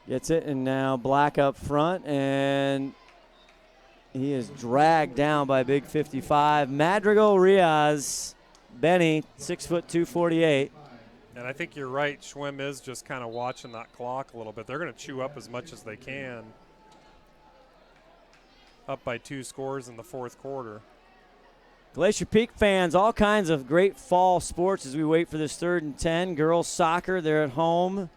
Gets it, and now Black up front, and he is dragged down by big 55. Madrigal Riaz, Benny, 6 foot 248. And I think you're right. Schwem is just kind of watching that clock a little bit. They're going to chew up as much as they can. Up by 2 scores in the 4th quarter. Glacier Peak fans, all kinds of great fall sports as we wait for this 3rd and 10. Girls soccer, they're at home.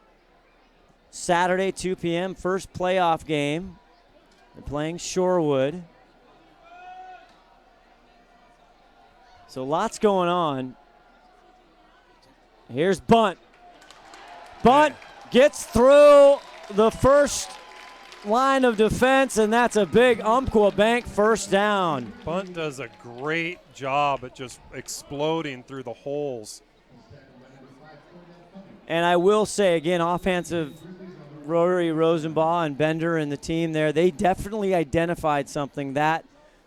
Saturday, 2 p.m., first playoff game. They're playing Shorewood. So lots going on. Here's Bunt. Bunt gets through the first line of defense, and that's a big Umpqua Bank first down. Bunt does a great job at just exploding through the holes. And I will say, again, offensive Rotary, Rosenbaugh, and Bender and the team there, they definitely identified something that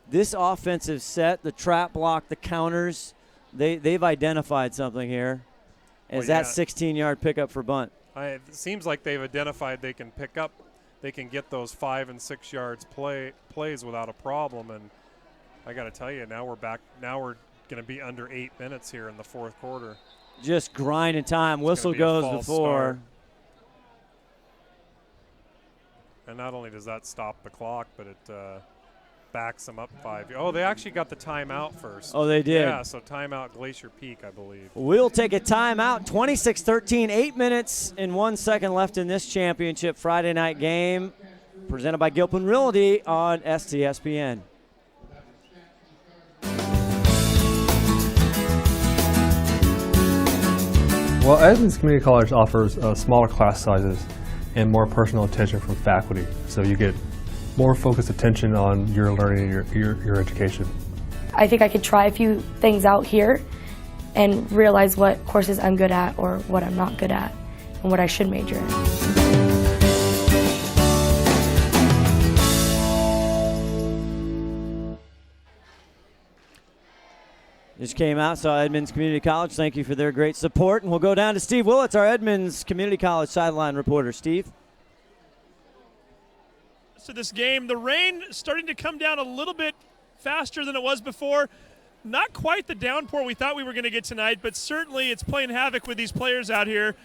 this offensive set, the trap block, the counters, they've identified something here as that 16-yard pickup for Bunt. It seems like they've identified they can pick up they can get those 5 and 6 yards plays without a problem. And I got to tell you, now we're back. Now we're going to be under 8 minutes here in the fourth quarter. Just grinding time. Whistle goes before. Start. And not only does that stop the clock, but it backs them up 5. Oh, they actually got the timeout first. Oh, they did. Yeah, so timeout Glacier Peak, I believe. We'll take a timeout. 26-13, 8 minutes and 1 second left in this championship Friday night game, presented by Gilpin Realty on STSPN. Well, Edmonds Community College offers smaller class sizes and more personal attention from faculty, so you get more focused attention on your learning and your education. I think I could try a few things out here and realize what courses I'm good at or what I'm not good at and what I should major in. Just came out, saw Edmonds Community College. Thank you for their great support. And we'll go down to Steve Willits, our Edmonds Community College sideline reporter. Steve? So this game, the rain starting to come down a little bit faster than it was before. Not quite the downpour we thought we were going to get tonight, but certainly it's playing havoc with these players out here.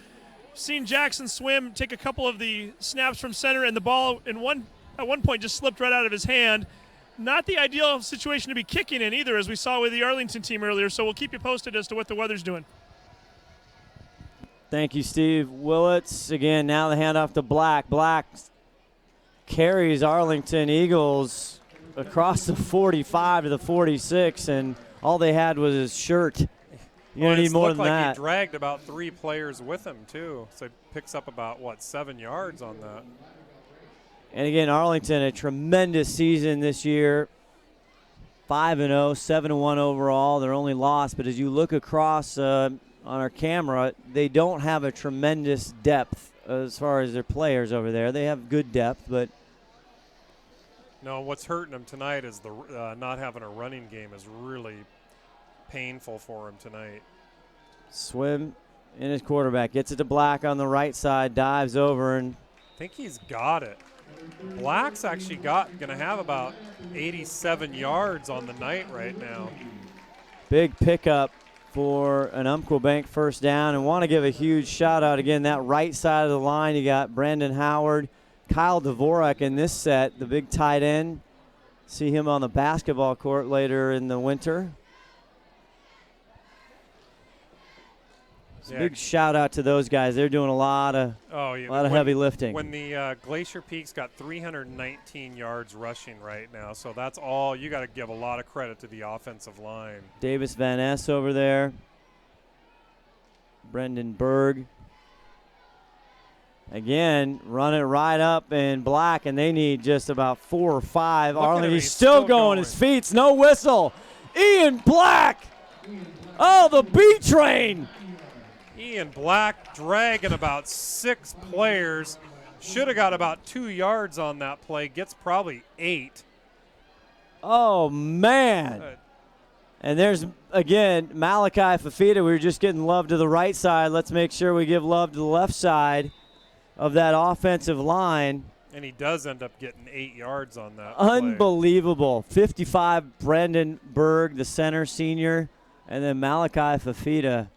Seen Jackson Swim take a couple of the snaps from center, and the ball at one point just slipped right out of his hand. Not the ideal situation to be kicking in either, as we saw with the Arlington team earlier, so we'll keep you posted as to what the weather's doing. Thank you, Steve Willits. Again, now the handoff to Black. Black carries Arlington Eagles across the 45 to the 46, and all they had was his shirt. You're going to need more than that. He dragged about 3 players with him, too. So he picks up about, 7 yards on that. And again, Arlington, a tremendous season this year. 5-0, 7-1 overall. Their only loss. But as you look across on our camera, they don't have a tremendous depth as far as their players over there. They have good depth, but no, what's hurting them tonight is the not having a running game is really painful for him tonight. Swim in his quarterback. Gets it to Black on the right side, dives over, and I think he's got it. Black's actually going to have about 87 yards on the night right now. Big pickup for an Umpqua Bank first down, and want to give a huge shout out again, that right side of the line. You got Brandon Howard, Kyle Dvorak in this set, the big tight end. See him on the basketball court later in the winter. Yeah. Big shout out to those guys. They're doing a lot of heavy lifting. When the Glacier Peak's got 319 yards rushing right now, so that's all. You got to give a lot of credit to the offensive line. Davis Van Ness over there. Brendan Berg. Again, run it right up in Black, and they need just about 4 or 5. Arlington, he's still going. His feet's no whistle. Ian Black. Oh, the B train. Ian Black dragging about 6 players. Should have got about 2 yards on that play. Gets probably 8. Oh, man. And there's, again, Malachi Fafita. We were just getting love to the right side. Let's make sure we give love to the left side of that offensive line. And he does end up getting 8 yards on that Unbelievable. Play. 55, Brendan Berg, the center, senior. And then Malachi Fafita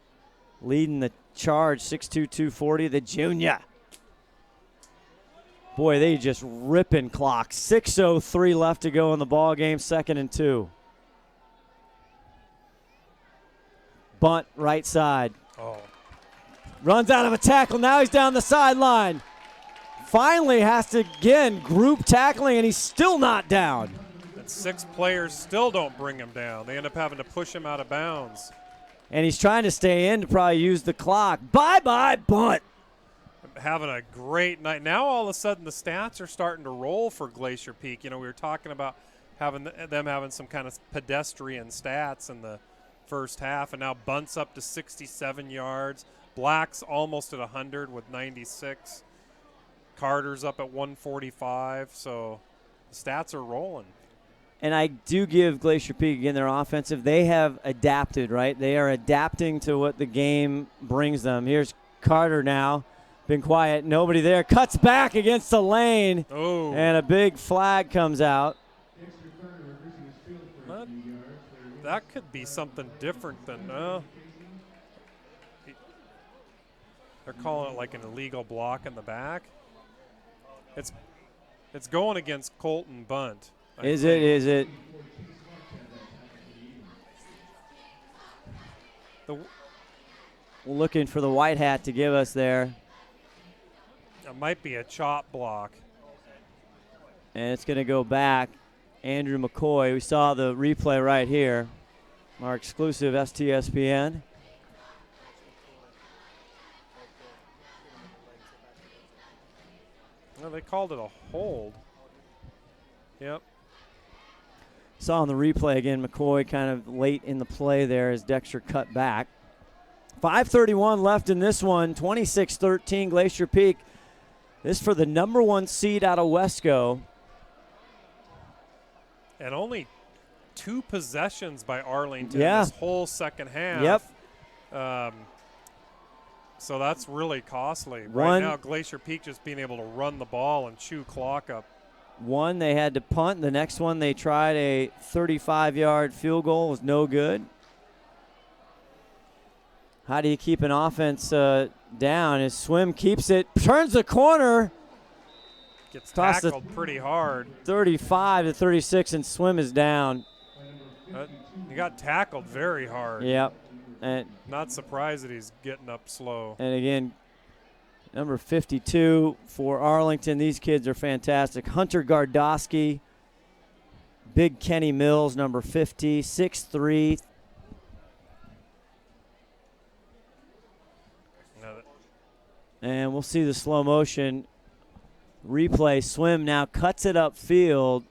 leading the charge, 6'2", 240, the junior. Boy, they just ripping clock. 6:03 left to go in the ball game, 2nd and 2. Bunt right side. Oh. Runs out of a tackle. Now he's down the sideline. Finally has to, again, group tackling, and he's still not down. And 6 players still don't bring him down. They end up having to push him out of bounds. And he's trying to stay in to probably use the clock. Bye-bye, bunt. Having a great night. Now all of a sudden the stats are starting to roll for Glacier Peak. You know, we were talking about them having some kind of pedestrian stats in the first half, and now bunts up to 67 yards. Black's almost at 100 with 96. Carter's up at 145. So the stats are rolling. And I do give Glacier Peak, again, their offensive. They have adapted, right? They are adapting to what the game brings them. Here's Carter now. Been quiet, nobody there. Cuts back against the lane, Oh. and a big flag comes out. That could be something different than. They're calling it like an illegal block in the back. It's going against Colton Bunt. Is it? Looking for the white hat to give us there. It might be a chop block. And it's going to go back. Andrew McCoy, we saw the replay right here. Our exclusive STSPN. Well, they called it a hold. Yep. Saw on the replay again, McCoy kind of late in the play there as Dexter cut back. 5:31 left in this one, 26-13 Glacier Peak. This for the number 1 seed out of WESCO. And only 2 possessions by Arlington Yeah. this whole second half. Yep. So that's really costly. Right One- now, Glacier Peak just being able to run the ball and chew clock up. One, they had to punt. The next one, they tried a 35-yard field goal. Was no good. How do you keep an offense down? His swim keeps it, turns the corner. Gets Tossed it tackled pretty hard. 35-36, and swim is down. He got tackled very hard. Yep. And Not surprised that he's getting up slow. And again, number 52 for Arlington. These kids are fantastic. Hunter Gardosky, Big Kenny Mills, number 50, 6'3". And we'll see the slow motion replay. Swim now cuts it upfield.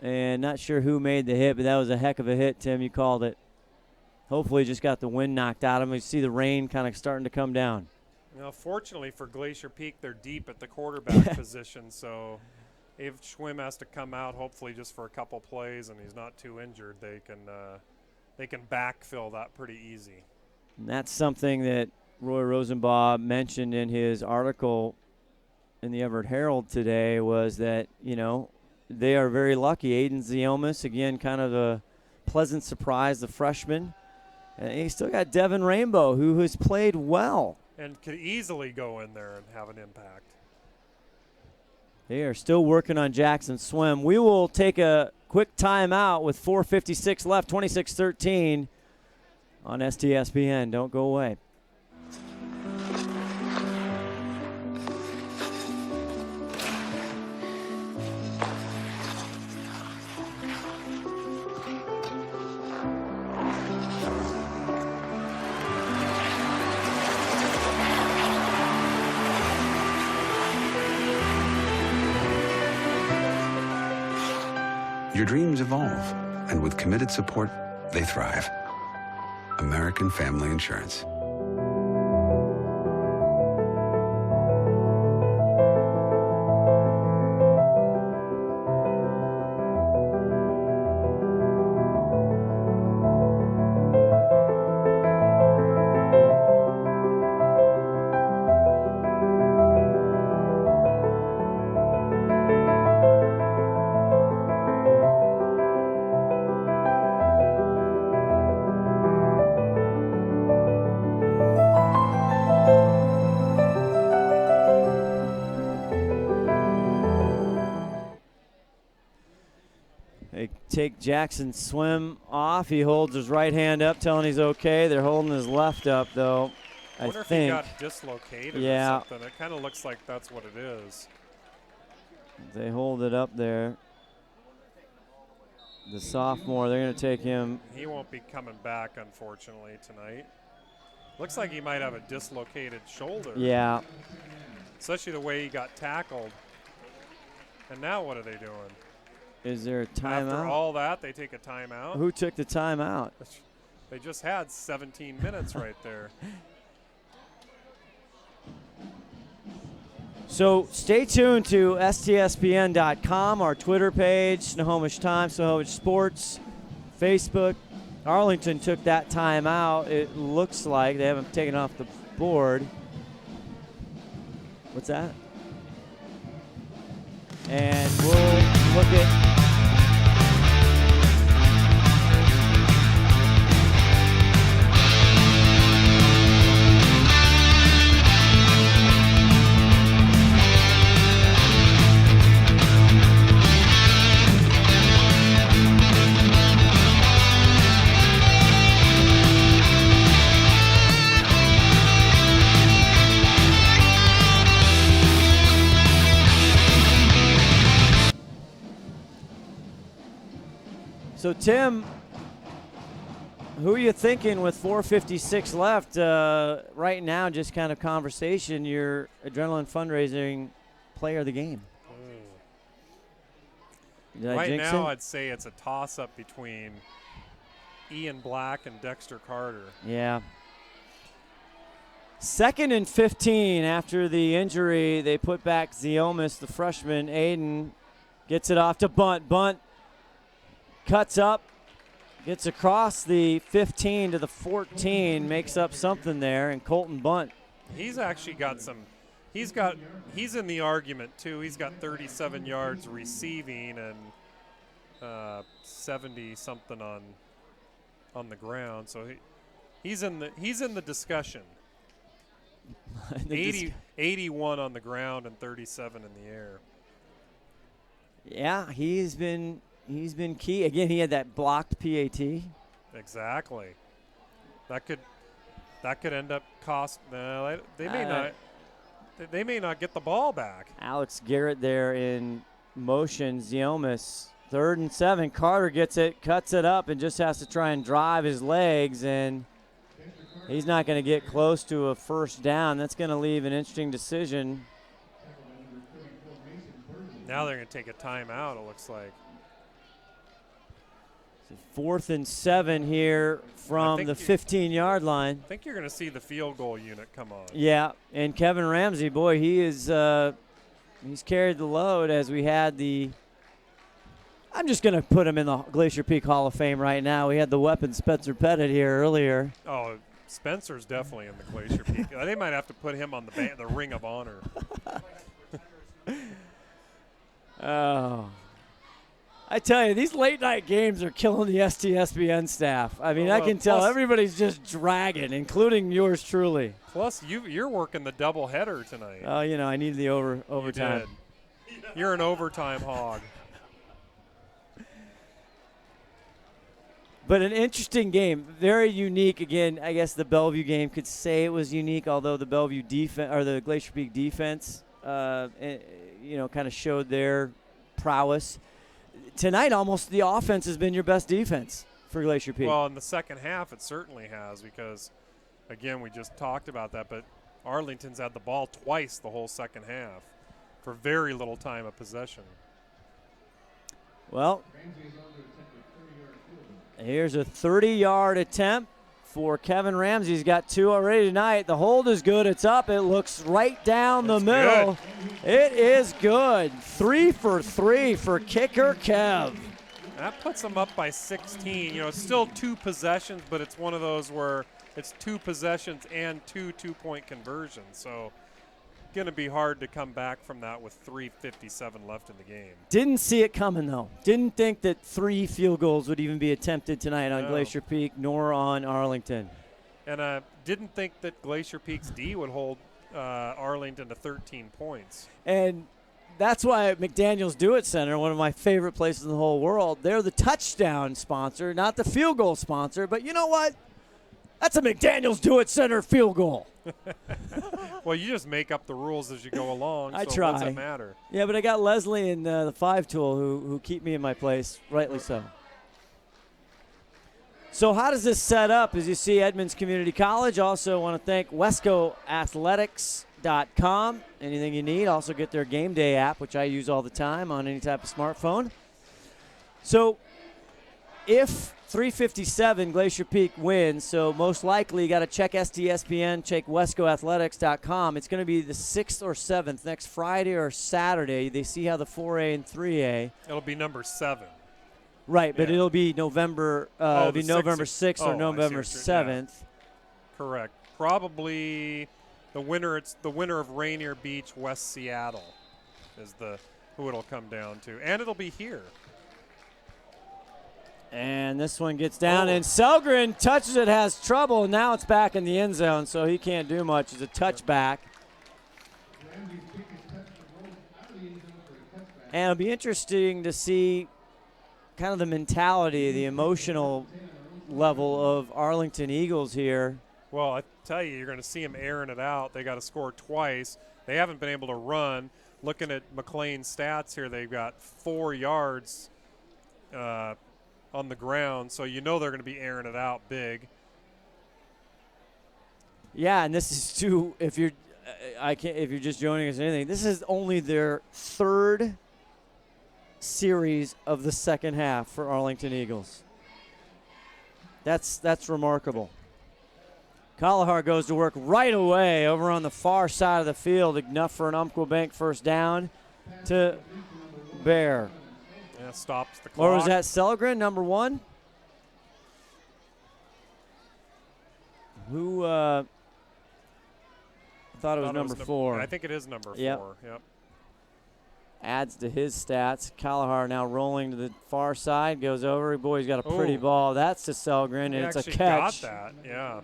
And not sure who made the hit, but that was a heck of a hit, Tim. You called it. Hopefully just got the wind knocked out of him. You see the rain kind of starting to come down. Now, fortunately for Glacier Peak, they're deep at the quarterback position, so if Schwim has to come out, hopefully just for a couple plays, and he's not too injured, they can backfill that pretty easy. And that's something that Roy Rosenbaum mentioned in his article in the Everett Herald today, was that, you know, they are very lucky. Aiden Ziomas, again, kind of a pleasant surprise, the freshman. And he still got Devin Rainbow, who has played well. And could easily go in there and have an impact. They are still working on Jackson Swim. We will take a quick timeout with 4:56 left, 26-13 on STSPN. Don't go away. Your dreams evolve, and with committed support, they thrive. American Family Insurance. Take Jackson Swim off. He holds his right hand up, telling he's okay. They're holding his left up, though. I wonder think. if he got dislocated Yeah. or something. It kind of looks like that's what it is. They hold it up there. The sophomore, they're going to take him. He won't be coming back, unfortunately, tonight. Looks like he might have a dislocated shoulder. Yeah. Especially the way he got tackled. And now what are they doing? Is there a timeout? After all that, they take a timeout. Who took the timeout? They just had 17 minutes right there. So stay tuned to STSPN.com, our Twitter page, Snohomish Times, Snohomish Sports, Facebook. Arlington took that timeout. It looks like they haven't taken off the board. What's that? And we'll look at. So, Tim, who are you thinking with 4:56 left right now, just kind of conversation, your adrenaline fundraising player of the game? Right now, I'd say it's a toss-up between Ian Black and Dexter Carter. Yeah. 2nd and 15 after the injury. They put back Ziomis, the freshman. Aiden gets it off to Bunt. Bunt cuts up, gets across the 15 to the 14, makes up something there, and Colton Bunt. He's actually got some. He's in the argument too. He's got 37 yards receiving and 70 something on the ground. So he's in the discussion. 81 on the ground and 37 in the air. Yeah, he's been key. Again, he had that blocked PAT. Exactly. That could end up cost. No, they may not. They may not get the ball back. Alex Garrett there in motion. Ziomis, 3rd and 7. Carter gets it, cuts it up, and just has to try and drive his legs, and he's not going to get close to a first down. That's going to leave an interesting decision. Now they're going to take a timeout, it looks like. 4th and 7 here from the 15-yard line. I think you're going to see the field goal unit come on. Yeah, and Kevin Ramsey, boy, he's carried the load as we had the – I'm just going to put him in the Glacier Peak Hall of Fame right now. We had the weapon Spencer Pettett here earlier. Oh, Spencer's definitely in the Glacier Peak. They might have to put him on the Ring of Honor. Oh. I tell you, these late-night games are killing the STSPN staff. I mean, I can tell everybody's just dragging, including yours truly. Plus, you're working the doubleheader tonight. Oh, I need the overtime. You did. You're an overtime hog. But an interesting game, very unique. Again, I guess the Bellevue game could say it was unique, although the Bellevue defense or the Glacier Peak defense, kind of showed their prowess. Tonight, almost the offense has been your best defense for Glacier Peak. Well, in the second half, it certainly has because, again, we just talked about that, but Arlington's had the ball twice the whole second half for very little time of possession. Well, here's a 30-yard attempt for Kevin Ramsey. He's got 2 already tonight. The hold is good. It's up. It looks right down the middle. Good. It is good. 3 for 3 for kicker Kev. That puts them up by 16. It's still 2 possessions, but it's one of those where it's 2 possessions and 2 two-point conversions. So going to be hard to come back from that with 3:57 left in the game. Didn't see it coming, though. Didn't think that 3 field goals would even be attempted tonight on Glacier Peak nor on Arlington. And didn't think that Glacier Peak's D would hold Arlington to 13 points. And that's why McDaniel's Do-It Center, one of my favorite places in the whole world, they're the touchdown sponsor, not the field goal sponsor. But you know what? That's a McDaniel's Do-It Center field goal. Well, you just make up the rules as you go along. I so try. What does it matter? Yeah, but I got Leslie and the 5 Tool who keep me in my place, rightly so. So how does this set up? As you see, Edmonds Community College. Also want to thank WESCOathletics.com. Anything you need. Also get their game day app, which I use all the time on any type of smartphone. So if 357 Glacier Peak wins, so most likely you got to check STSPN, check WESCOathletics.com. It's going to be the 6th or 7th, next Friday or Saturday. They see how the 4A and 3A. It'll be number 7. Right, but it'll be November. It'll be November 6th or I November see 7th. Correct. Probably The winner, it's the winner of Rainier Beach, West Seattle, is who it'll come down to, and it'll be here. And this one gets down, and Selgren touches it, has trouble, and now it's back in the end zone, so he can't do much. It's a touchback. And it'll be interesting to see kind of the mentality, the emotional level of Arlington Eagles here. Well, I tell you, you're going to see them airing it out. They got to score twice. They haven't been able to run. Looking at McLean's stats here, they've got 4 yards on the ground, so you know they're going to be airing it out big. Yeah, and this is too. If you're just joining us or anything, this is only their 3rd series of the second half for Arlington Eagles. That's remarkable. Kalahar goes to work right away over on the far side of the field, enough for an Umpqua Bank first down to Bear. Yeah, stops the clock. Or was that Selgren, number 1? Who thought it was number 4. I think it is number 4. Yep. Adds to his stats. Kalahar now rolling to the far side, goes over. Boy, he's got a pretty ball. That's to Selgren, and it's a catch. Got that, yeah.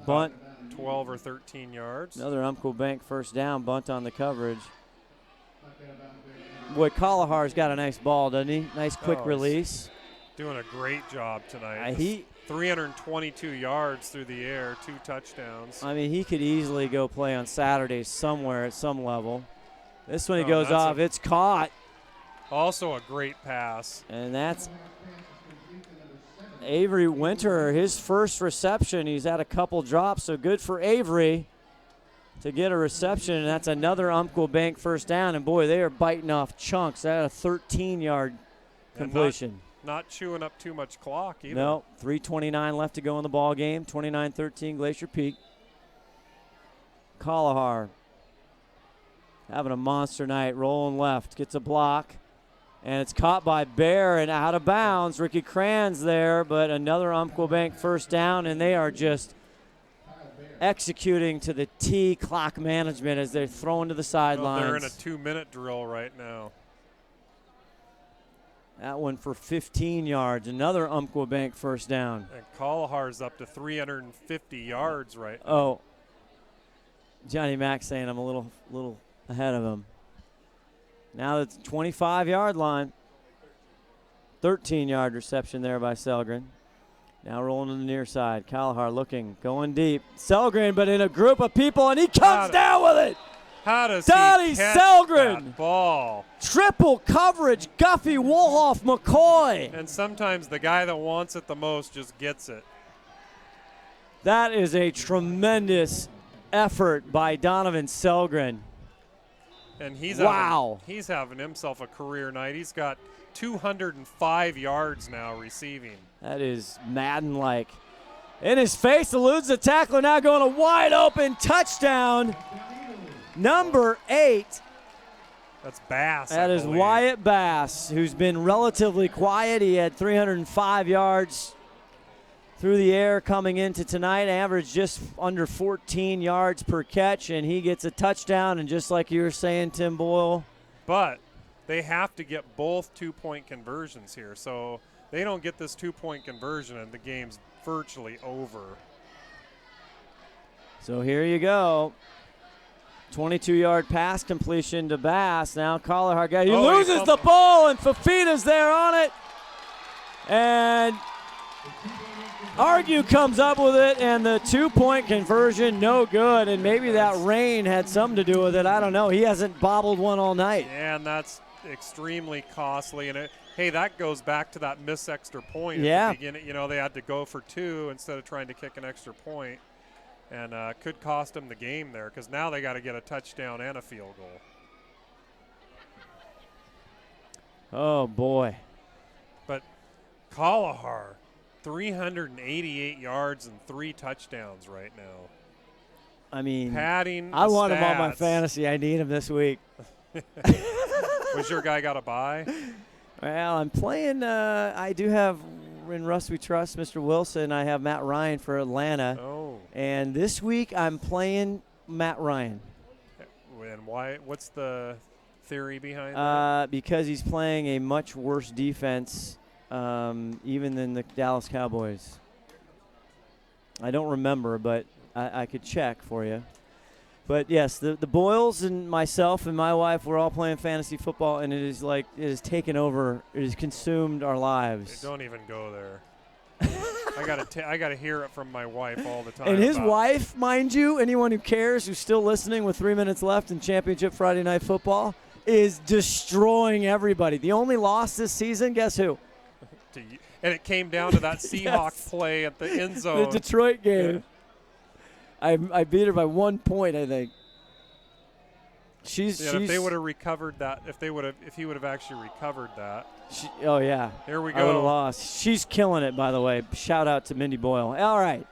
Bunt. 12 or 13 yards. Another Umpqua Bank first down, bunt on the coverage. Boy, Kalahar's got a nice ball, doesn't he? Nice quick release. Doing a great job tonight. 322 yards through the air, 2 touchdowns. I mean, he could easily go play on Saturdays somewhere at some level. This one he goes off. It's caught. Also a great pass. And that's Avery Winter, his first reception. He's had a couple drops, so good for Avery to get a reception, and that's another Umpqua Bank first down. And, boy, they are biting off chunks. That a 13-yard completion. Not chewing up too much clock either. No, 3:29 left to go in the ball game. 29-13 Glacier Peak. Kalahar having a monster night, rolling left, gets a block, and it's caught by Bear and out of bounds. Ricky Kranz there, but another Umpqua Bank first down, and they are just executing to the T clock management as they're thrown to the sidelines. They're in a 2-minute drill right now. That one for 15 yards. Another Umpqua Bank first down. And Kalahar's up to 350 yards right now. Oh, Johnny Mack saying I'm a little ahead of him. Now it's 25-yard line. 13-yard reception there by Selgren. Now rolling to the near side. Kalahar looking, going deep. Selgren, but in a group of people, and he comes down with it. How does Donnie he catch Selgren. that ball? Triple coverage, Guffey, Wolhoff, McCoy. And sometimes the guy that wants it the most just gets it. That is a tremendous effort by Donovan Selgren. And he's having himself a career night. He's got 205 yards now receiving. That is Madden-like. In his face, eludes the tackler, now going a wide open touchdown. Number 8. That's Bass. That is Wyatt Bass, who's been relatively quiet. He had 305 yards through the air coming into tonight, averaged just under 14 yards per catch, and he gets a touchdown. And just like you were saying, Tim Boyle. But they have to get both 2-point conversions here. So they don't get this 2-point conversion, and the game's virtually over. So here you go. 22-yard pass completion to Bass. Now Kalahar he loses the ball, and Fafita's there on it. And Argue comes up with it, and the 2-point conversion, no good. And maybe that rain had something to do with it. I don't know. He hasn't bobbled one all night. Yeah, and that's extremely costly. And hey, that goes back to that missed extra point yeah. at the beginning. You know, they had to go for 2 instead of trying to kick an extra point. And could cost them the game there, because now they got to get a touchdown and a field goal. Oh, boy. But Kalahar, 388 yards and 3 touchdowns right now. I mean, padding. I want him on my fantasy. I need him this week. Was your guy got a bye? Well, I'm playing. I do have in Russ We Trust, Mr. Wilson. I have Matt Ryan for Atlanta. Oh. And this week I'm playing Matt Ryan. And why? What's the theory behind that? Because he's playing a much worse defense even than the Dallas Cowboys. I don't remember, but I could check for you. But, yes, the Boyles and myself and my wife, we're all playing fantasy football, and it has taken over. It has consumed our lives. Hey, don't even go there. I gotta hear it from my wife all the time. And his wife, mind you, anyone who cares, who's still listening with 3 minutes left in Championship Friday Night Football, is destroying everybody. The only loss this season, guess who? And it came down to that Seahawks play at the end zone. The Detroit game. Yeah. I beat her by 1 point, I think. She's if they would have recovered that, if he would have actually recovered that. Oh yeah. Here we go. I would have lost. She's killing it, by the way. Shout out to Mindy Boyle. All right.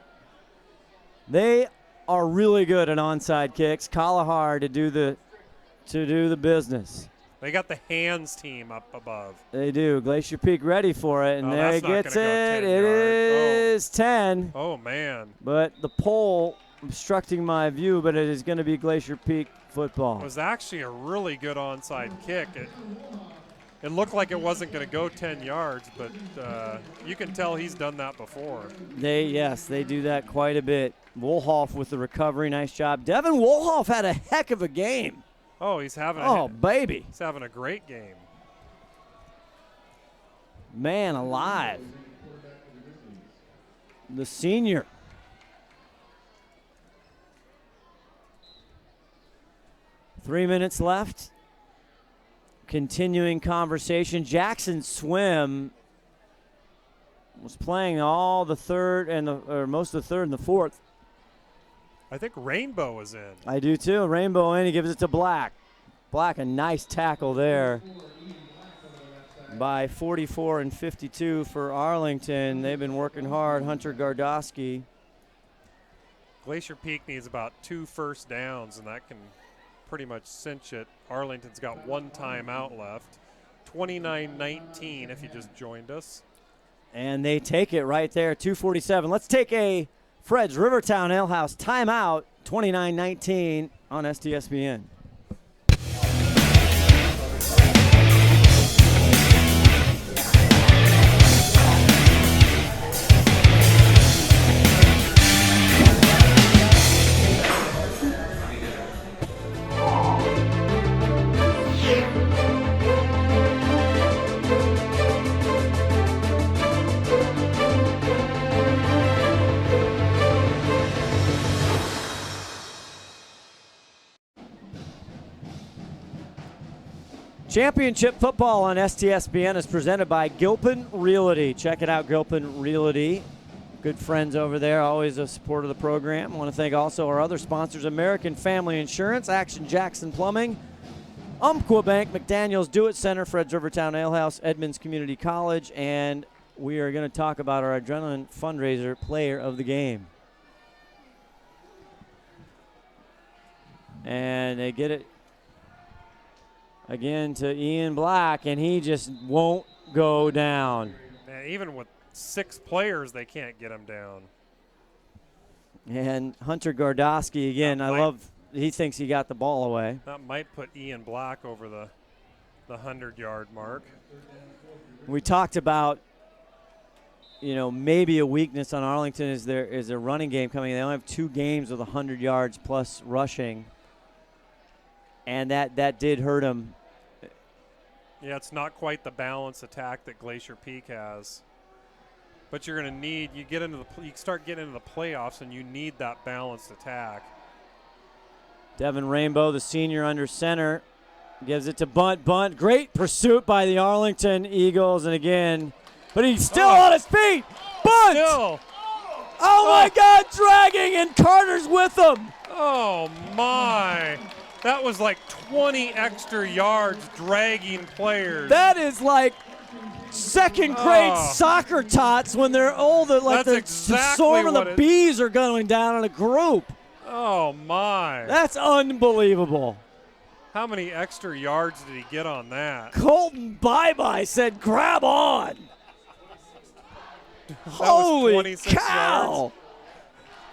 They are really good at onside kicks. Kalahar to do the business. They got the hands team up above. They do. Glacier Peak ready for it, and there he gets it. It is 10. Oh man. But the pole obstructing my view, but it is going to be Glacier Peak football. It was actually a really good onside kick. It looked like it wasn't going to go 10 yards, but you can tell he's done that before. They do that quite a bit. Woolhoff with the recovery, nice job. Devin Woolhoff had a heck of a game. Oh, he's having baby. He's having a great game. Man alive. The senior. Three minutes left. Continuing conversation. Jackson Swim was playing all the third or most of the third and the fourth. I think Rainbow is in. I do too. Rainbow in. He gives it to Black. Black, a nice tackle there by 44 and 52 for Arlington. They've been working hard. Hunter Gardowski. Glacier Peak needs about 2 first downs, and that can pretty much cinch it. Arlington's got 1 timeout left. 29-19 if you just joined us. And they take it right there, 2:47. Let's take a Fred's Rivertown Ale House timeout, 29-19 on STSPN. Championship football on STSPN is presented by Gilpin Realty. Check it out, Gilpin Realty. Good friends over there, always a support of the program. I want to thank also our other sponsors, American Family Insurance, Action Jackson Plumbing, Umpqua Bank, McDaniels Do It Center, Fred's Rivertown Ale House, Edmonds Community College, and we are going to talk about our Adrenaline Fundraiser Player of the Game. And they get it again to Ian Black, and he just won't go down. Man, even with 6 players, they can't get him down. And Hunter Gardowski, again, he thinks he got the ball away. That might put Ian Black over the 100-yard mark. We talked about, maybe a weakness on Arlington is their running game coming. They only have 2 games with 100 yards plus rushing. And that did hurt him. Yeah, it's not quite the balanced attack that Glacier Peak has. But you're going to need, you start getting into the playoffs, and you need that balanced attack. Devin Rainbow, the senior under center, gives it to Bunt. Great pursuit by the Arlington Eagles, and again, but he's still on his feet. Bunt! Still. Oh my God, dragging, and Carter's with him. Oh my. That was like 20 extra yards dragging players. That is like second grade soccer tots when they're older, like the swarm of the bees are going down in a group. Oh my. That's unbelievable. How many extra yards did he get on that? Colton Bye-Bye said, grab on. Holy 26 cow! yards.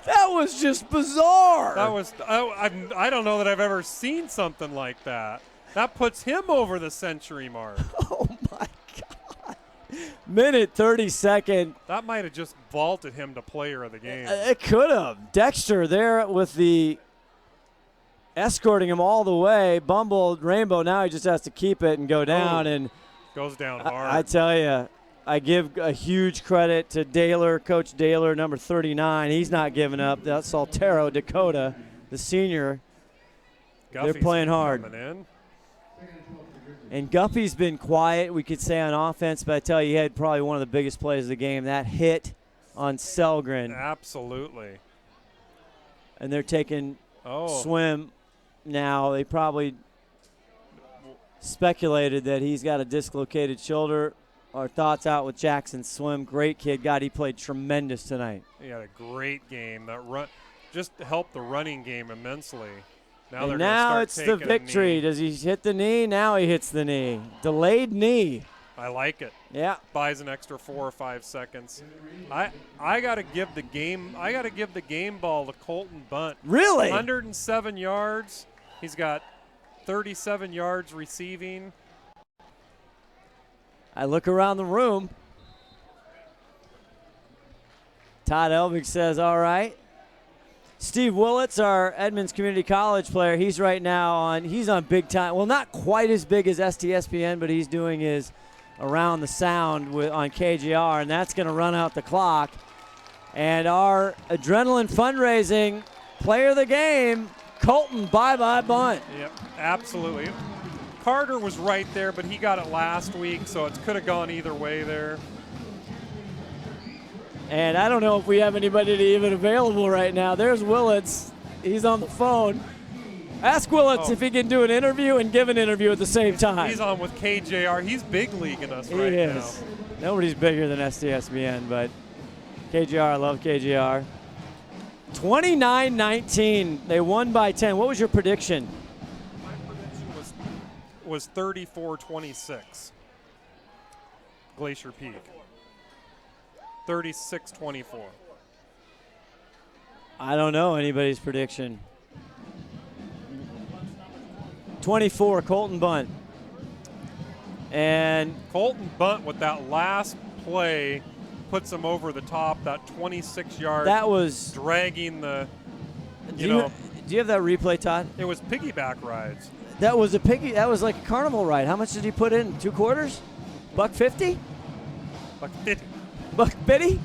That was just bizarre. That was, I don't know that I've ever seen something like that. That puts him over the century mark. Oh, my God. Minute 32nd. That might have just vaulted him to player of the game. It could have. Dexter there with the escorting him all the way. Bumbled Rainbow. Now he just has to keep it and go down. And goes down hard. I tell you, I give a huge credit to Daler, Coach Daler, number 39. He's not giving up. That's Saltero, Dakota, the senior. Guffey's They're playing hard. coming in. And Guffey's been quiet, we could say, on offense, but I tell you, he had probably one of the biggest plays of the game, that hit on Selgren. Absolutely. And they're taking swim now. They probably speculated that he's got a dislocated shoulder. Our thoughts out with Jackson Swim. Great kid. God, he played tremendous tonight. He had a great game. That run just helped the running game immensely. Now, and now it's the victory. Does he hit the knee? Now he hits the knee. Delayed knee. I like it. Yeah. Buys an extra 4 or 5 seconds. I got to give the game ball to Colton Bunt. Really? 107 yards. He's got 37 yards receiving. I look around the room. Todd Elvig says, all right. Steve Willits, our Edmonds Community College player, he's right now he's on big time. Well, not quite as big as STSPN, but he's doing his Around the Sound on KGR, and that's going to run out the clock. And our adrenaline fundraising player of the game, Colton Bye-Bye Bunt. Yep, absolutely. Carter was right there, but he got it last week, so it could have gone either way there. And I don't know if we have anybody even available right now. There's Willits. He's on the phone. Ask Willits if he can do an interview and give an interview at the same time. He's on with KJR. He's big leaguing us right now. He is. Nobody's bigger than STSBN, but KJR, I love KJR. 29-19. They won by 10. What was your prediction? My prediction was 34-26. Glacier Peak. 36-24. I don't know anybody's prediction. 24, Colton Bunt. And Colton Bunt with that last play puts him over the top, that 26-yard. That was dragging the, do you have that replay, Todd? It was piggyback rides. That was that was like a carnival ride. How much did he put in? 2 quarters? $1.50? $1.50. $1.50?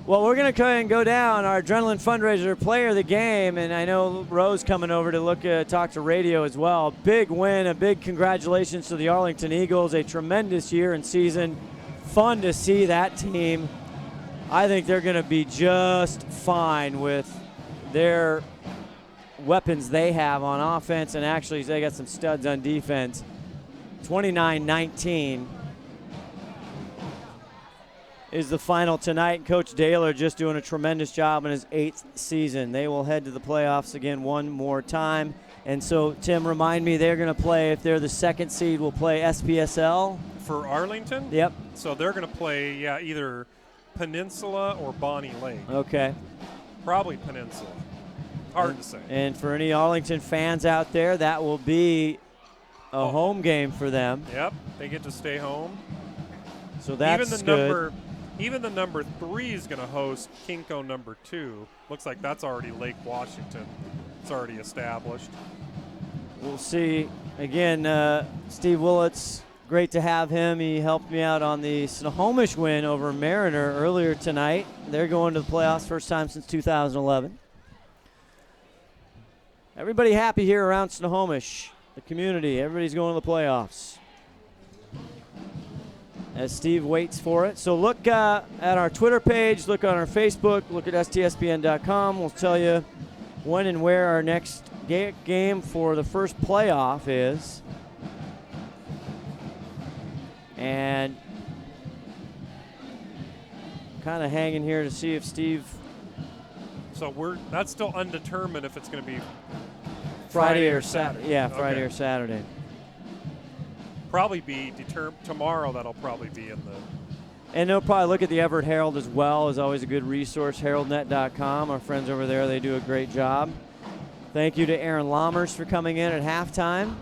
Well, we're going to go down our adrenaline fundraiser player of the game, and I know Rose coming over to talk to radio as well. Big win, a big congratulations to the Arlington Eagles, a tremendous year and season. Fun to see that team. I think they're going to be just fine with their weapons they have on offense, and actually they got some studs on defense. 29-19. Is the final tonight. Coach Daler just doing a tremendous job in his 8th season. They will head to the playoffs again one more time. And so, Tim, remind me, they're going to play, if they're the 2nd seed, will play SPSL. For Arlington? Yep. So they're going to play, either Peninsula or Bonnie Lake. Okay. Probably Peninsula. Hard to say. And for any Arlington fans out there, that will be a home game for them. Yep. They get to stay home. So that's good. Even the number 3 is going to host Kinko number 2. Looks like that's already Lake Washington. It's already established. We'll see. Again, Steve Willits, great to have him. He helped me out on the Snohomish win over Mariner earlier tonight. They're going to the playoffs first time since 2011. Everybody happy here around Snohomish, the community. Everybody's going to the playoffs. As Steve waits for it. So look at our Twitter page, look on our Facebook, look at stspn.com. We'll tell you when and where our next game for the first playoff is. And kind of hanging here to see if Steve... So that's still undetermined if it's going to be Friday or Saturday. Yeah, Friday or Saturday. probably be tomorrow. That'll probably be in the. And they'll probably look at the Everett Herald as well. Is always a good resource. HeraldNet.com. Our friends over there, they do a great job. Thank you to Aaron Lammers for coming in at halftime.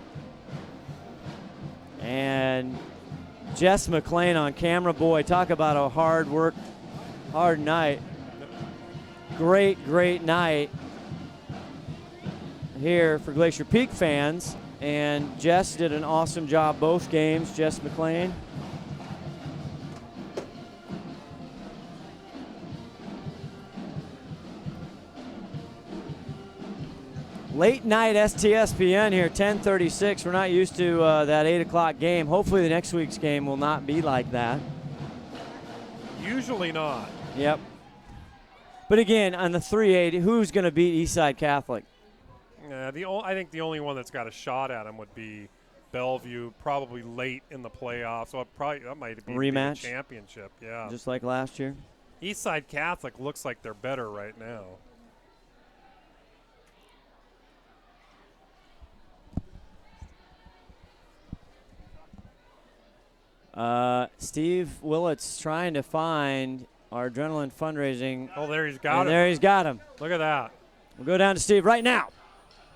And Jess McLean on camera. Boy, talk about a hard night. Great night here for Glacier Peak fans. And Jess did an awesome job both games, Jess McLean. Late night STSPN here, 10:36. We're not used to that 8 o'clock game. Hopefully the next week's game will not be like that. Usually not. Yep. But again, on the 3-8, who's going to beat Eastside Catholic? I think the only one that's got a shot at him would be Bellevue, probably late in the playoffs. So that might be rematch the championship. Yeah. Just like last year. Eastside Catholic looks like they're better right now. Steve Willits trying to find our adrenaline fundraising. Oh, there he's got him. There he's got him. Look at that. We'll go down to Steve right now.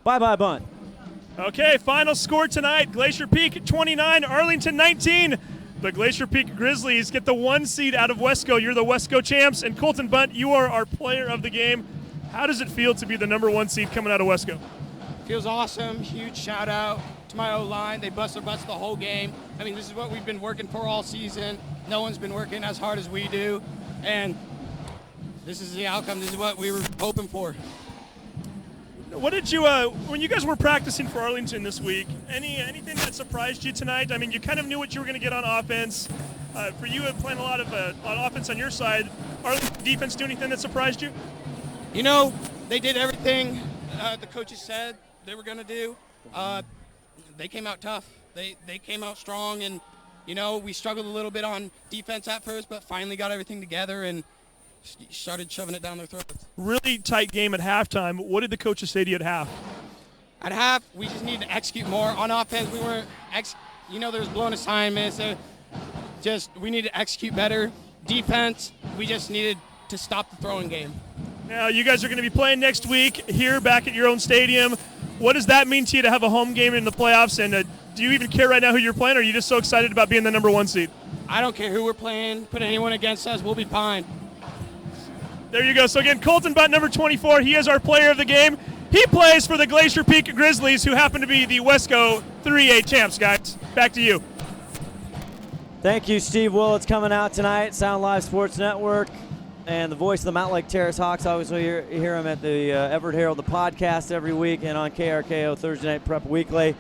Bye-bye, bunt. Okay, final score tonight. Glacier Peak 29, Arlington 19. The Glacier Peak Grizzlies get the 1 seed out of WESCO. You're the WESCO champs. And Colton Bunt, you are our player of the game. How does it feel to be the number 1 seed coming out of WESCO? Feels awesome. Huge shout out to my O-line. They bust their butts the whole game. I mean, this is what we've been working for all season. No one's been working as hard as we do. And this is the outcome. This is what we were hoping for. What did you, when you guys were practicing for Arlington this week, anything that surprised you tonight? I mean, you kind of knew what you were going to get on offense. For you, playing a lot of on offense on your side, Arlington defense do anything that surprised you? You know, they did everything the coaches said they were going to do. They came out tough. They came out strong, and, you know, we struggled a little bit on defense at first, but finally got everything together and started shoving it down their throats. Really tight game at halftime. What did the coaches say to you at half? At half, we just need to execute more. On offense, we weren't, there was blown assignments. We need to execute better. Defense, we just needed to stop the throwing game. Now, you guys are going to be playing next week here back at your own stadium. What does that mean to you to have a home game in the playoffs? And do you even care right now who you're playing, or are you just so excited about being the number 1 seed? I don't care who we're playing. Put anyone against us, we'll be fine. There you go. So again, Colton Butt, number 24, he is our player of the game. He plays for the Glacier Peak Grizzlies, who happen to be the WESCO 3A champs, guys. Back to you. Thank you, Steve Willits, coming out tonight. Sound Live Sports Network and the voice of the Mountain Lake Terrace Hawks. I always hear him at the Everett Herald, the podcast every week, and on KRKO Thursday Night Prep Weekly.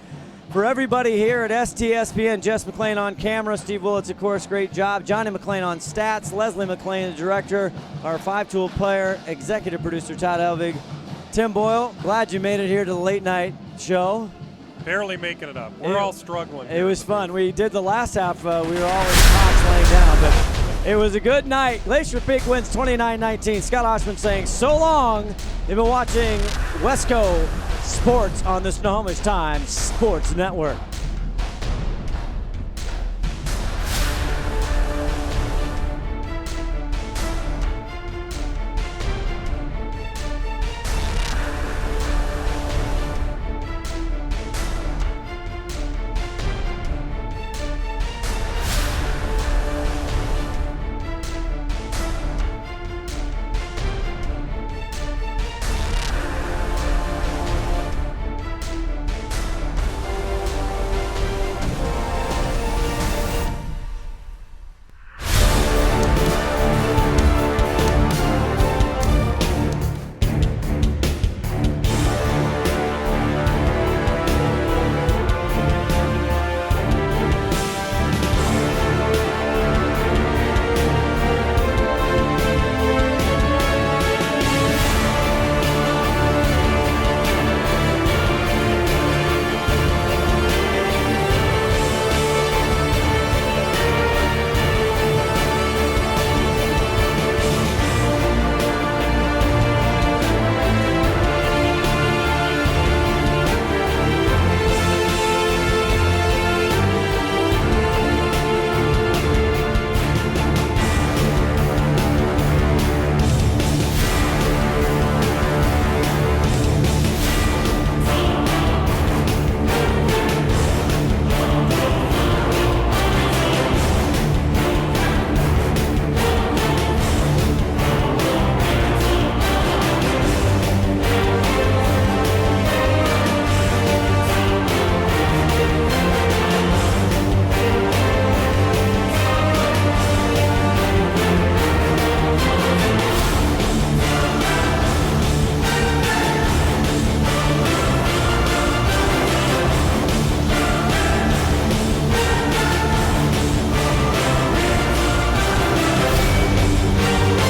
For everybody here at STSPN, Jess McLean on camera, Steve Willits, of course, great job. Johnny McLean on stats, Leslie McLean, the director, our 5-tool player, executive producer Todd Elvig. Tim Boyle, glad you made it here to the late night show. Barely making it up. We're all struggling. It was fun. We did the last half. We were all in spots laying down, but it was a good night. Glacier Peak wins 29-19. Scott Oshman saying so long. They've been watching WESCO Sports on the Snohomish Times Sports Network.